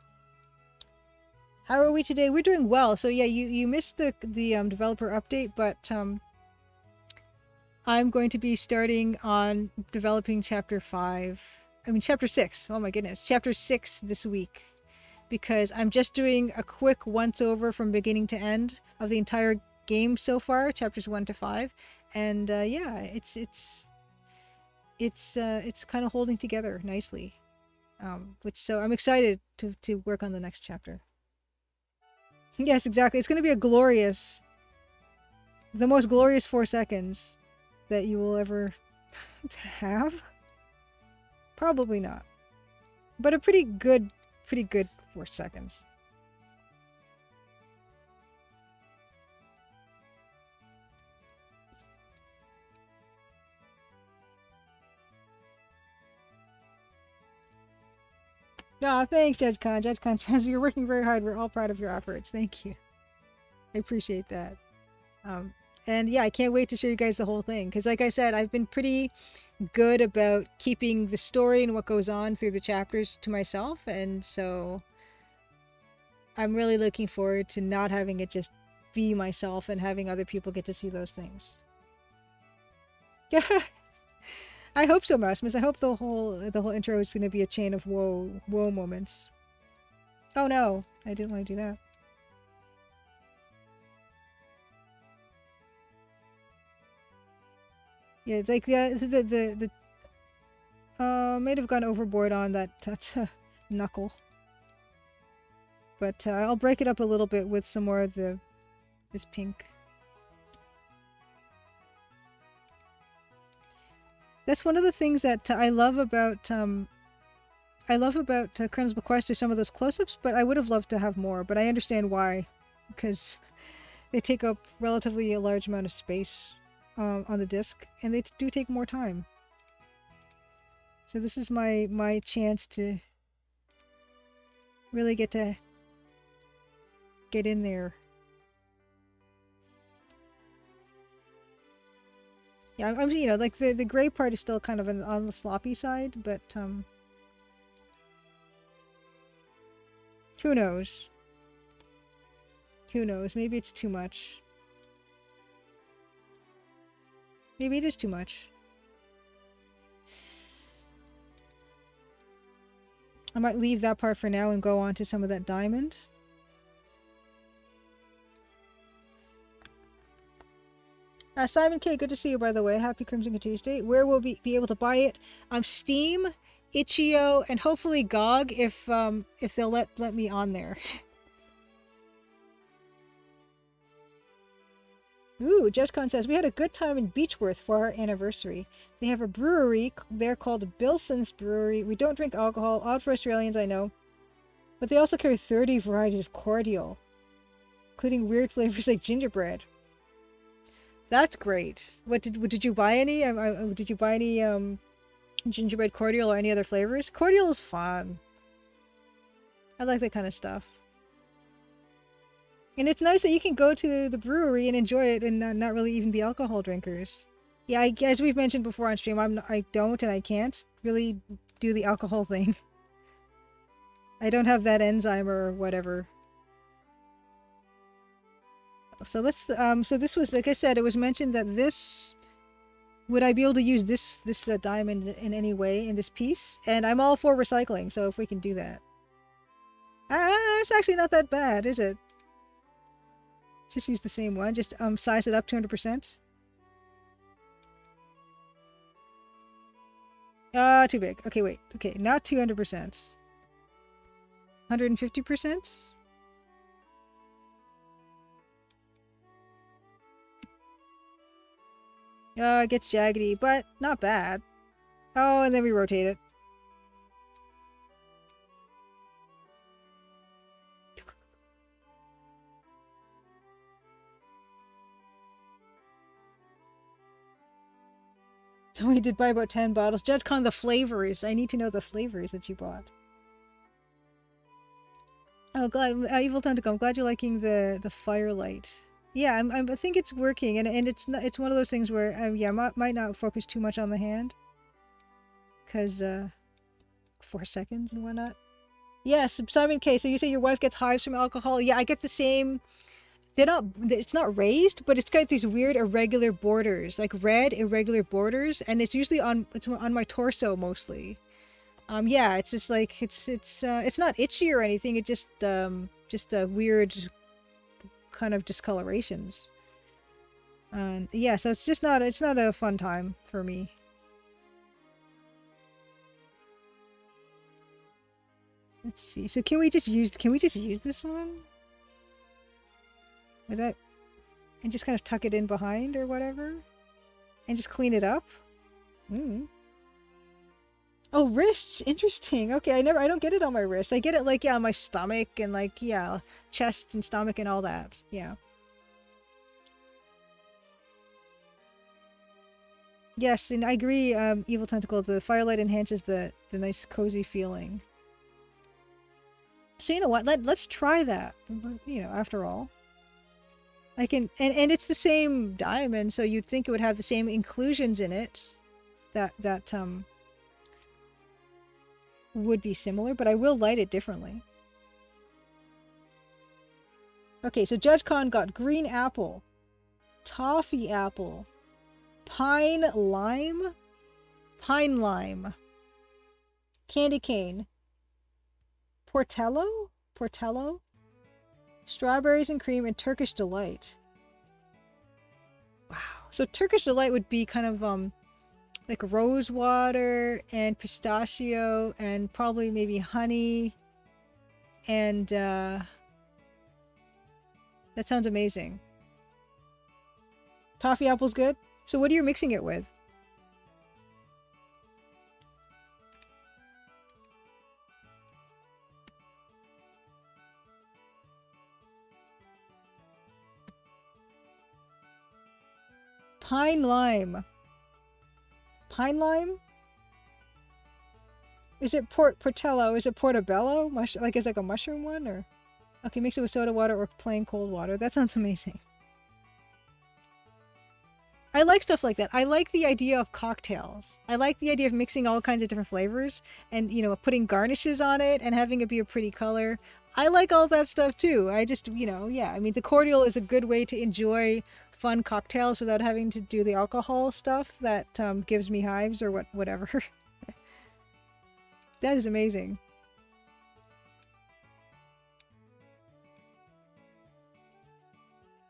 How are we today? We're doing well. So yeah, you missed the developer update, but I'm going to be starting on developing chapter 6. Oh my goodness, chapter 6 this week, because I'm just doing a quick once over from beginning to end of the entire game so far, chapters 1 to 5, and yeah, it's kind of holding together nicely. So I'm excited to work on the next chapter. Yes, exactly. It's going to be the most glorious 4 seconds that you will ever have. Probably not, but a pretty good 4 seconds. Ah, thanks, Judge Khan. Judge Khan says you're working very hard. We're all proud of your efforts. Thank you. I appreciate that. And yeah, I can't wait to show you guys the whole thing. Because like I said, I've been pretty good about keeping the story and what goes on through the chapters to myself. And so I'm really looking forward to not having it just be myself and having other people get to see those things. I hope so, Maximus. I hope the whole intro is going to be a chain of whoa moments. Oh no, I didn't want to do that. Yeah, like the might have gone overboard on that knuckle, but I'll break it up a little bit with some more of this pink. That's one of the things that I love about Colonel's Bequest are some of those close-ups, but I would have loved to have more. But I understand why, because they take up relatively a large amount of space on the disc, and they do take more time. So this is my chance to really get in there. Yeah, I'm you know, like the gray part is still kind of on the sloppy side, but who knows? Who knows? Maybe it's too much. Maybe it is too much. I might leave that part for now and go on to some of that diamond. Simon K, good to see you, by the way. Happy Crimson Tuesday. Where will we be able to buy it? Steam, Itch.io, and hopefully GOG if they'll let me on there. Ooh, JustCon says, we had a good time in Beechworth for our anniversary. They have a brewery there called Bilson's Brewery. We don't drink alcohol, odd for Australians, I know. But they also carry 30 varieties of cordial, including weird flavors like gingerbread. That's great. Did you buy any? Did you buy any gingerbread cordial or any other flavors? Cordial is fun. I like that kind of stuff. And it's nice that you can go to the brewery and enjoy it and not really even be alcohol drinkers. Yeah, as we've mentioned before on stream, I don't and I can't really do the alcohol thing. I don't have that enzyme or whatever. So let's so this was, like I said, it was mentioned that this would I be able to use this diamond in any way in this piece, and I'm all for recycling, so if we can do that. It's actually not that bad, is it? Just use the same one, just size it up 200%. Too big. Okay, wait. Okay, not 200%. 150%? It gets jaggedy, but not bad. Oh, and then we rotate it. We did buy about 10 bottles. Judge Con, the flavors. I need to know the flavors that you bought. Oh, glad Evil Tentacle. I'm glad you're liking the firelight. Yeah, I think it's working, and it's one of those things where yeah, might not focus too much on the hand, because 4 seconds and whatnot. Yes, Simon K. So you say your wife gets hives from alcohol? Yeah, I get the same. They're not. It's not raised, but it's got these weird irregular borders, like red irregular borders, and it's usually on my torso mostly. Yeah, it's just like it's not itchy or anything. It just weird kind of discolorations. And yeah, so it's not a fun time for me. Let's see. So can we just use this one? Like that, and just kind of tuck it in behind or whatever, and just clean it up. Mm. Oh, wrists. Interesting. Okay, I don't get it on my wrist. I get it like, yeah, on my stomach and like, yeah, chest and stomach and all that. Yeah. Yes, and I agree, Evil Tentacle, the firelight enhances the nice cozy feeling. So you know what? Let's try that. You know, after all. I can and it's the same diamond, so you'd think it would have the same inclusions in it that would be similar, but I will light it differently. Okay, so Judge Con got green apple, toffee apple, pine lime, candy cane, portello, strawberries and cream, and Turkish delight. Wow. So Turkish delight would be kind of like rose water and pistachio and probably maybe honey, and that sounds amazing. Toffee apple's good. So what are you mixing it with? Pine lime. Pine lime? Is it portello? Is it portobello? Like it's like a mushroom one, or? Okay, mix it with soda water or plain cold water. That sounds amazing. I like stuff like that. I like the idea of cocktails. I like the idea of mixing all kinds of different flavors and, you know, putting garnishes on it and having it be a pretty color. I like all that stuff too. I just, you know, yeah. I mean, the cordial is a good way to enjoy fun cocktails without having to do the alcohol stuff that gives me hives or whatever. That is amazing.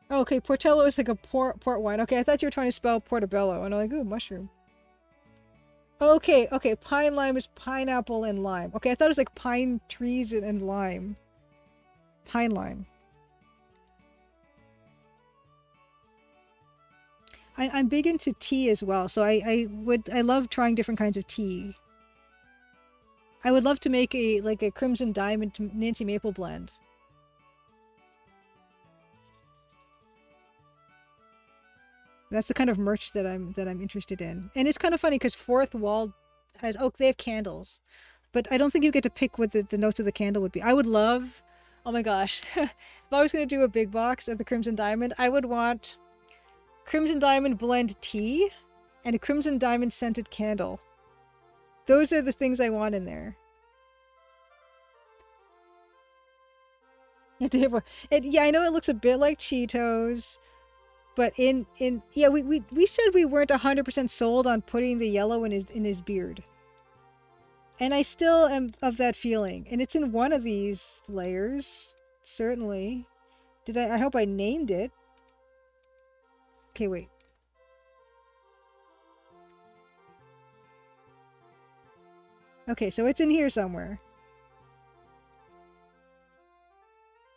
Oh, okay, Portello is like a port wine. Okay, I thought you were trying to spell portobello, and I'm like, ooh, mushroom. Okay, okay, pine lime is pineapple and lime. Okay, I thought it was like pine trees and lime. Pine lime. I'm big into tea as well, so I love trying different kinds of tea. I would love to make a Crimson Diamond Nancy Maple blend. That's the kind of merch that I'm interested in. And it's kind of funny because Fourth Wall has they have candles. But I don't think you get to pick what the notes of the candle would be. I would love, oh my gosh, if I was going to do a big box of the Crimson Diamond, I would want Crimson Diamond blend tea and a Crimson Diamond scented candle. Those are the things I want in there. Yeah, I know it looks a bit like Cheetos, but yeah, we said we weren't 100% sold on putting the yellow in his beard. And I still am of that feeling. And it's in one of these layers, certainly. I hope I named it. Okay, wait. Okay, so it's in here somewhere.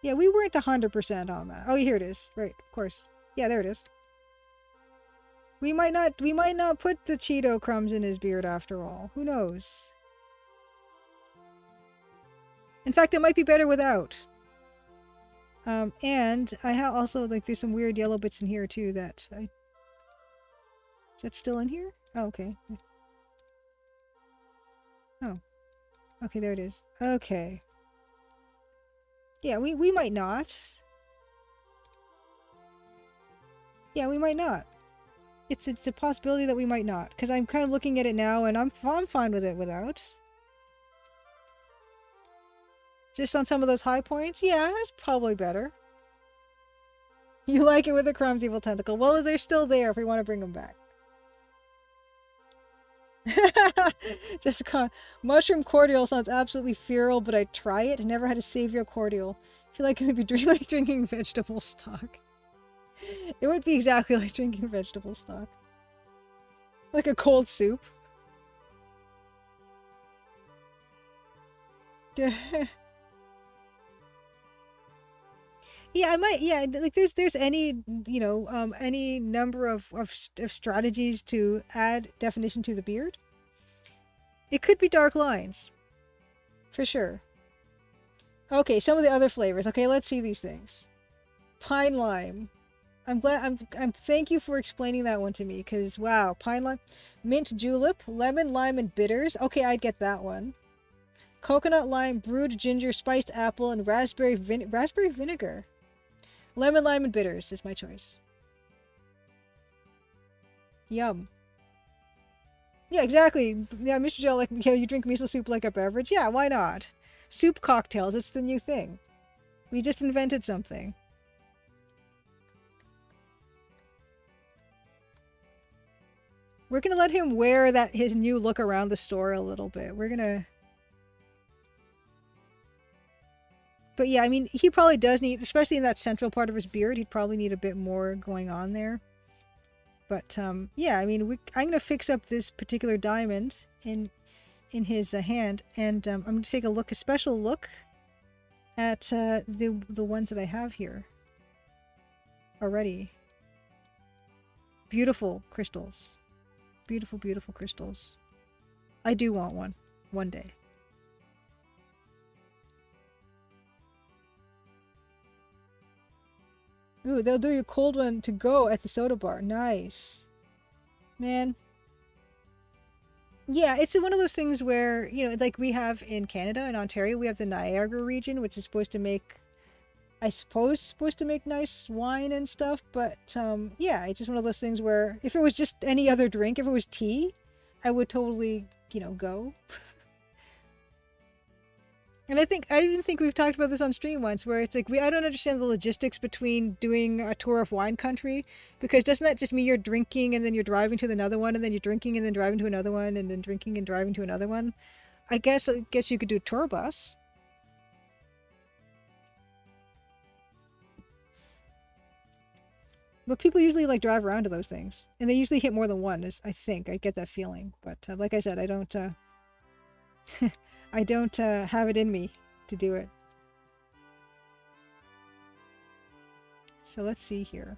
Yeah, we weren't 100% on that. Oh, here it is. Right, of course. Yeah, there it is. We might not put the Cheeto crumbs in his beard after all. Who knows? In fact, it might be better without. And I also, like, there's some weird yellow bits in here too that is that still in here? Oh, okay. Oh. Okay, there it is. Okay. Yeah, we might not. Yeah, we might not. It's a possibility that we might not, because I'm kind of looking at it now and I'm fine with it without. Just on some of those high points? Yeah, that's probably better. You like it with a Crumb's evil tentacle. Well, they're still there if we want to bring them back. Just mushroom cordial sounds absolutely feral, but I'd try it. I never had a savior cordial. I feel like it'd be like drinking vegetable stock. It would be exactly like drinking vegetable stock. Like a cold soup. Yeah, I might. Yeah, like there's any any number of strategies to add definition to the beard. It could be dark lines, for sure. Okay, some of the other flavors. Okay, let's see these things. Pine lime. I'm glad. I'm. Thank you for explaining that one to me. Cause wow, pine lime, mint julep, lemon, lime, and bitters. Okay, I'd get that one. Coconut lime, brewed ginger, spiced apple, and raspberry vinegar. Lemon, lime, and bitters is my choice. Yum. Yeah, exactly. Yeah, Mr. Gel, like, yeah, you drink miso soup like a beverage? Yeah, why not? Soup cocktails, it's the new thing. We just invented something. We're gonna let him wear his new look around the store a little bit. We're gonna... But yeah, I mean, he probably does need, especially in that central part of his beard, he'd probably need a bit more going on there. But yeah, I mean, I'm gonna fix up this particular diamond in his hand, and I'm gonna take a special look at the ones that I have here already. Beautiful crystals, beautiful, beautiful crystals. I do want one day. Ooh, they'll do you a cold one to go at the soda bar. Nice, man. Yeah, it's one of those things where, like we have in Canada, in Ontario, we have the Niagara region, which is supposed to make, I suppose, supposed to make nice wine and stuff. But yeah, it's just one of those things where if it was just any other drink, if it was tea, I would totally, go. And I even think we've talked about this on stream once, where it's like I don't understand the logistics between doing a tour of wine country, because doesn't that just mean you're drinking and then you're driving to another one, and then you're drinking and then driving to another one, and then drinking and driving to another one? I guess you could do a tour bus. But people usually like drive around to those things, and they usually hit more than one. I think I get that feeling, but like I said, I don't. I don't have it in me to do it. So let's see here.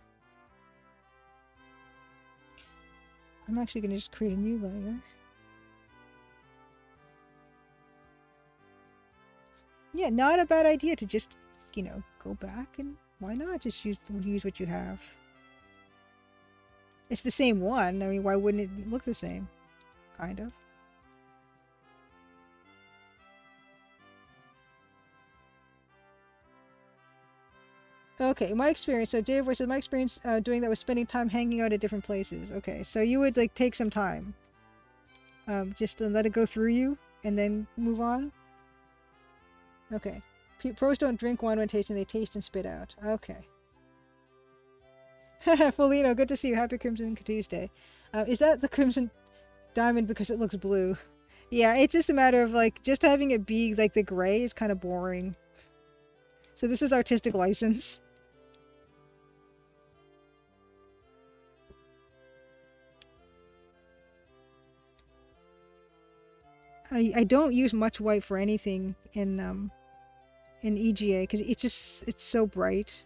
I'm actually going to just create a new layer. Yeah, not a bad idea to just, go back, and why not just use what you have? It's the same one. I mean, why wouldn't it look the same? Kind of. Okay, my experience. So Dave said my experience doing that was spending time hanging out at different places. Okay, so you would like take some time, just to let it go through you and then move on. Okay, pros don't drink wine when tasting; they taste and spit out. Okay. Felino, good to see you. Happy Crimson Tuesday. Is that the Crimson Diamond because it looks blue? Yeah, it's just a matter of like just having it be like the gray is kind of boring. So this is artistic license. I don't use much white for anything in EGA because it's so bright.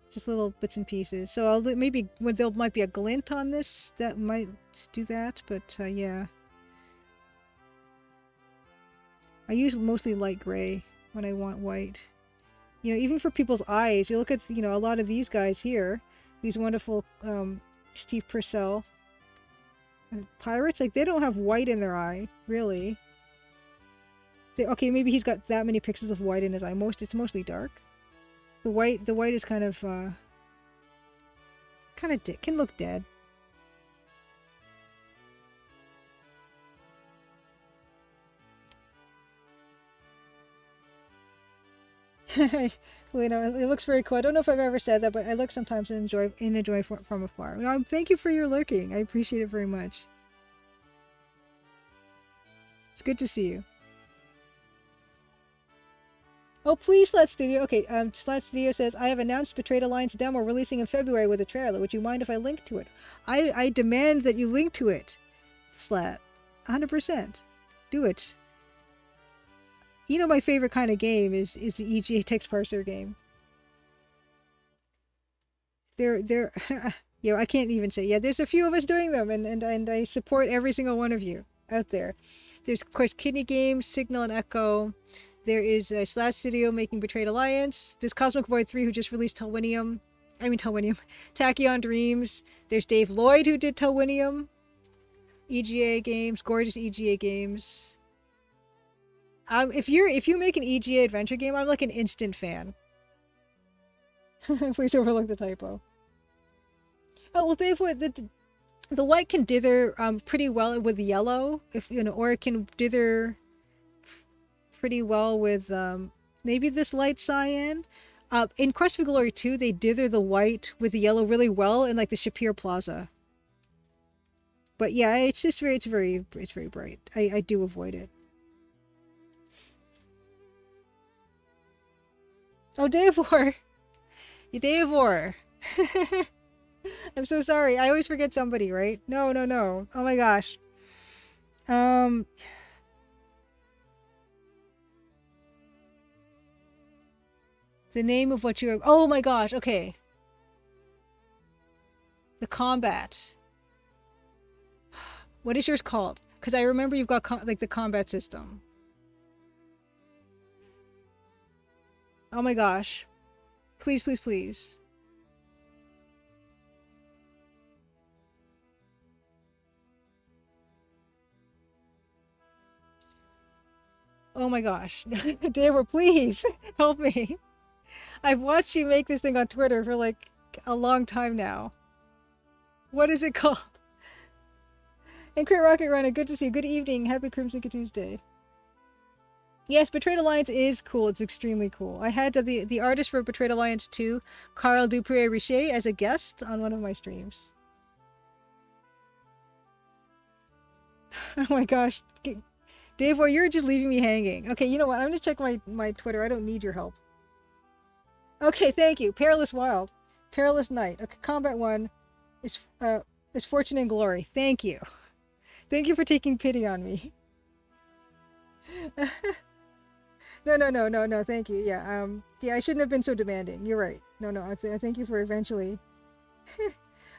Just little bits and pieces. So I'll maybe when there might be a glint on this that might do that, but yeah. I use mostly light gray when I want white. Even for people's eyes, you look at a lot of these guys here, these wonderful Steve Purcell pirates, like they don't have white in their eye, really. Okay, maybe he's got that many pixels of white in his eye. It's mostly dark. The white is kind of can look dead. Well, it looks very cool. I don't know if I've ever said that, but I look sometimes and enjoy from afar. Thank you for your lurking. I appreciate it very much. It's good to see you. Oh, please, Slat Studio. Okay, Slat Studio says, I have announced Betrayed Alliance demo releasing in February with a trailer. Would you mind if I link to it? I demand that you link to it, Slat. 100%. Do it. You know my favorite kind of game is the EGA text parser game. They're I can't even say. Yeah, there's a few of us doing them, and I support every single one of you out there. There's of course Kidney Games, Signal and Echo. There is a Slash Studio making Betrayed Alliance. There's Cosmic Void 3 who just released Tachyon Dreams. There's Dave Lloyd who did Telwinium. EGA games, gorgeous EGA games. If you make an EGA adventure game, I'm like an instant fan. Please overlook the typo. Oh well, Dave, the white can dither pretty well with yellow, or it can dither pretty well with maybe this light cyan. In Quest for Glory 2, they dither the white with the yellow really well in like the Shapir Plaza. But yeah, it's very bright. I do avoid it. Oh, Day of War. Day of War. I'm so sorry. I always forget somebody, right? No. Oh my gosh. The name of what you're... Oh my gosh, okay. The combat. What is yours called? Because I remember you've got like the combat system. Oh my gosh. Please, please, please. Oh my gosh. Deborah, please help me. I've watched you make this thing on Twitter for like a long time now. What is it called? And Crit Rocket Runner, good to see you. Good evening. Happy Crimson Tuesday. Yes, Betrayed Alliance is cool. It's extremely cool. I had the artist for Betrayed Alliance 2, Carl Dupré Richer, as a guest on one of my streams. Oh my gosh. Dave, well, you're just leaving me hanging. Okay, you know what? I'm going to check my Twitter. I don't need your help. Okay, thank you. Perilous Wild. Perilous Knight. Okay, Combat 1 is Fortune and Glory. Thank you. Thank you for taking pity on me. No, thank you. Yeah, I shouldn't have been so demanding. You're right. No, I thank you for eventually.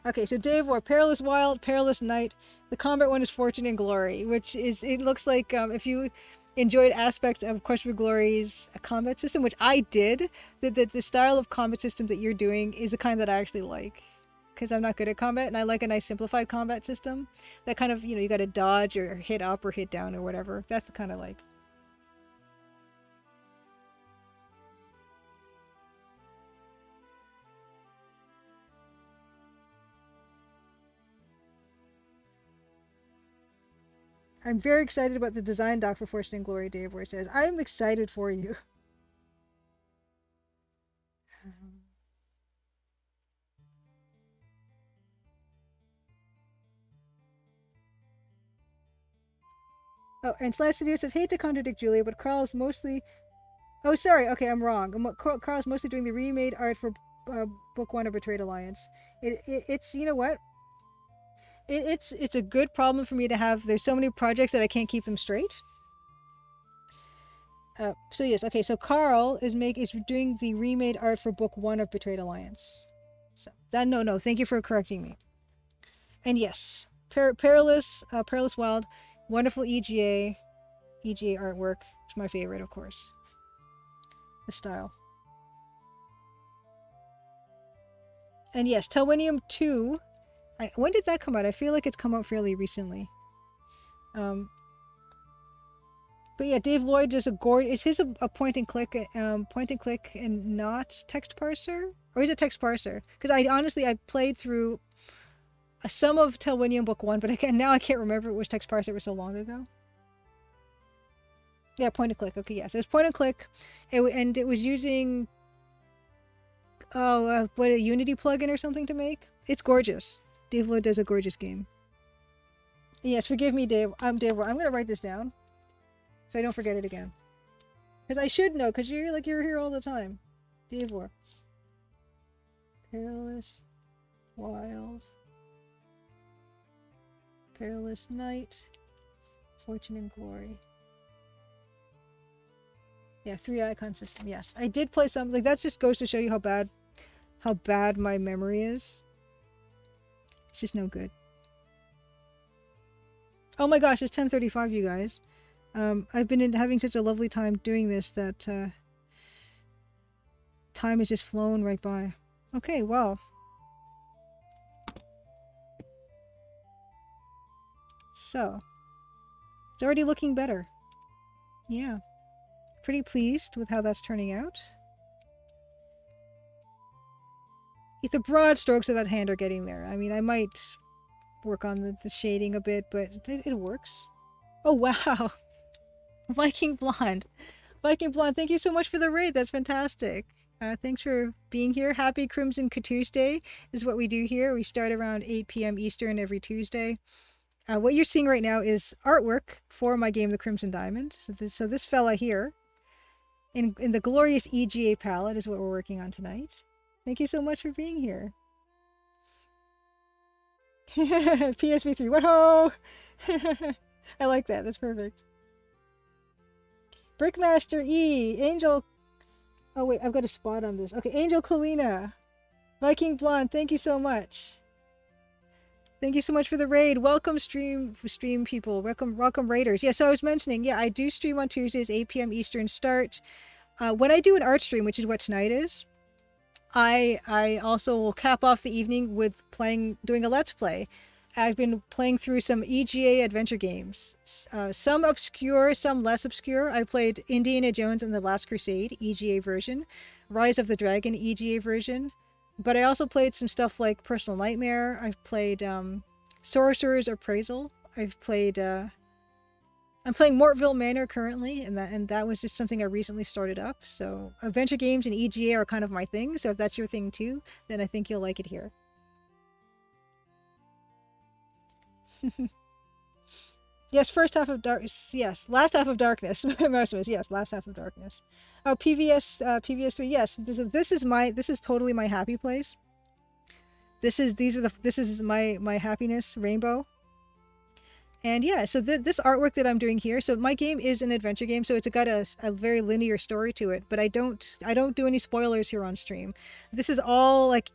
Okay, so Dave War, Perilous Wild, Perilous Knight. The combat one is Fortune and Glory, which is, it looks like if you enjoyed aspects of Quest for Glory's combat system, which I did, the style of combat system that you're doing is the kind that I actually like. Because I'm not good at combat, and I like a nice simplified combat system. That kind of, you gotta dodge or hit up or hit down or whatever. That's the kind I like. I'm very excited about the design doc for Fortune and Glory, Dave, where it says, I'm excited for you. Oh, and Slash Studio says, hate to contradict Julia, but Carl's mostly... Oh, sorry. Okay, I'm wrong. Carl's mostly doing the remade art for Book 1 of Betrayed Alliance. It's, you know what? It's a good problem for me to have. There's so many projects that I can't keep them straight. So yes, okay. So Carl is doing the remade art for Book 1 of Betrayed Alliance. So that no, thank you for correcting me. And yes, Perilous Wild, wonderful EGA artwork. It's my favorite, of course. The style. And yes, Telwinium 2. When did that come out? I feel like it's come out fairly recently. But yeah, Dave Lloyd does is his a point and click and not text parser? Or is it text parser? Because I played through some of Telwinium Book 1, but now I can't remember it was text parser. It was so long ago. Yeah, point and click. Okay, yes, it was point and click, and it was using what, a Unity plugin or something to make. It's gorgeous. Dave Lloyd does a gorgeous game. Yes, forgive me, Dave. I'm Dave. I'm gonna write this down so I don't forget it again. Because I should know, because you're here all the time. Dave War. Perilous Wild. Perilous Night. Fortune and Glory. Yeah, 3-icon system. Yes, I did play something. Like, that just goes to show you how bad my memory is. It's just no good. Oh my gosh, it's 10:35, you guys. I've been having such a lovely time doing this that time has just flown right by. Okay, well. So, it's already looking better. Yeah. Pretty pleased with how that's turning out. If the broad strokes of that hand are getting there. I mean, I might work on the shading a bit, but it works. Oh, wow. Viking Blonde. Viking Blonde, thank you so much for the raid. That's fantastic. Thanks for being here. Happy Crimson Tuesday is what we do here. We start around 8 p.m. Eastern every Tuesday. What you're seeing right now is artwork for my game, The Crimson Diamond. So this fella here, in the glorious EGA palette, is what we're working on tonight. Thank you so much for being here. PSV3, what ho! I like that. That's perfect. Brickmaster E, Angel. Oh wait, I've got a spot on this. Okay, Angel Colina, Viking Blonde. Thank you so much. Thank you so much for the raid. Welcome, stream people. Welcome raiders. Yeah, so I was mentioning, yeah, I do stream on Tuesdays, 8 p.m. Eastern start. When I do an art stream, which is what tonight is, I also will cap off the evening with doing a Let's Play. I've been playing through some EGA adventure games. Some obscure, some less obscure. I played Indiana Jones and the Last Crusade, EGA version. Rise of the Dragon, EGA version. But I also played some stuff like Personal Nightmare. I've played Sorcerer's Appraisal. I'm playing Mortville Manor currently, and that was just something I recently started up. So adventure games and EGA are kind of my thing. So if that's your thing too, then I think you'll like it here. Yes, first half of darkness. Yes, last half of darkness. Marcimus, yes, last half of darkness. Oh, PVS3. Yes, this is totally my happy place. This is my happiness rainbow. And yeah, so this artwork that I'm doing here. So my game is an adventure game, so it's got a very linear story to it. But I don't do any spoilers here on stream. This is all like.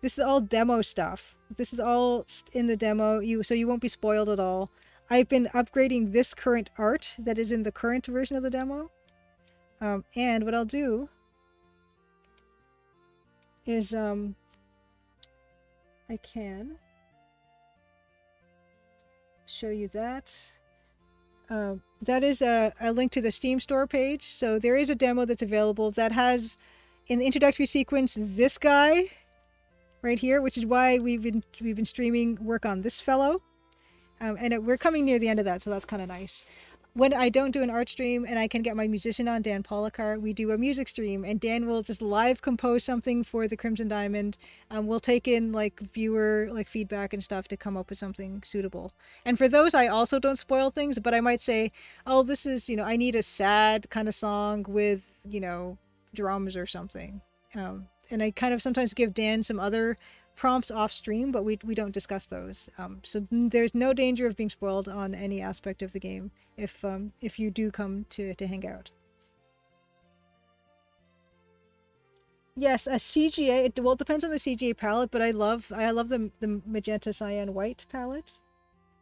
This is all demo stuff. This is all in the demo, so you won't be spoiled at all. I've been upgrading this current art that is in the current version of the demo. And what I'll do is I can show you that. That is a link to the Steam store page. So there is a demo that's available that has, in the introductory sequence, this guy right here, which is why we've been streaming work on this fellow, and we're coming near the end of that, so that's kind of nice. When I don't do an art stream and I can get my musician on, Dan Polakar, we do a music stream, and Dan will just live compose something for the Crimson Diamond. We'll take in viewer feedback and stuff to come up with something suitable. And for those, I also don't spoil things, but I might say, oh, this is, I need a sad kind of song with drums or something. And I kind of sometimes give Dan some other prompts off stream, but we don't discuss those. So there's no danger of being spoiled on any aspect of the game if you do come to hang out. Yes, a CGA. It depends on the CGA palette, but I love the magenta cyan white palette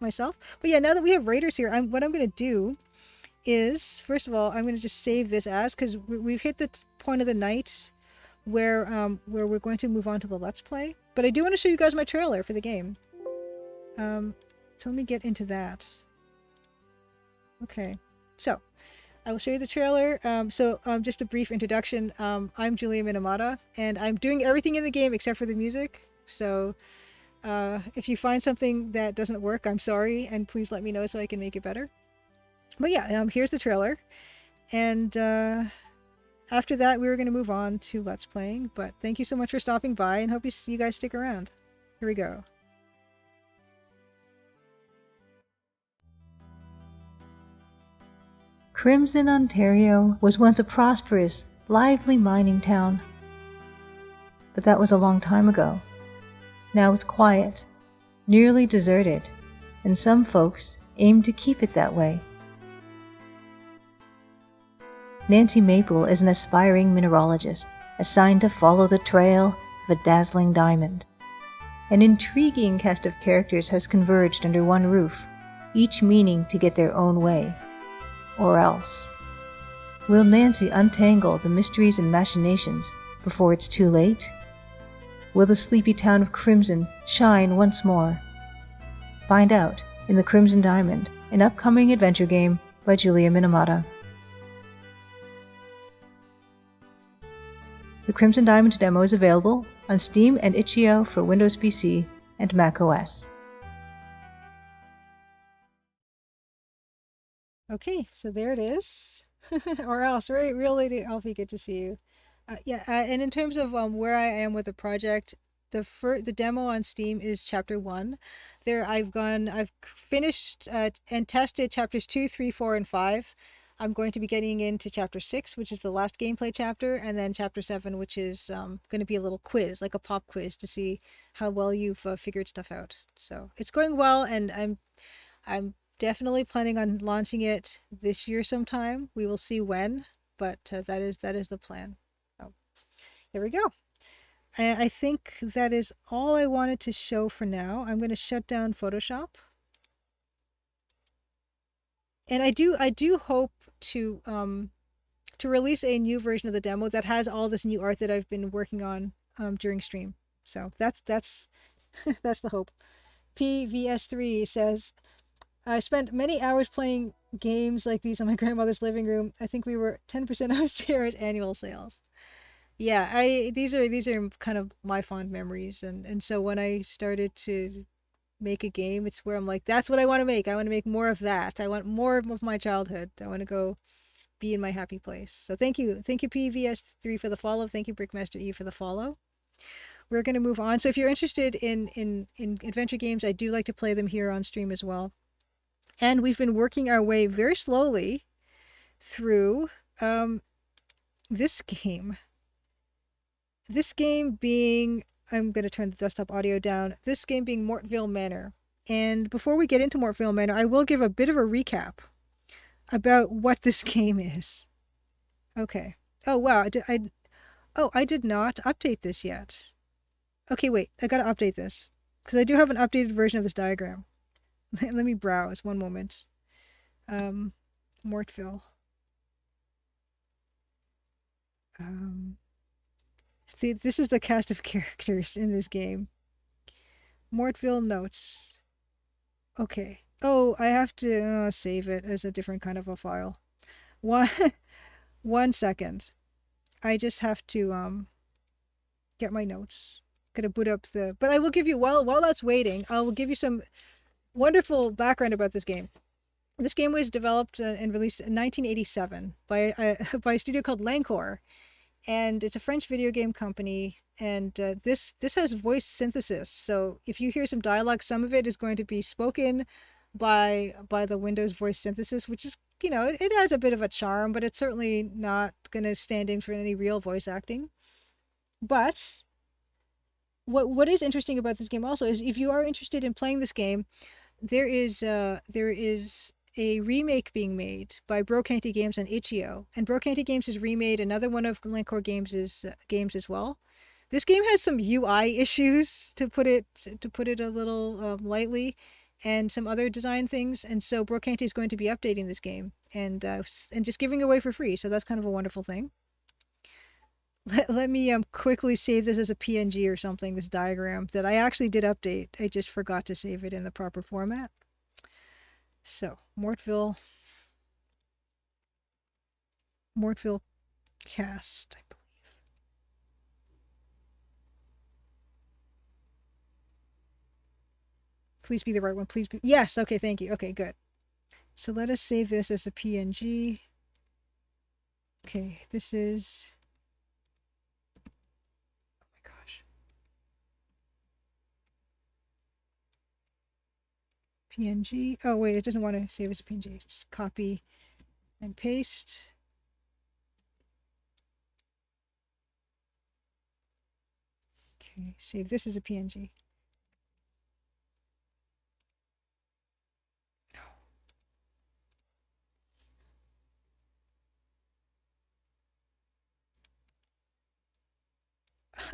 myself. But yeah, now that we have raiders here, what I'm gonna do is, first of all, I'm gonna just save this as, because we've hit the point of the night where we're going to move on to the Let's Play. But I do want to show you guys my trailer for the game. So let me get into that. Okay, so I will show you the trailer. Just a brief introduction. I'm Julia Minamata, and I'm doing everything in the game except for the music. So if you find something that doesn't work, I'm sorry, and please let me know so I can make it better. But yeah, here's the trailer. And after that, we were going to move on to Let's Playing. But thank you so much for stopping by, and hope you guys stick around. Here we go. Crimson, Ontario was once a prosperous, lively mining town. But that was a long time ago. Now it's quiet, nearly deserted, and some folks aim to keep it that way. Nancy Maple is an aspiring mineralogist, assigned to follow the trail of a dazzling diamond. An intriguing cast of characters has converged under one roof, each meaning to get their own way. Or else. Will Nancy untangle the mysteries and machinations before it's too late? Will the sleepy town of Crimson shine once more? Find out in The Crimson Diamond, an upcoming adventure game by Julia Minamata. The Crimson Diamond demo is available on Steam and itch.io for Windows PC and Mac OS. Okay, so there it is. Or else, right? Real Lady Alfie, good to see you. And in terms of where I am with the project, the demo on Steam is chapter 1. I've finished and tested chapters 2, 3, 4, and 5. I'm going to be getting into chapter 6, which is the last gameplay chapter, and then chapter 7, which is going to be a little quiz, like a pop quiz, to see how well you've figured stuff out. So it's going well, and I'm definitely planning on launching it this year sometime. We will see when, but that is the plan. So there we go. I think that is all I wanted to show for now. I'm going to shut down Photoshop. And I do hope to release a new version of the demo that has all this new art that I've been working on during stream. So that's that's the hope. PVS3 says, I spent many hours playing games like these in my grandmother's living room. I think we were 10% of Sarah's annual sales. Yeah, I these are kind of my fond memories, and so when I started to make a game, it's where I'm like, that's what I want to make. I want to make more of that. I want more of my childhood. I want to go be in my happy place. So thank you PVS3 for the follow. Thank you Brickmaster E for the follow. We're going to move on. So if you're interested in adventure games, I do like to play them here on stream as well. And we've been working our way very slowly through this game. This game being, I'm going to turn the desktop audio down, this game being Mortville Manor. And before we get into Mortville Manor, I will give a bit of a recap about what this game is. Okay. Oh, wow. I did not update this yet. Okay, wait. I got to update this because I do have an updated version of this diagram. Let me browse one moment. Mortville. See, this is the cast of characters in this game. Mortville notes. Okay. Oh, I have to save it as a different kind of a file. One, 1 second. I just have to get my notes. Gonna boot up the. But I will give you while that's waiting. I will give you some wonderful background about this game. This game was developed and released in 1987 by a studio called Lancor, and it's a French video game company. And this has voice synthesis. So if you hear some dialogue, some of it is going to be spoken by the Windows voice synthesis, which is, it adds a bit of a charm, but it's certainly not going to stand in for any real voice acting. But what is interesting about this game also is if you are interested in playing this game, there is a remake being made by Brocanty Games on itch.io, and Brocanty Games has remade another one of Lancor Games' games as well. This game has some UI issues, to put it a little lightly, and some other design things, and so Brocanty is going to be updating this game and just giving it away for free. So that's kind of a wonderful thing. Let me quickly save this as a PNG or something, this diagram that I actually did update. I just forgot to save it in the proper format. So, Mortville cast, I believe. Please be the right one. Please be. Yes, okay, thank you. Okay, good. So let us save this as a PNG. Okay, this is, oh my gosh. PNG. Oh wait, it doesn't want to save as a PNG. Just copy and paste. Okay, save this as a PNG.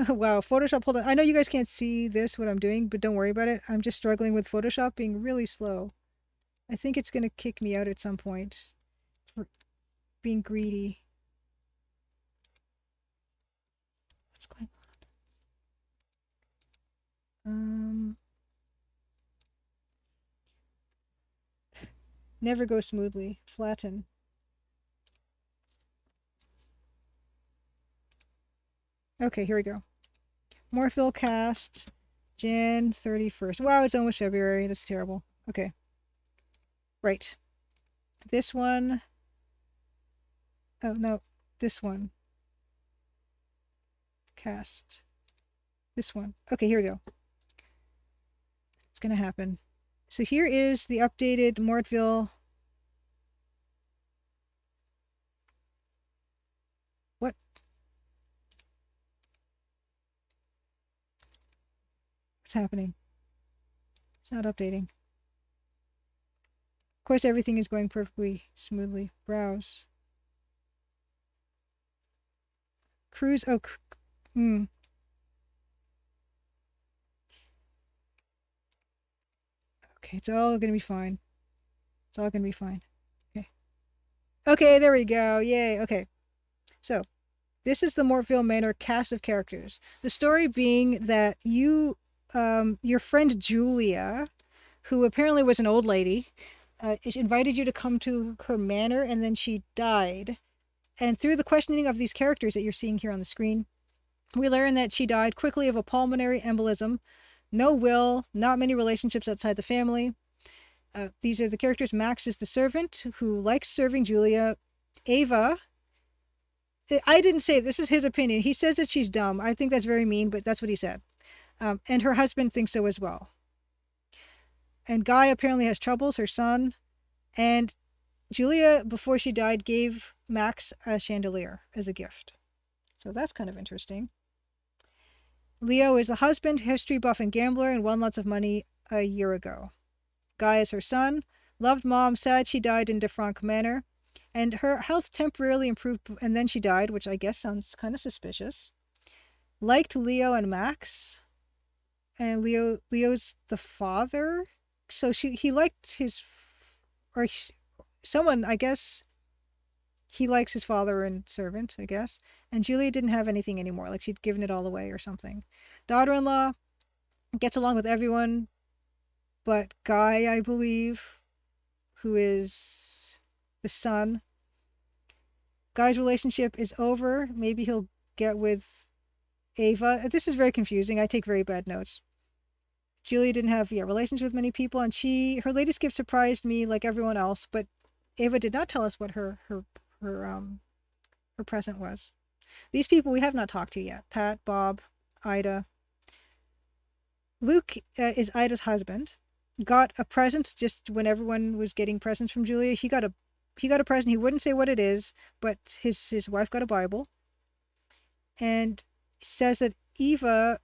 Wow, Photoshop, hold on. I know you guys can't see this, what I'm doing, but don't worry about it. I'm just struggling with Photoshop being really slow. I think it's going to kick me out at some point for being greedy. What's going on? Never go smoothly. Flatten. Okay, here we go. Mortville cast, Jan 31st. Wow, it's almost February. That's terrible. Okay. Right. This one. Oh, no. This one. Cast. This one. Okay, here we go. It's going to happen. So here is the updated Mortville. What? What's happening? It's not updating. Of course, everything is going perfectly smoothly. Browse. Cruise. Oh, Okay, it's all going to be fine. It's all going to be fine. Okay. Okay, there we go. Yay. Okay. So, this is the Mortville Manor cast of characters. The story being that your friend Julia, who apparently was an old lady, invited you to come to her manor, and then she died. And through the questioning of these characters that you're seeing here on the screen, we learn that she died quickly of a pulmonary embolism, no will, not many relationships outside the family. These are the characters. Max is the servant who likes serving Julia. Ava, I didn't say it. This is his opinion. He says that she's dumb. I think that's very mean, but that's what he said. And her husband thinks so as well. And Guy apparently has troubles, her son. And Julia, before she died, gave Max a chandelier as a gift. So that's kind of interesting. Leo is the husband, history buff and gambler, and won lots of money a year ago. Guy is her son, loved mom, sad she died in DeFranc Manor, and her health temporarily improved and then she died, which I guess sounds kind of suspicious. Liked Leo and Max, and Leo's the father, so he liked his, or someone, I guess he likes his father and servant, I guess. And Julia didn't have anything anymore, like she'd given it all away or something. Daughter-in-law gets along with everyone but Guy, I believe, who is the son. Guy's relationship is over. Maybe he'll get with Ava. This is very confusing. I take very bad notes. Julia didn't have relations with many people, and her latest gift surprised me like everyone else, but Ava did not tell us what her present was. These people we have not talked to yet. Pat, Bob, Ida. Luke is Ida's husband. Got a present just when everyone was getting presents from Julia. He got a present. He wouldn't say what it is, but his wife got a Bible, and says that Ava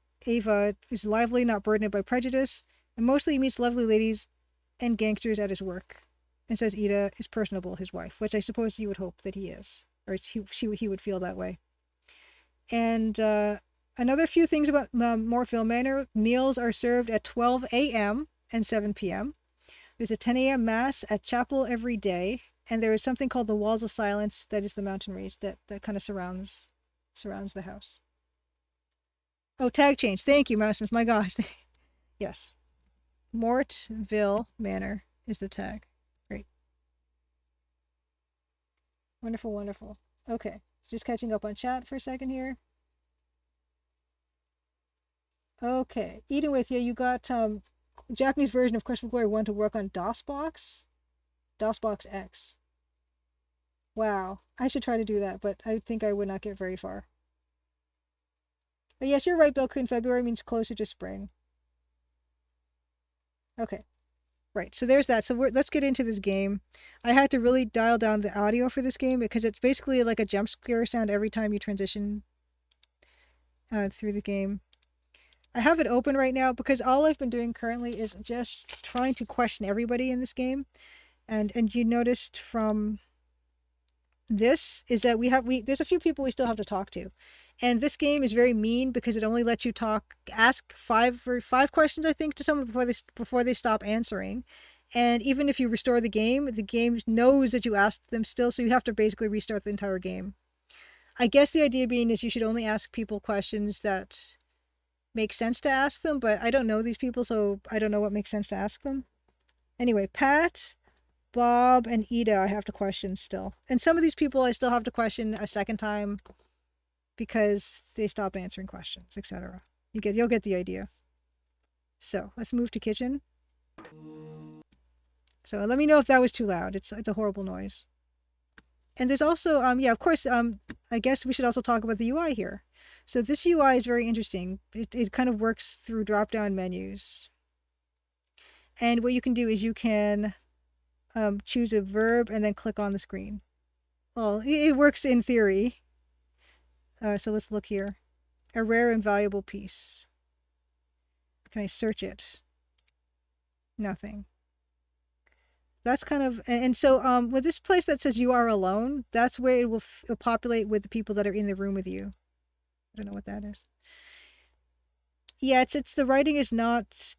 is lively, not burdened by prejudice, and mostly meets lovely ladies and gangsters at his work. And says Ida is personable, his wife, which I suppose you would hope that he is, or he would feel that way. And another few things about Mortville Manor: meals are served at 12 a.m. and 7 p.m. There's a 10 a.m. mass at chapel every day, and there is something called the Walls of Silence, that is the mountain range that kind of surrounds the house. Oh, tag change. Thank you, Mousemans. My gosh. Yes. Mortville Manor is the tag. Great. Wonderful, wonderful. Okay. Just catching up on chat for a second here. Okay. Eating with you, you got Japanese version of Quest for Glory 1 to work on DOSBox. DOSBox X. Wow. I should try to do that, but I think I would not get very far. But yes, you're right, Bilkun. February means closer to spring. Okay. Right. So there's that. So let's get into this game. I had to really dial down the audio for this game because it's basically like a jump scare sound every time you transition through the game. I have it open right now because all I've been doing currently is just trying to question everybody in this game. And you noticed from this is that there's a few people we still have to talk to. And this game is very mean because it only lets you ask five questions, I think, to someone before they stop answering. And even if you restore the game knows that you asked them still, so you have to basically restart the entire game. I guess the idea being is you should only ask people questions that make sense to ask them, but I don't know these people, so I don't know what makes sense to ask them. Anyway, Pat, Bob, and Ida I have to question still. And some of these people I still have to question a second time because they stopped answering questions, etc. You'll get the idea. So let's move to kitchen. So let me know if that was too loud. It's a horrible noise. And there's also yeah, of course, I guess we should also talk about the UI here. So this UI is very interesting. It kind of works through drop down menus. And what you can do is you can choose a verb and then click on the screen. Well, it works in theory. So let's look here. A rare and valuable piece. Can I search it? Nothing. That's kind of, and so with this place that says you are alone, that's where it will populate with the people that are in the room with you. I don't know what that is. Yeah, it's the writing is not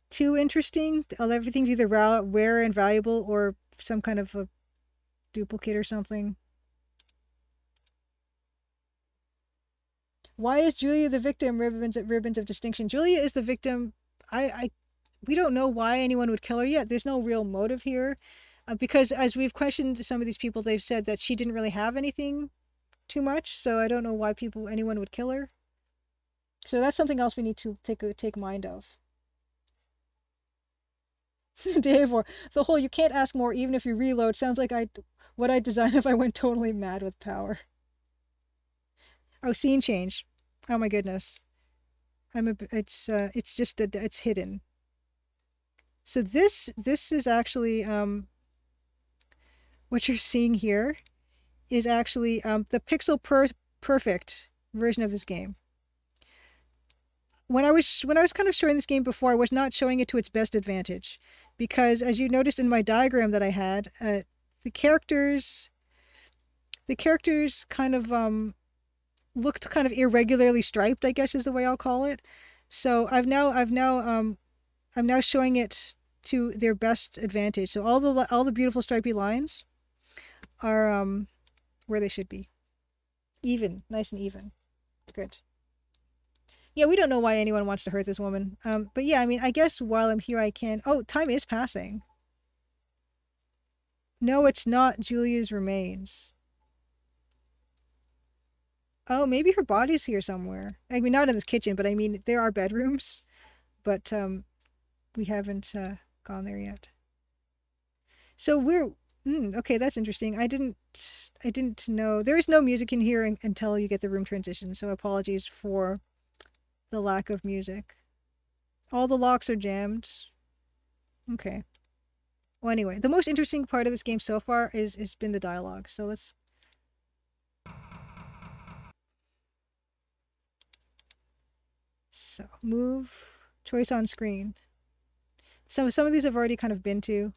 too interesting. Everything's either rare and valuable or some kind of a duplicate or something. Why is Julia the victim? Ribbons of distinction. Julia is the victim. We don't know why anyone would kill her yet. There's no real motive here, because as we've questioned some of these people, they've said that she didn't really have anything too much. So I don't know why anyone would kill her. So that's something else we need to take mind of. Dave, or the whole you can't ask more even if you reload sounds like what I'd design if I went totally mad with power. Oh, scene change. Oh my goodness. It's just it's hidden. So this is actually what you're seeing here is actually the pixel perfect version of this game. When I was kind of showing this game before, I was not showing it to its best advantage because, as you noticed in my diagram that I had, the characters kind of looked kind of irregularly striped, I guess is the way I'll call it. So I'm now showing it to their best advantage. So all the beautiful stripy lines are where they should be. Even, nice and even. Good. Yeah, we don't know why anyone wants to hurt this woman. But yeah, I mean, I guess while I'm here I can... Oh, time is passing. No, it's not Julia's remains. Oh, maybe her body's here somewhere. I mean, not in this kitchen, but I mean, there are bedrooms. But we haven't gone there yet. So we're... okay, that's interesting. I didn't know. There is no music in here until you get the room transition, so apologies for the lack of music. All the locks are jammed. Okay. Well, anyway, the most interesting part of this game so far has been the dialogue. So let's... So, move. Choice on screen. So some of these I've already kind of been to.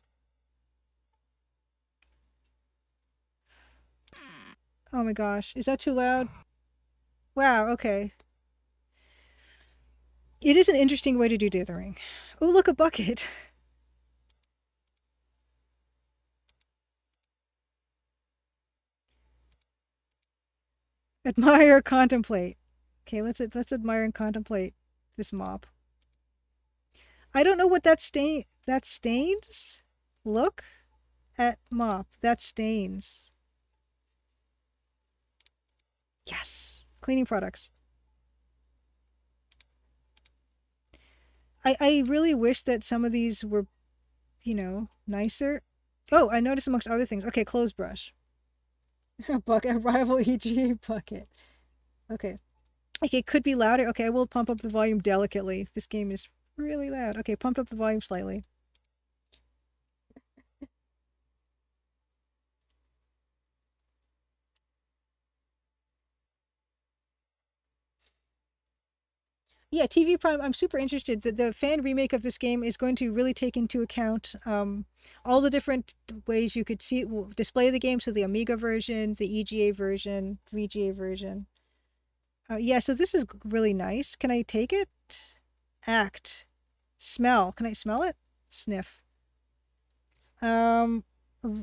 Oh my gosh. Is that too loud? Wow, okay. It is an interesting way to do dithering. Oh, look, a bucket. Admire, contemplate. Okay, let's admire and contemplate this mop. I don't know what that stains. Look at mop. That stains. Yes. Cleaning products. I really wish that some of these were, nicer. Oh, I noticed amongst other things. Okay, clothes brush. Bucket, rival EGA bucket. Okay. Okay, it could be louder. Okay, I will pump up the volume delicately. This game is really loud. Okay, pump up the volume slightly. Yeah, TV Prime. I'm super interested. The fan remake of this game is going to really take into account all the different ways you could see display the game. So the Amiga version, the EGA version, VGA version. Yeah, so this is really nice. Can I take it? Act. Smell. Can I smell it? Sniff. Um,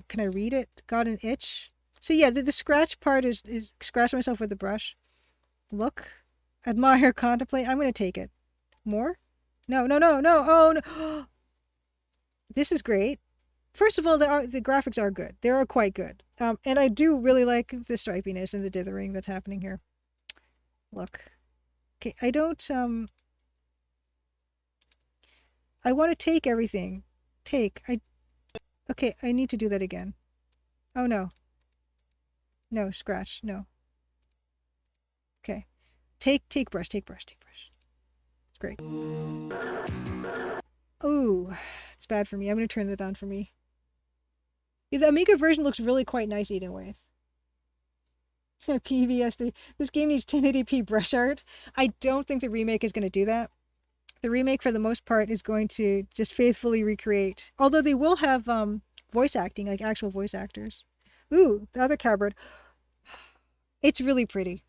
can I read it? Got an itch. So yeah, the scratch part is scratch myself with the brush. Look, admire, contemplate. I'm gonna take it. More? No, no, no, no. Oh no. This is great. First of all, the graphics are good. They are quite good. And I do really like the stripiness and the dithering that's happening here. Look. Okay, I don't I want to take everything. Take. Okay, I need to do that again. Oh no. No, scratch. No. Okay. Take brush, take brush, take brush. It's great. Ooh, it's bad for me. I'm gonna turn that down for me. Yeah, the Amiga version looks really quite nice even with. PVS3. This game needs 1080p brush art. I don't think the remake is gonna do that. The remake, for the most part, is going to just faithfully recreate. Although they will have voice acting, like actual voice actors. Ooh, the other cupboard. It's really pretty.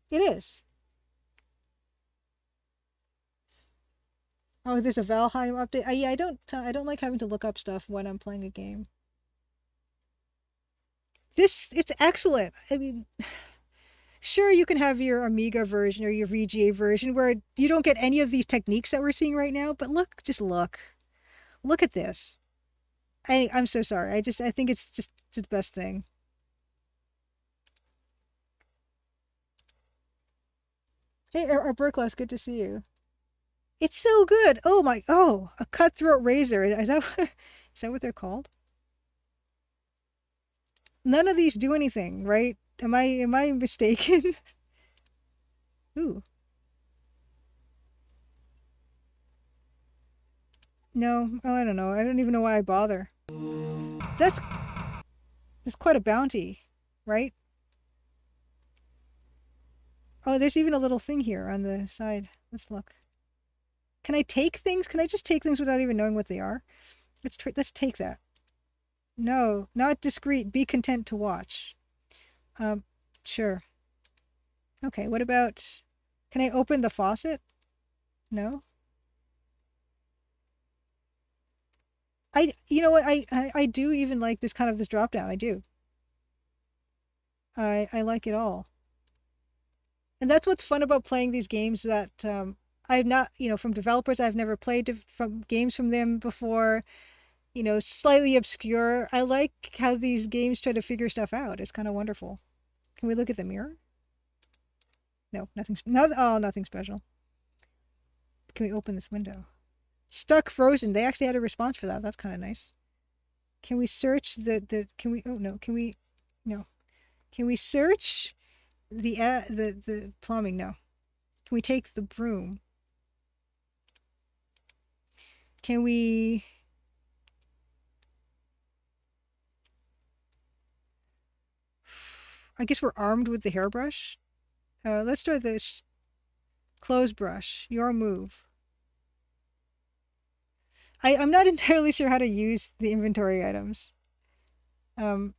It is. Oh, there's a Valheim update. Yeah, I don't like having to look up stuff when I'm playing a game. It's excellent. I mean, sure, you can have your Amiga version or your VGA version where you don't get any of these techniques that we're seeing right now, but look, just look. Look at this. I'm so sorry. I think it's the best thing. Hey, Burklas, good to see you. It's so good. Oh, a cutthroat razor. Is that is that what they're called? None of these do anything, right? Am I mistaken? Ooh, no. Oh, I don't know. I don't even know why I bother. That's that's quite a bounty, right? Oh, there's even a little thing here on the side. Let's look. Can I take things? Can I just take things without even knowing what they are? Let's take that. No, not discreet. Be content to watch. Um, sure. Okay, what about... Can I open the faucet? No? You know what? I do even like this kind of this drop down. I do. I like it all. And that's what's fun about playing these games that I've not, from developers I've never played from games from them before, slightly obscure. I like how these games try to figure stuff out. It's kind of wonderful. Can we look at the mirror? No, nothing special. Can we open this window? Stuck frozen. They actually had a response for that. That's kind of nice. Can we search can we, oh no, can we, no. Can we search the plumbing? No. Can we take the broom? Can we, I guess we're armed with the hairbrush. Let's try this clothes brush. Your move. I'm not entirely sure how to use the inventory items. Um,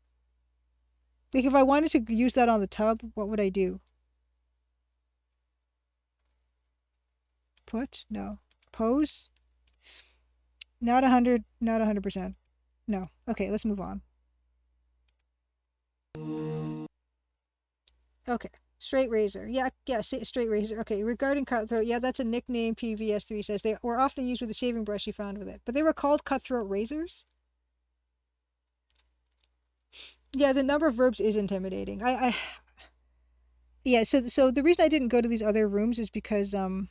like if I wanted to use that on the tub, what would I do? Put? No. Pose? Not 100, not 100%. No. Okay, let's move on. Okay. Straight razor. Yeah, straight razor. Okay, regarding cutthroat, yeah, that's a nickname PVS3 says. They were often used with a shaving brush you found with it. But they were called cutthroat razors? Yeah, the number of verbs is intimidating. Yeah, so the reason I didn't go to these other rooms is because I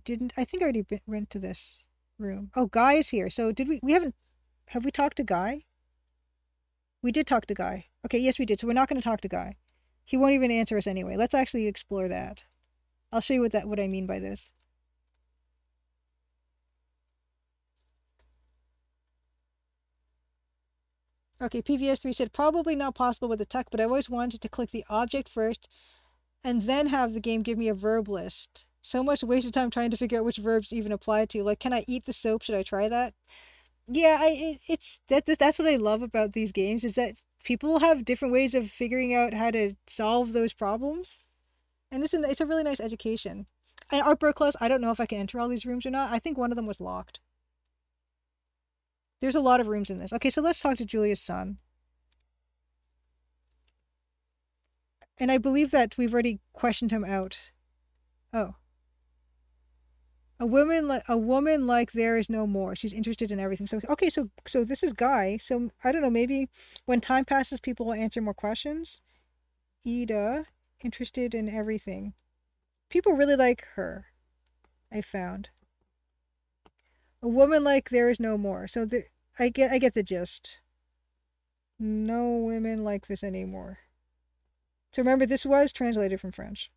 think I already went to this room. Oh, Guy is here. So did we haven't Have we talked to Guy? We did talk to Guy. Okay, yes, we did. So we're not going to talk to Guy. He won't even answer us anyway. Let's actually explore that. I'll show you what I mean by this. Okay, PVS3 said probably not possible with the tech, but I always wanted to click the object first and then have the game give me a verb list. So much wasted time trying to figure out which verbs even apply to. Like, can I eat the soap? Should I try that? Yeah, that's what I love about these games is that people have different ways of figuring out how to solve those problems, and it's a really nice education. And Art Class, I don't know if I can enter all these rooms or not. I think one of them was locked. There's a lot of rooms in this. Okay, so let's talk to Julia's son. And I believe that we've already questioned him out. Oh. A woman like there is no more. She's interested in everything. So okay, so this is Guy. So I don't know, maybe when time passes people will answer more questions. Ida, interested in everything. People really like her, I found. A woman like there is no more. So I get the gist. No women like this anymore. So remember, this was translated from French.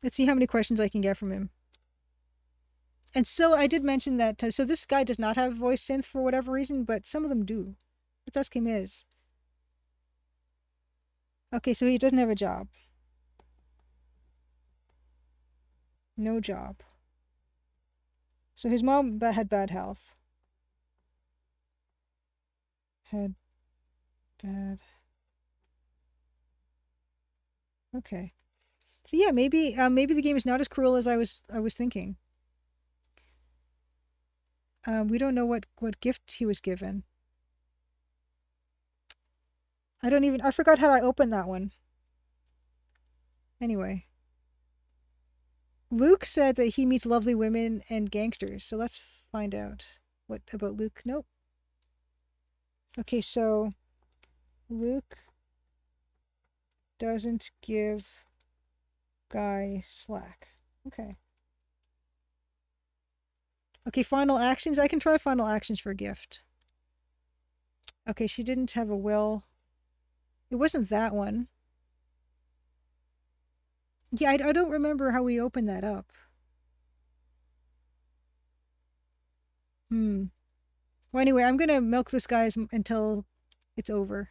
Let's see how many questions I can get from him. And so I did mention that. So this guy does not have voice synth for whatever reason, but some of them do. Let's ask him his. Okay, so he doesn't have a job. No job. So his mom had bad health. Had bad. Okay. So yeah, maybe the game is not as cruel as I was thinking. We don't know what gift he was given. I forgot how I opened that one. Anyway. Luke said that he meets lovely women and gangsters, so let's find out. What about Luke? Nope. Okay, so Luke doesn't give Guy slack. Okay. Okay, final actions. I can try final actions for a gift. Okay, she didn't have a will. It wasn't that one. Yeah, I don't remember how we opened that up. Well, anyway, I'm gonna milk this guy until it's over.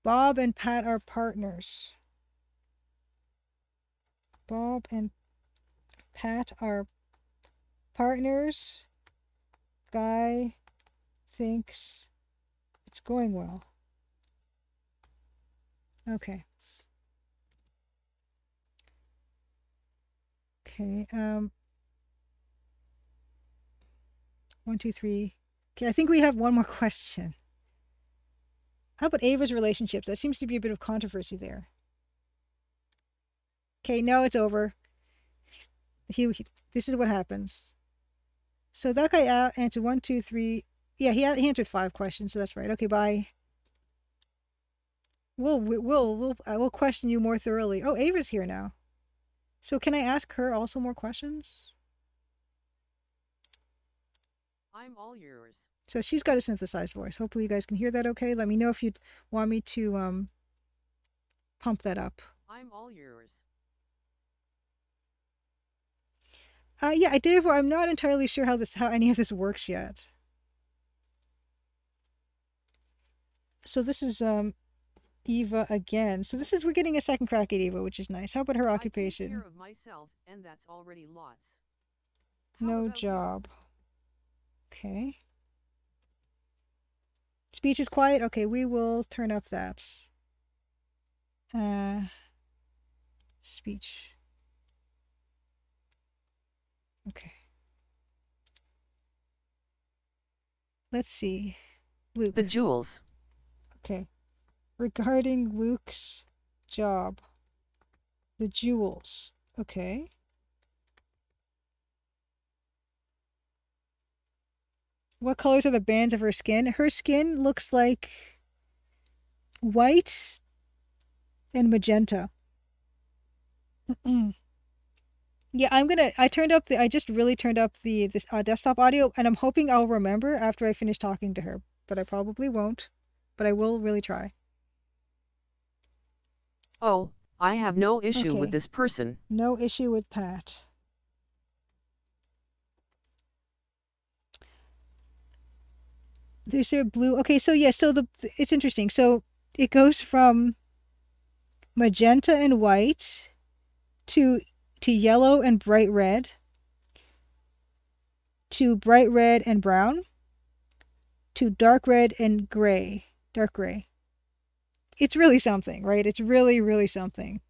Bob and Pat are partners. Bob and Pat are partners. Guy thinks it's going well. Okay. Okay, 1, 2, 3. Okay, I think we have one more question. How about Ava's relationships? That seems to be a bit of controversy there. Okay, now it's over. This is what happens. So that guy answered 1, 2, 3. Yeah, he answered 5 questions, so that's right. Okay, bye. We'll question you more thoroughly. Oh, Ava's here now. So can I ask her also more questions? I'm all yours. So she's got a synthesized voice. Hopefully you guys can hear that okay. Let me know if you want me to pump that up. I'm all yours. Yeah, I did. I'm not entirely sure how any of this works yet. So this is Eva again. So we're getting a second crack at Eva, which is nice. How about her occupation? I take care of myself, and that's already lots. No job. Okay. Speech is quiet. Okay, we will turn up that. Speech. Okay. Let's see. Luke. The jewels. Okay. Regarding Luke's job. The jewels. Okay. What colors are the bands of her skin? Her skin looks like white and magenta. Yeah, I just really turned up the this desktop audio, and I'm hoping I'll remember after I finish talking to her, but I probably won't. But I will really try. Oh, I have no issue with Okay, this person. no issue with Pat. There's a blue. Okay, so yeah, so the it's interesting. So it goes from magenta and white to yellow and bright red to bright red and brown to dark red and gray, dark gray. It's really something, right? It's really, really something.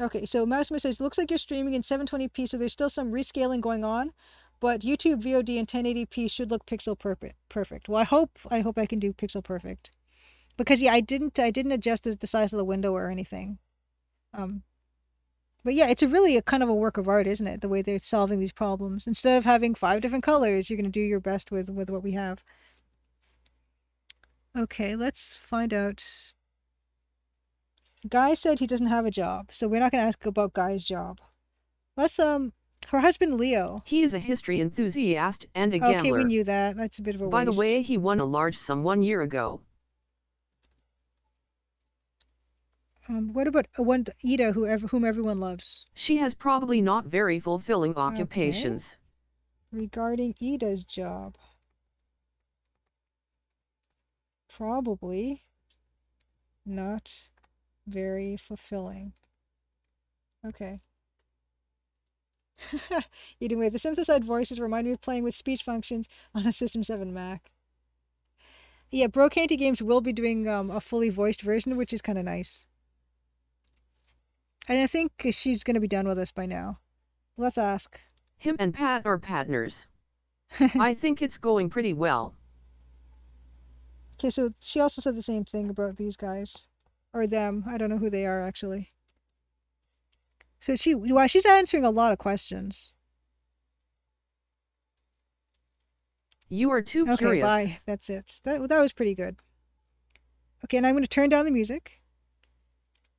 Okay, so Maximus says, looks like you're streaming in 720p, so there's still some rescaling going on, but YouTube VOD in 1080p should look pixel perfect. Well, I hope I can do pixel perfect. Because yeah, I didn't adjust the size of the window or anything. Um, but yeah, it's a kind of a work of art, isn't it? The way they're solving these problems. Instead of having 5 different colors, you're gonna do your best with what we have. Okay, let's find out. Guy said he doesn't have a job, so we're not gonna ask about Guy's job. Let's her husband Leo. He is a history enthusiast and a Okay, we gambler. knew that. That's a bit of a By the waste. way, he won a large sum 1 year ago. What about one Ida, whom everyone loves? She has probably not very fulfilling Okay. occupations. Regarding Ida's job, probably not very fulfilling. Okay. Either way, the synthesized voices remind me of playing with speech functions on a System 7 Mac. Yeah, Brocanty Games will be doing a fully voiced version, which is kind of nice. And I think she's going to be done with us by now. Let's ask. Him and Pat are partners. I think it's going pretty well. Okay, so she also said the same thing about these guys. Or them. I don't know who they are, actually. So she's answering a lot of questions. You are too Okay, curious. bye. That's it. That was pretty good. Okay, and I'm going to turn down the music.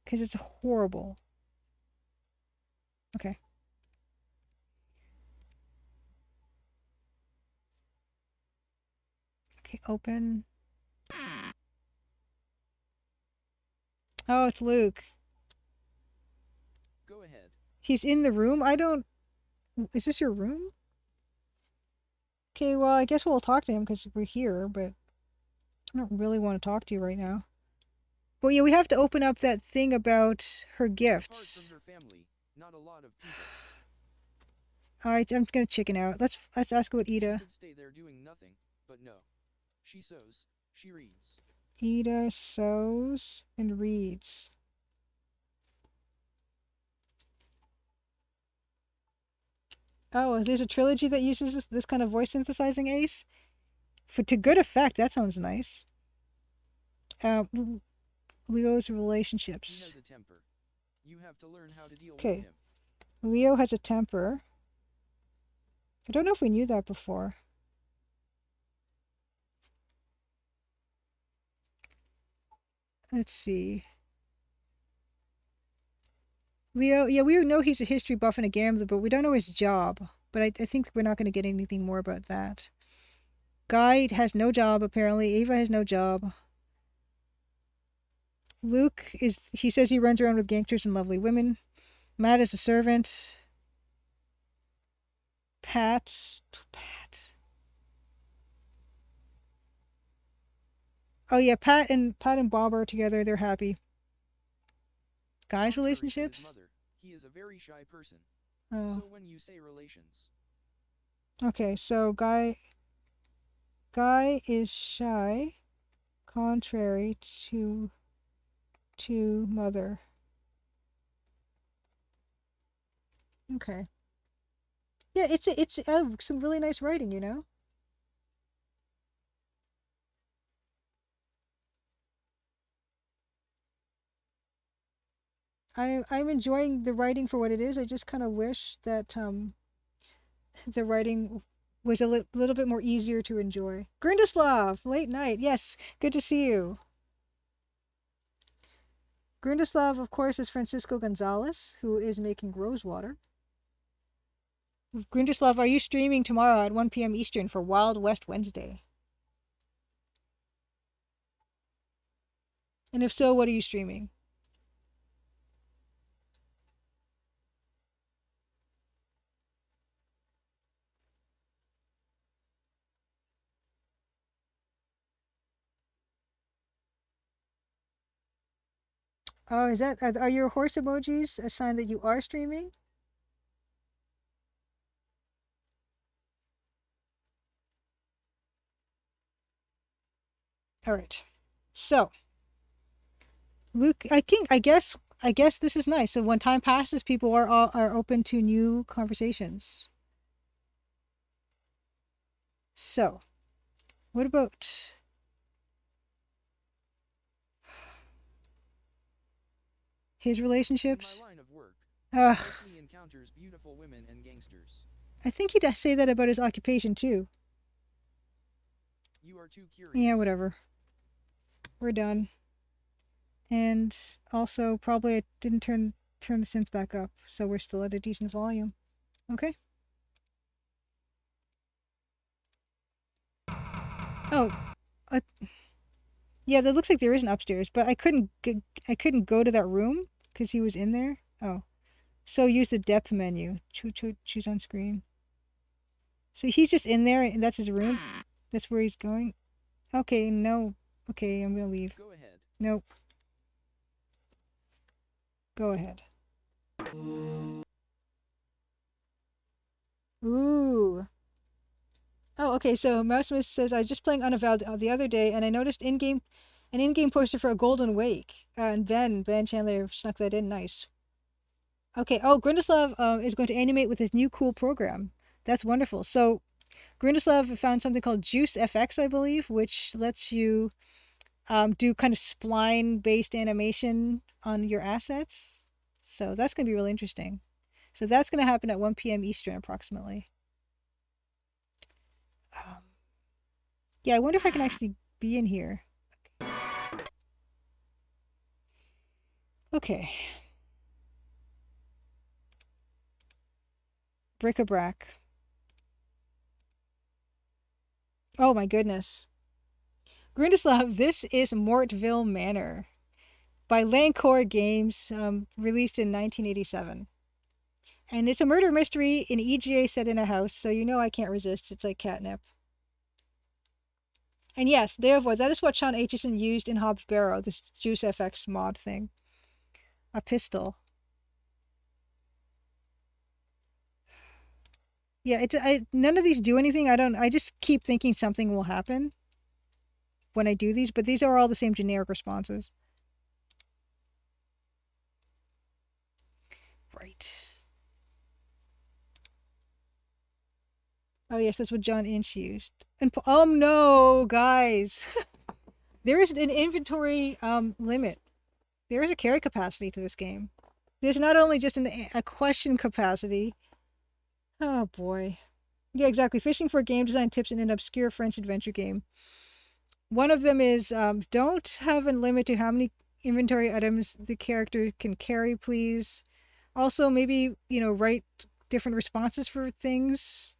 Because it's horrible. Okay. Okay, open. Oh, it's Luke. Go ahead. He's in the room? I don't... Is this your room? Okay, well, I guess we'll talk to him because we're here, but I don't really want to talk to you right now. But yeah, we have to open up that thing about her Apart gifts. from her family, not a lot of people. Alright, I'm gonna chicken out. Let's ask about She Ida. could stay there doing nothing, but no. She sews, she reads. Ida sews and reads. Oh, there's a trilogy that uses this kind of voice synthesizing ace? To good effect, that sounds nice. Uh, Leo's He relationships. has a temper. You have to learn how to deal with Okay. him. Leo has a temper. I don't know if we knew that before. Let's see. Leo, yeah, we know he's a history buff and a gambler, but we don't know his job. But I think we're not going to get anything more about that. Guy has no job, apparently. Ava has no job. Luke he says he runs around with gangsters and lovely women. Matt is a servant. Pat. Oh yeah, Pat and Bob are together. They're happy. Guys' Contrary to his relationships? mother, he is a very shy person. Oh. So when you say relations, Okay, so Guy is shy, contrary to mother. Okay. Yeah, it's some really nice writing, you know. I'm enjoying the writing for what it is. I just kind of wish that the writing was a little bit more easier to enjoy. Grindislav, late night. Yes, good to see you. Grindislav, of course, is Francisco Gonzalez, who is making rosewater. Grindislav, are you streaming tomorrow at 1 p.m. Eastern for Wild West Wednesday? And if so, what are you streaming? Oh, is that are your horse emojis a sign that you are streaming? All right. So, Luke, I guess this is nice. So when time passes, people are open to new conversations. So, what about his relationships? In my line of work, Ugh, mostly encounters beautiful women and gangsters. I think he'd say that about his occupation too. You are too curious. Yeah, whatever. We're done. And also, probably I didn't turn the synth back up, so we're still at a decent volume. Okay. Oh, yeah, that looks like there is an upstairs, but I couldn't go to that room because he was in there. Oh, so use the depth menu. Choose on screen. So he's just in there, and that's his room. That's where he's going. Okay, no. Okay, I'm gonna leave. Go ahead. Nope. Go ahead. Ooh. Oh, okay. So Maximus says I was just playing Unavowed the other day, and I noticed an in-game poster for a Golden Wake. And Ben Chandler snuck that in. Nice. Okay. Oh, Grindislav is going to animate with his new cool program. That's wonderful. So Grindislav found something called Juice FX, I believe, which lets you do kind of spline-based animation on your assets. So that's going to be really interesting. So that's going to happen at 1 p.m. Eastern approximately. Yeah, I wonder if I can actually be in here. Okay. Bric-a-brac. Oh my goodness. Grindislav, this is Mortville Manor by Lancour Games, released in 1987. And it's a murder mystery in EGA set in a house, so you know I can't resist. It's like catnip. And yes, therefore, that is what Sean Aitchison used in Hobbs Barrow, this Juice FX mod thing. A pistol. Yeah, none of these do anything. I just keep thinking something will happen when I do these, but these are all the same generic responses. Right. Oh yes, that's what John Inch used. And oh no, guys. There is an inventory limit. There is a carry capacity to this game. There's not only just a question capacity. Oh boy. Yeah, exactly. Fishing for game design tips in an obscure French adventure game. One of them is don't have a limit to how many inventory items the character can carry, please. Also, maybe, write different responses for things.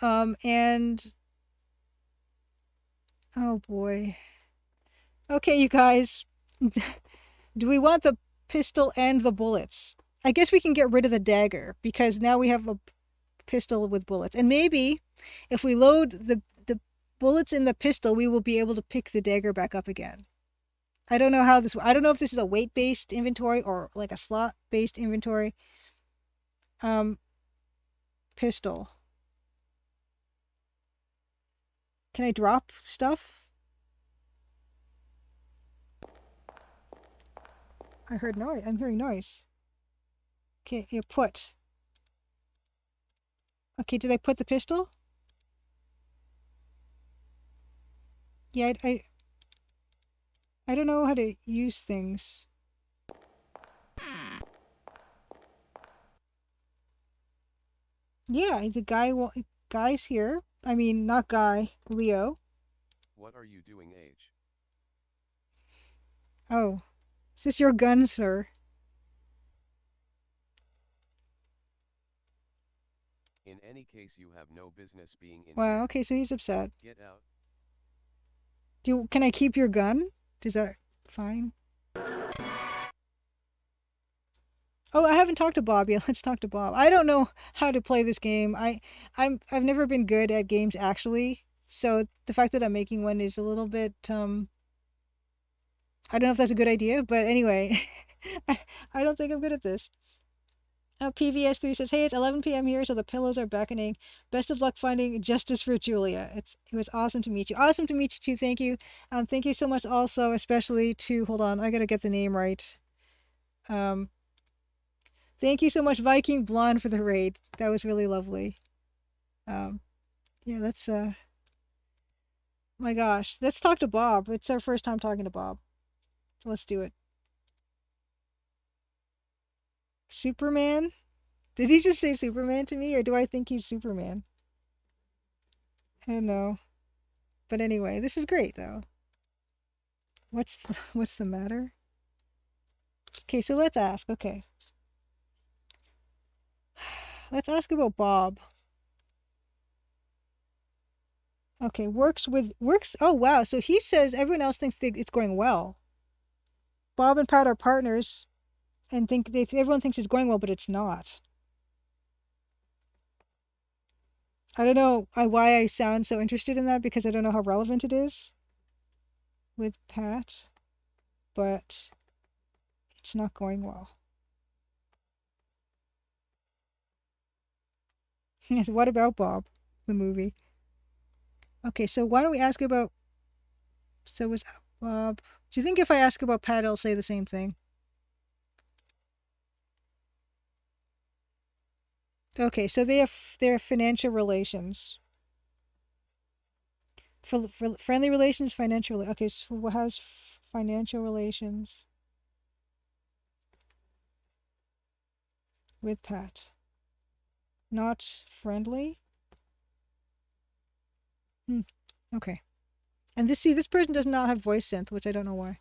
And oh boy. Okay, you guys. Do we want the pistol and the bullets? I guess we can get rid of the dagger because now we have a pistol with bullets. And maybe if we load the bullets in the pistol, we will be able to pick the dagger back up again. I don't know I don't know if this is a weight-based inventory or like a slot-based inventory. Pistol. Can I drop stuff? I heard noise. I'm hearing noise. Okay, here, put. Okay, did I put the pistol? Yeah, I don't know how to use things. Yeah, the guy's here. I mean, not guy, Leo. What are you doing, Age? Oh, is this your gun, sir? In any case, you have no business being in Wow, here. okay, so he's upset. Get out. Can I keep your gun? Is that fine? Oh, I haven't talked to Bob yet. Let's talk to Bob. I don't know how to play this game. I've never been good at games actually. So the fact that I'm making one is a little bit I don't know if that's a good idea, but anyway, I, I don't think I'm good at this. PVS3 says, "Hey, it's 11 p.m. here, so the pillows are beckoning. Best of luck finding justice for Julia. It was awesome to meet you. Awesome to meet you too. Thank you. Thank you so much. Also, especially to hold on, I gotta get the name right. Um, thank you so much, Viking Blonde, for the raid. That was really lovely. Um, yeah, let's my gosh, let's talk to Bob. It's our first time talking to Bob, so let's do it. Superman? Did he just say Superman to me, or do I think he's Superman? I don't know. But anyway, this is great though. What's the matter? Okay, so let's ask. Okay. Let's ask about Bob. Okay, works. Oh wow, so he says everyone else thinks it's going well. Bob and Pat are partners and everyone thinks it's going well, but it's not. I don't know why I sound so interested in that because I don't know how relevant it is with Pat, but it's not going well. Yes, what about Bob, the movie? Okay, so why don't we ask about so was Bob? Do you think if I ask about Pat, he'll say the same thing? Okay, so they have their financial relations. For friendly relations, financial. Okay, so what has financial relations with Pat? Not friendly? Hmm. Okay. And this person does not have voice synth, which I don't know why.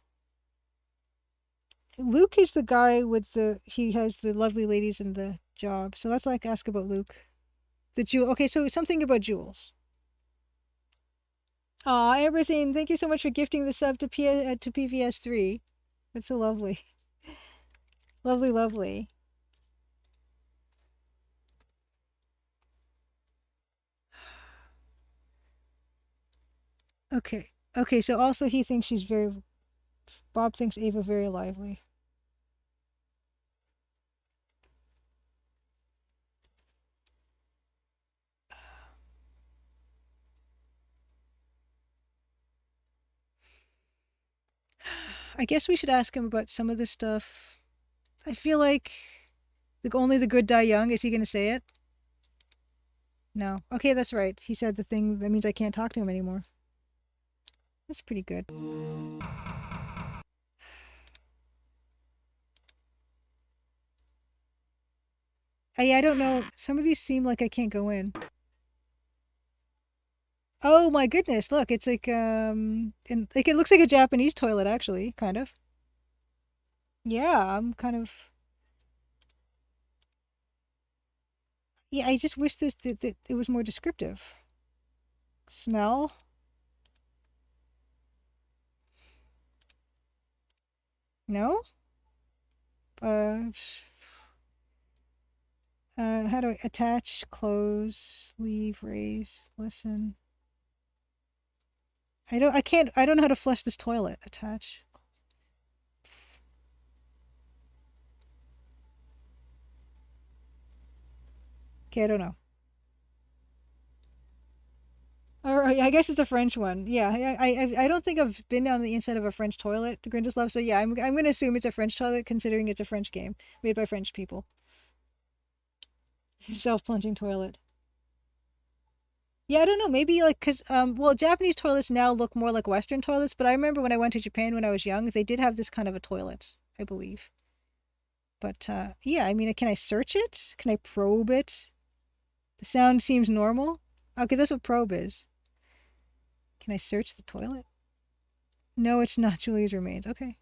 Luke is the guy with he has the lovely ladies in the job. So let's like ask about Luke. The jewel. Okay, so something about jewels. Aw, Ambersine, thank you so much for gifting the sub to to PVS3. That's so lovely. Lovely, lovely. Okay. Okay, so also he thinks Bob thinks Ava very lively. I guess we should ask him about some of this stuff. I feel like only the good die young. Is he going to say it? No. Okay, that's right. He said the thing that means I can't talk to him anymore. That's pretty good. I don't know. Some of these seem like I can't go in. Oh my goodness, look, it's like and like it looks like a Japanese toilet actually, kind of. Yeah, I'm kind of yeah, I just wish that it was more descriptive. Smell? No? Uh how do I attach, close, leave, raise, listen. I don't know how to flush this toilet. Attach. Okay, I don't know. All right, I guess it's a French one. Yeah, I don't think I've been on the inside of a French toilet to Grinda's Love, so yeah, I'm gonna assume it's a French toilet considering it's a French game made by French people. Self-plunging toilet. Yeah, I don't know. Maybe like because well, Japanese toilets now look more like Western toilets, but I remember when I went to Japan when I was young, they did have this kind of a toilet, I believe. But yeah, I mean, can I search it? Can I probe it? The sound seems normal. Okay, that's what probe is. Can I search the toilet? No, it's not Julia's remains. Okay.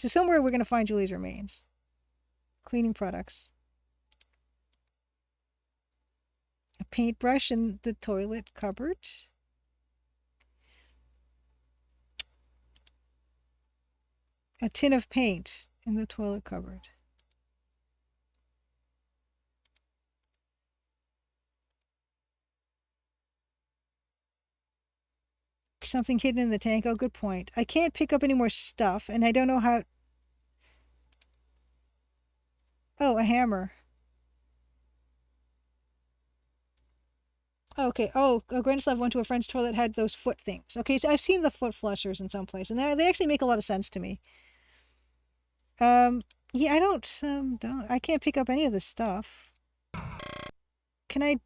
So somewhere we're going to find Julie's remains. Cleaning products. A paintbrush in the toilet cupboard. A tin of paint in the toilet cupboard. Something hidden in the tank. Oh, good point. I can't pick up any more stuff, and I don't know how... Oh, a hammer. Oh, okay. Oh, Granislav went to a French toilet, had those foot things. Okay, so I've seen the foot flushers in some place, and they actually make a lot of sense to me. Yeah, I don't, I can't pick up any of this stuff. Can I...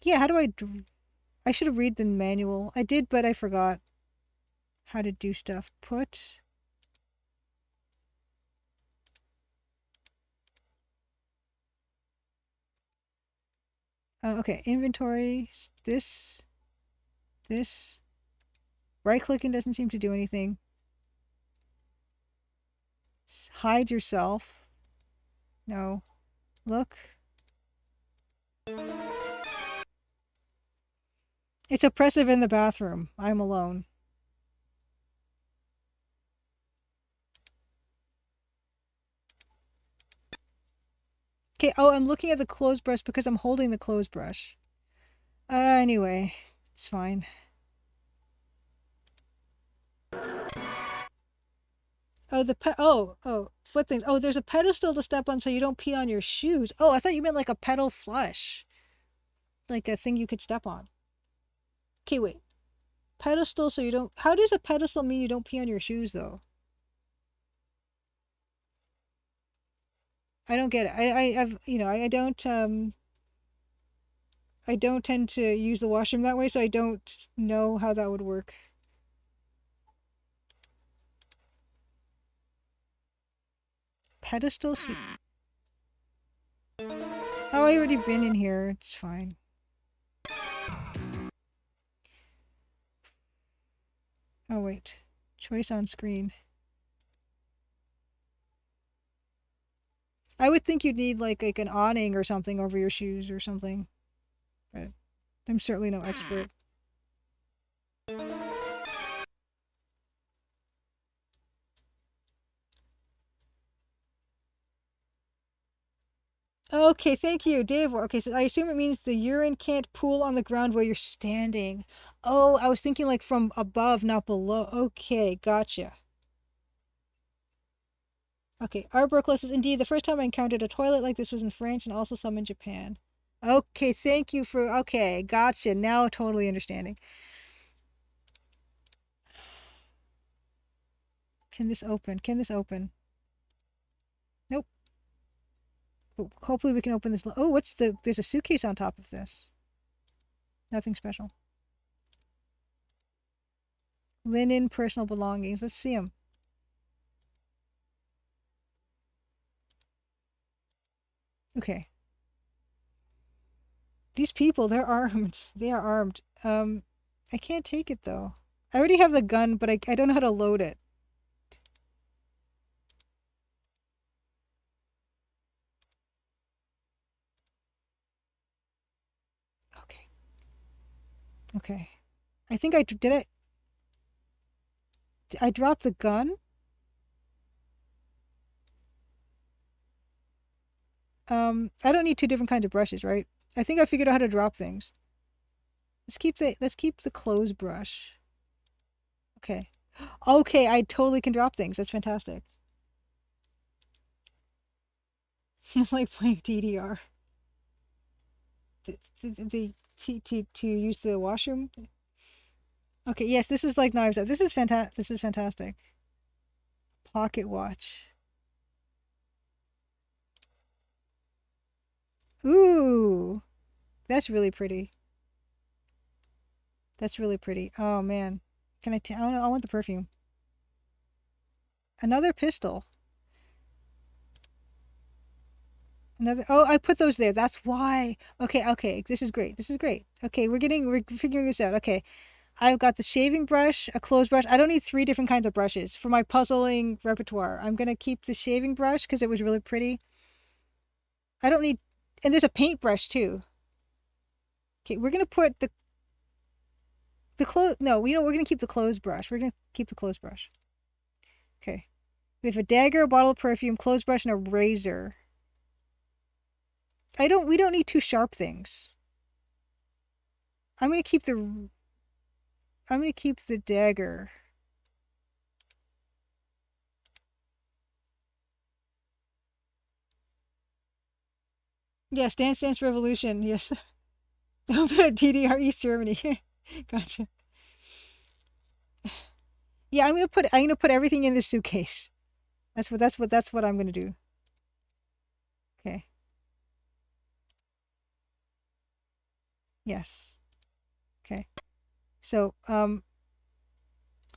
Yeah, how do I should have read the manual. I did, but I forgot how to do stuff. Put... Okay, inventory, this. Right-clicking doesn't seem to do anything. Hide yourself. No. Look. It's oppressive in the bathroom. I'm alone. Okay, oh, I'm looking at the clothes brush because I'm holding the clothes brush. Anyway, it's fine. Oh, foot things. Oh, there's a pedestal to step on so you don't pee on your shoes. Oh, I thought you meant like a pedal flush. Like a thing you could step on. Okay, wait. Pedestal so you don't... How does a pedestal mean you don't pee on your shoes, though? I don't get it. I've, I don't tend to use the washroom that way, so I don't know how that would work. Pedestals? Oh, I already been in here. It's fine. Oh, wait. Choice on screen. I would think you'd need like an awning or something over your shoes or something. But I'm certainly no expert. Okay, thank you, Dave. Okay, so I assume it means the urine can't pool on the ground where you're standing. Oh, I was thinking like from above, not below. Okay, gotcha. Okay, Arborclus is indeed the first time I encountered a toilet like this was in France and also some in Japan. Okay, thank you for... Okay, gotcha. Now totally understanding. Can this open? Can this open? Nope. But hopefully we can open this... Oh, what's the... There's a suitcase on top of this. Nothing special. Linen, personal belongings. Let's see them. Okay. These people, they're armed. They are armed. I can't take it though. I already have the gun, but I don't know how to load it. Okay. Okay. I think did I drop the gun? I don't need two different kinds of brushes, right? I think I figured out how to drop things. Let's keep the clothes brush. Okay. Okay, I totally can drop things. That's fantastic. It's like playing DDR. To use the washroom. Okay, yes, this is like Knives Out. This is fantastic. This is fantastic. Pocket watch. Ooh, that's really pretty. That's really pretty. Oh man, can I? I want the perfume. Another pistol. Another. Oh, I put those there. That's why. Okay, okay. This is great. This is great. Okay, we're figuring this out. Okay, I've got the shaving brush, a clothes brush. I don't need 3 different kinds of brushes for my puzzling repertoire. I'm going to keep the shaving brush because it was really pretty. I don't need... And there's a paintbrush too. Okay, we're going to put the clothes... No, we're going to keep the clothes brush. We're going to keep the clothes brush. Okay. We have a dagger, a bottle of perfume, clothes brush, and a razor. We don't need 2 sharp things. I'm going to keep the dagger. Yes, Dance Dance Revolution. Yes. DDR East Germany. Gotcha. Yeah, I'm gonna put everything in the suitcase. That's what I'm gonna do. Okay. Yes. Okay. So,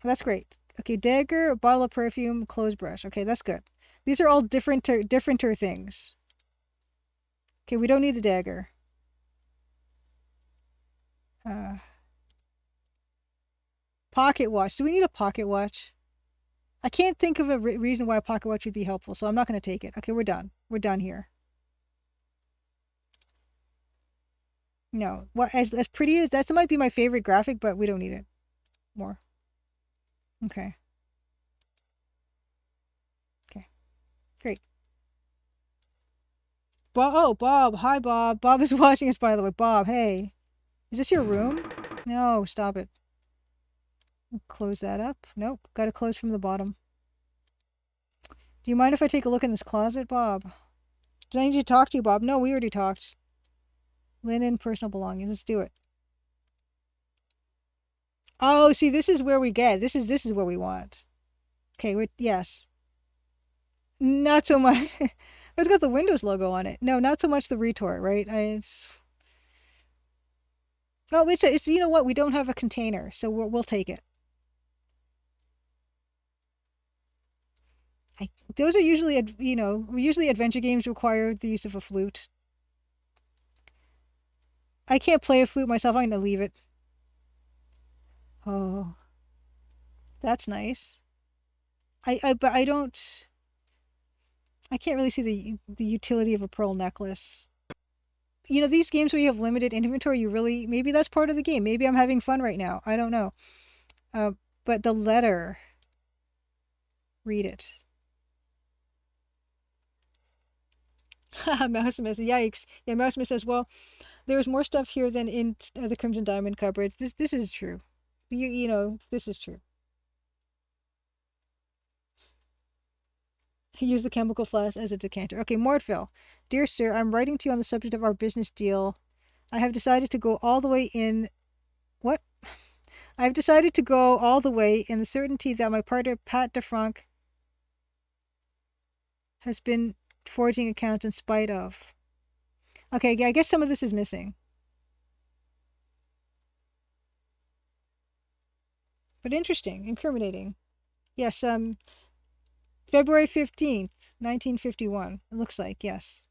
that's great. Okay, dagger, a bottle of perfume, clothes brush. Okay, that's good. These are all differenter things. Okay, we don't need the dagger. Pocket watch. Do we need a pocket watch? I can't think of a reason why a pocket watch would be helpful, so I'm not going to take it. Okay, we're done. We're done here. No. What as pretty as that might be my favorite graphic, but we don't need it. More. Okay. Okay. Great. Bob. Hi, Bob. Bob is watching us, by the way. Bob, hey. Is this your room? No, stop it. Close that up. Nope. Got to close from the bottom. Do you mind if I take a look in this closet, Bob? Did I need to talk to you, Bob? No, we already talked. Linen, personal belongings. Let's do it. Oh, see, this is where we get. This is what we want. Okay, yes. Not so much. It's got the Windows logo on it. No, not so much the retort, right? Oh, it's you know what? We don't have a container, so we'll take it. Those are usually, usually adventure games require the use of a flute. I can't play a flute myself. I'm gonna leave it. Oh, that's nice. But I don't. I can't really see the utility of a pearl necklace. These games where you have limited inventory, maybe that's part of the game. Maybe I'm having fun right now. I don't know. But the letter, read it. Mousemas, yikes. Yeah, Mousemas says, well, there's more stuff here than in the Crimson Diamond cupboard. This is true. This is true. He used the chemical flask as a decanter. Okay, Mortville. Dear sir, I'm writing to you on the subject of our business deal. I have decided to go all the way in... What? I have decided to go all the way in the certainty that my partner, Pat DeFranc, has been forging accounts in spite of... Okay, yeah, I guess some of this is missing. But interesting, incriminating. Yes, February 15th, 1951. It looks like, yes.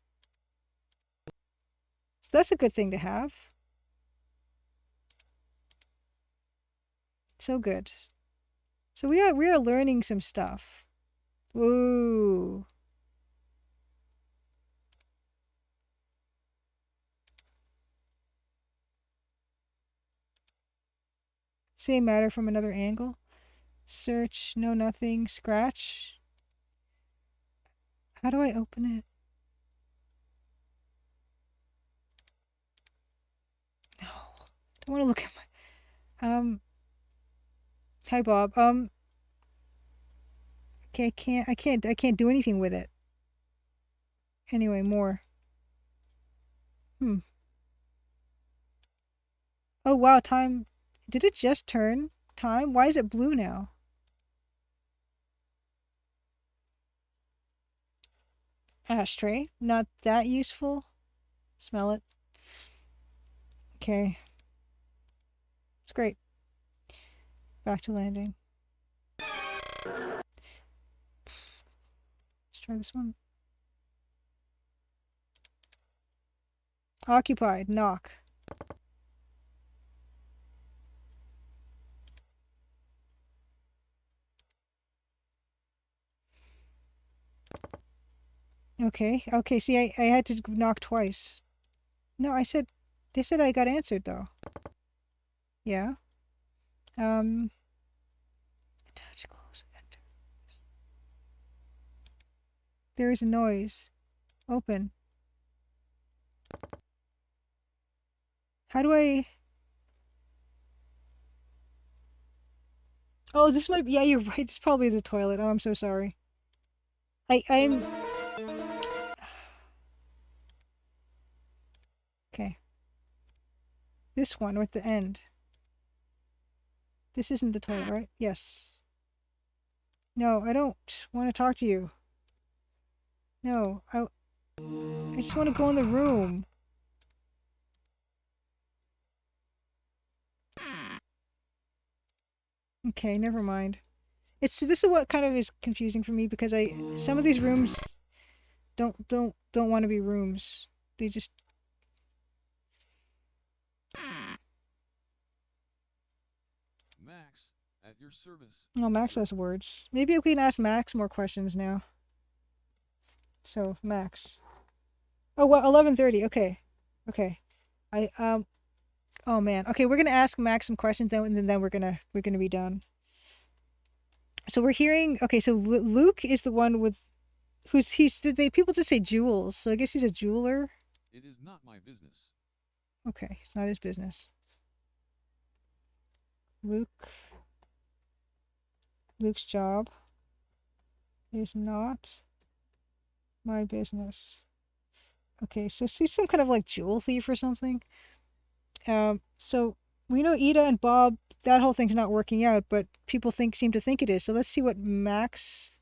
So that's a good thing to have. So good. So we are learning some stuff. Ooh. Same matter from another angle. Search, no nothing, scratch. How do I open it? No. Don't want to look at my hi Bob. Okay, I can't do anything with it. Anyway, more. Oh wow, time. Did it just turn time? Why is it blue now? Ashtray. Not that useful. Smell it. Okay. It's great. Back to landing. Let's try this one. Occupied. Knock. Okay. Okay. See, I had to knock twice. No, they said I got answered though. Yeah. Um. Touch, close, enter. There is a noise. Open. How do I? Oh, this might be. Yeah, you're right. It's probably the toilet. Oh, I'm so sorry. I'm. Okay. This one at the end. This isn't the toilet, right? Yes. No, I don't want to talk to you. No, I just want to go in the room. Okay, never mind. This is what kind of is confusing for me because some of these rooms don't want to be rooms. They just Max, at your service. Oh, Max sir. has words. Maybe we can ask Max more questions now. So Max. Oh well, 11:30. Okay, okay. I Oh man. Okay, we're gonna ask Max some questions then, and then we're gonna be done. So we're hearing. Okay, so Luke is the one with people just say Jules. So I guess he's a jeweler. It is not my business. Okay, it's not his business. Luke's job is not my business. Okay, so he's some kind of like jewel thief or something. So we know Ida and Bob, that whole thing's not working out, but people seem to think it is. So let's see what Max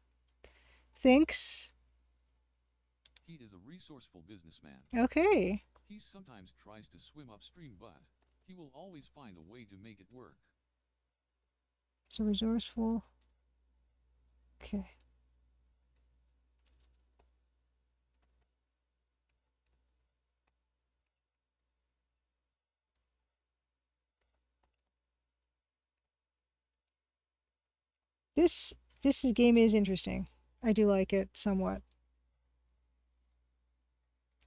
thinks. He is a resourceful businessman. Okay. He sometimes tries to swim upstream, but he will always find a way to make it work. So resourceful. Okay. This game is interesting. I do like it somewhat.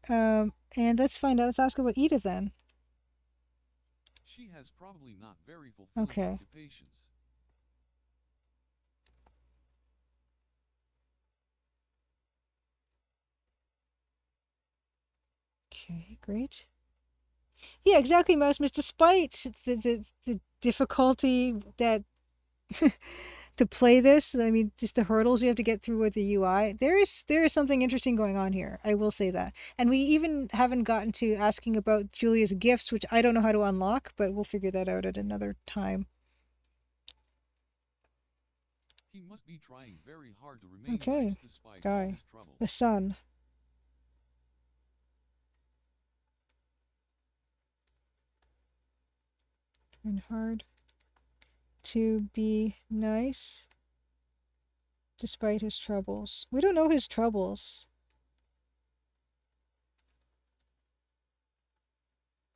And let's find out. Let's ask about Ida then. She has probably not very fulfilling Okay. occupations. Okay, great. Yeah, exactly, Mousemas. Despite the difficulty that to play this, I mean, just the hurdles you have to get through with the UI, there is something interesting going on here. I will say that. And we even haven't gotten to asking about Julia's gifts, which I don't know how to unlock, but we'll figure that out at another time. He must be trying very hard to remain Okay, nice despite all guy. his troubles. The sun. Trying hard to be nice despite his troubles. We don't know his troubles.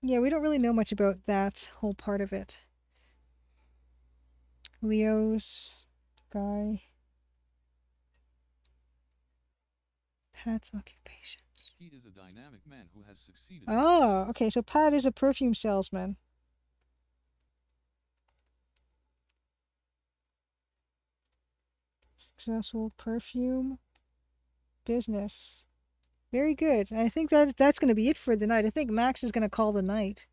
Yeah, we don't really know much about that whole part of it. Leo's guy. Pat's occupations. He is a dynamic man who has succeeded. Oh, okay, so Pat is a perfume salesman. Successful perfume business. Very good. I think that's going to be it for the night. I think Max is going to call the night.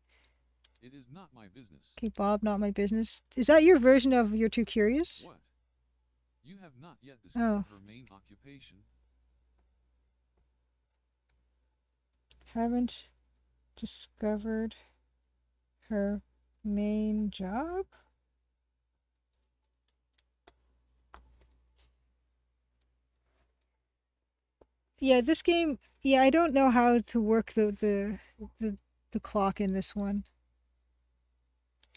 It is not my business. Okay, Bob, not my business. Is that your version of You're Too Curious? What? You have not yet discovered her main occupation. Haven't discovered her main job? Yeah, this game. Yeah, I don't know how to work the clock in this one.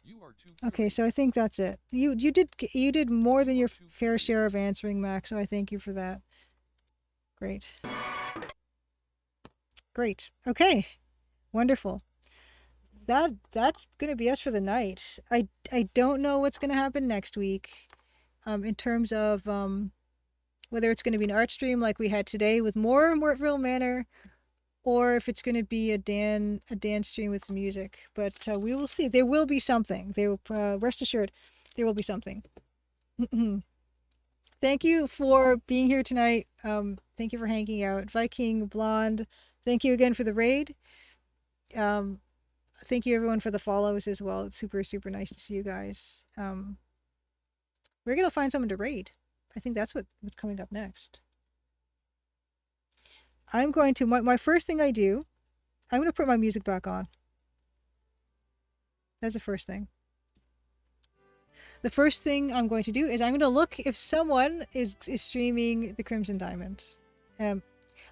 You are too Okay, so I think that's it. You did more than your fair share of answering, Max. So I thank you for that. Great. Great. Okay. Wonderful. That's gonna be us for the night. I don't know what's gonna happen next week, in terms of whether it's going to be an art stream like we had today with more Mortville Manor, or if it's going to be a Dan stream with some music. But we will see. There will be something. Rest assured, there will be something. Thank you for being here tonight. Thank you for hanging out. Viking Blonde, thank you again for the raid. Thank you everyone for the follows as well. It's super, super nice to see you guys. We're going to find someone to raid. I think that's what's coming up next. I'm going to, my first thing I do, I'm going to put my music back on. That's the first thing. The first thing I'm going to do is I'm going to look if someone is streaming the Crimson Diamond.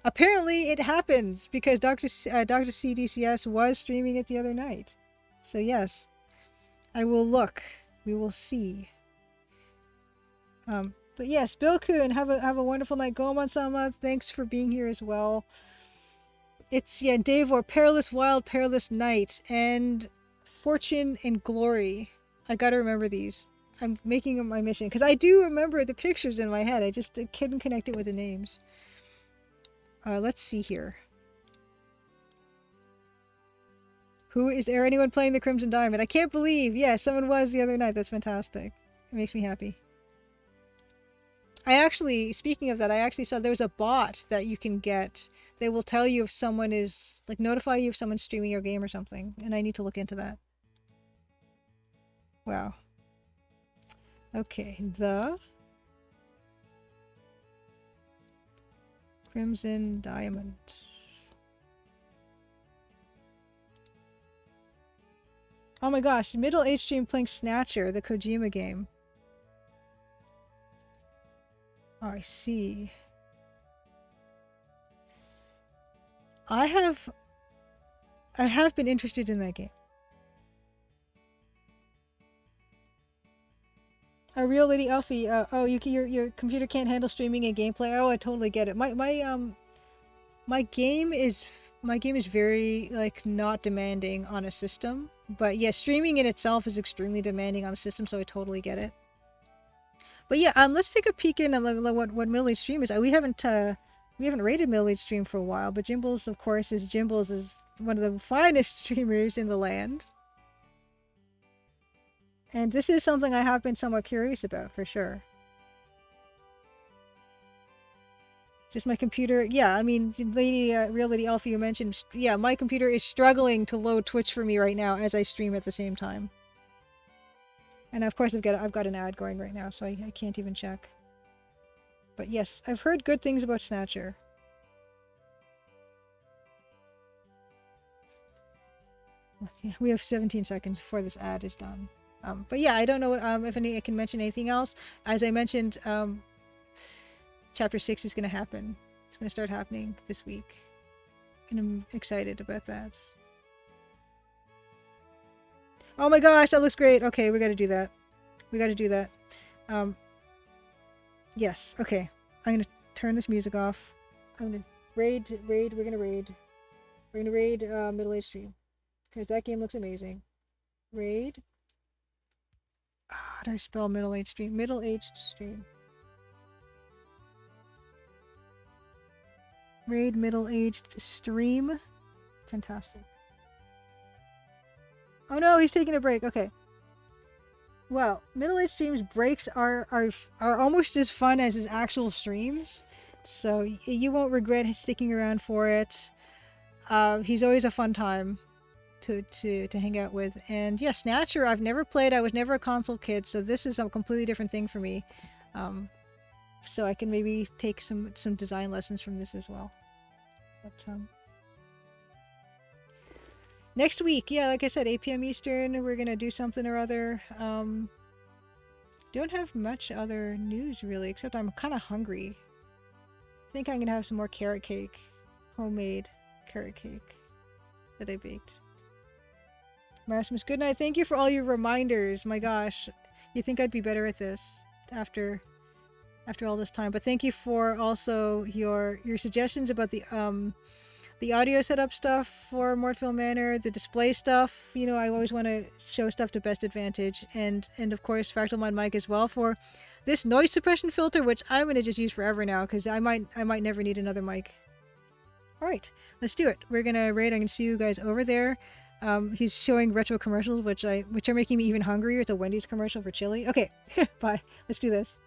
Apparently it happens because Dr. CDCS was streaming it the other night. So yes, I will look. We will see. But yes, Bill Kuhn, have a wonderful night. Goma-sama, thanks for being here as well. It's Dave or Perilous Wild, Perilous Night, and Fortune and Glory. I gotta remember these. I'm making it my mission because I do remember the pictures in my head. I just couldn't connect it with the names. Let's see here. Is there anyone playing the Crimson Diamond? I can't believe. Yeah, someone was the other night. That's fantastic. It makes me happy. Speaking of that, I actually saw there's a bot that you can get. They will tell you if someone is, like, notify you if someone's streaming your game or something. And I need to look into that. Wow. Okay, the Crimson Diamond. Oh my gosh, middle-aged stream playing Snatcher, the Kojima game. Oh, I see. I have been interested in that game. A real lady Elfie. Your computer can't handle streaming and gameplay. Oh, I totally get it. My game is very, like, not demanding on a system, but yeah, streaming in itself is extremely demanding on a system, so I totally get it. But yeah, let's take a peek in at what middle-aged stream is. We haven't rated middle-aged stream for a while, but Jimbles, of course, is one of the finest streamers in the land. And this is something I have been somewhat curious about, for sure. Just my computer, yeah, I mean, Real Lady Alpha, you mentioned, yeah, my computer is struggling to load Twitch for me right now as I stream at the same time. And of course I've got an ad going right now, so I can't even check. But yes, I've heard good things about Snatcher. We have 17 seconds before this ad is done. But yeah, I don't know if I can mention anything else. As I mentioned, Chapter 6 is going to happen. It's going to start happening this week. And I'm excited about that. Oh my gosh, that looks great. Okay, we got to do that. We got to do that. Yes, okay. I'm going to turn this music off. I'm going to raid. We're going to raid. We're going to raid Middle-Aged Stream. Because that game looks amazing. Raid. How do I spell Middle-Aged Stream? Middle-Aged Stream. Raid Middle-Aged Stream. Fantastic. Oh no, he's taking a break. Okay. Well, Middle-Aged Stream's breaks are almost as fun as his actual streams. So you won't regret sticking around for it. He's always a fun time to hang out with. And yeah, Snatcher, I've never played. I was never a console kid, so this is a completely different thing for me. So I can maybe take some design lessons from this as well. But next week, yeah, like I said, 8 p.m. Eastern, we're gonna do something or other. Don't have much other news really, except I'm kind of hungry. I think I'm gonna have some more carrot cake, homemade carrot cake that I baked. Marasmus, good night. Thank you for all your reminders. My gosh, you think I'd be better at this after all this time? But thank you for also your suggestions about the the audio setup stuff for Mortville Manor, the display stuff. You know, I always want to show stuff to best advantage, and of course Fractal Mind Mic as well for this noise suppression filter, which I'm gonna just use forever now because I might never need another mic. All right, let's do it. We're gonna raid. I can see you guys over there. He's showing retro commercials, which are making me even hungrier. It's a Wendy's commercial for chili. Okay, bye. Let's do this.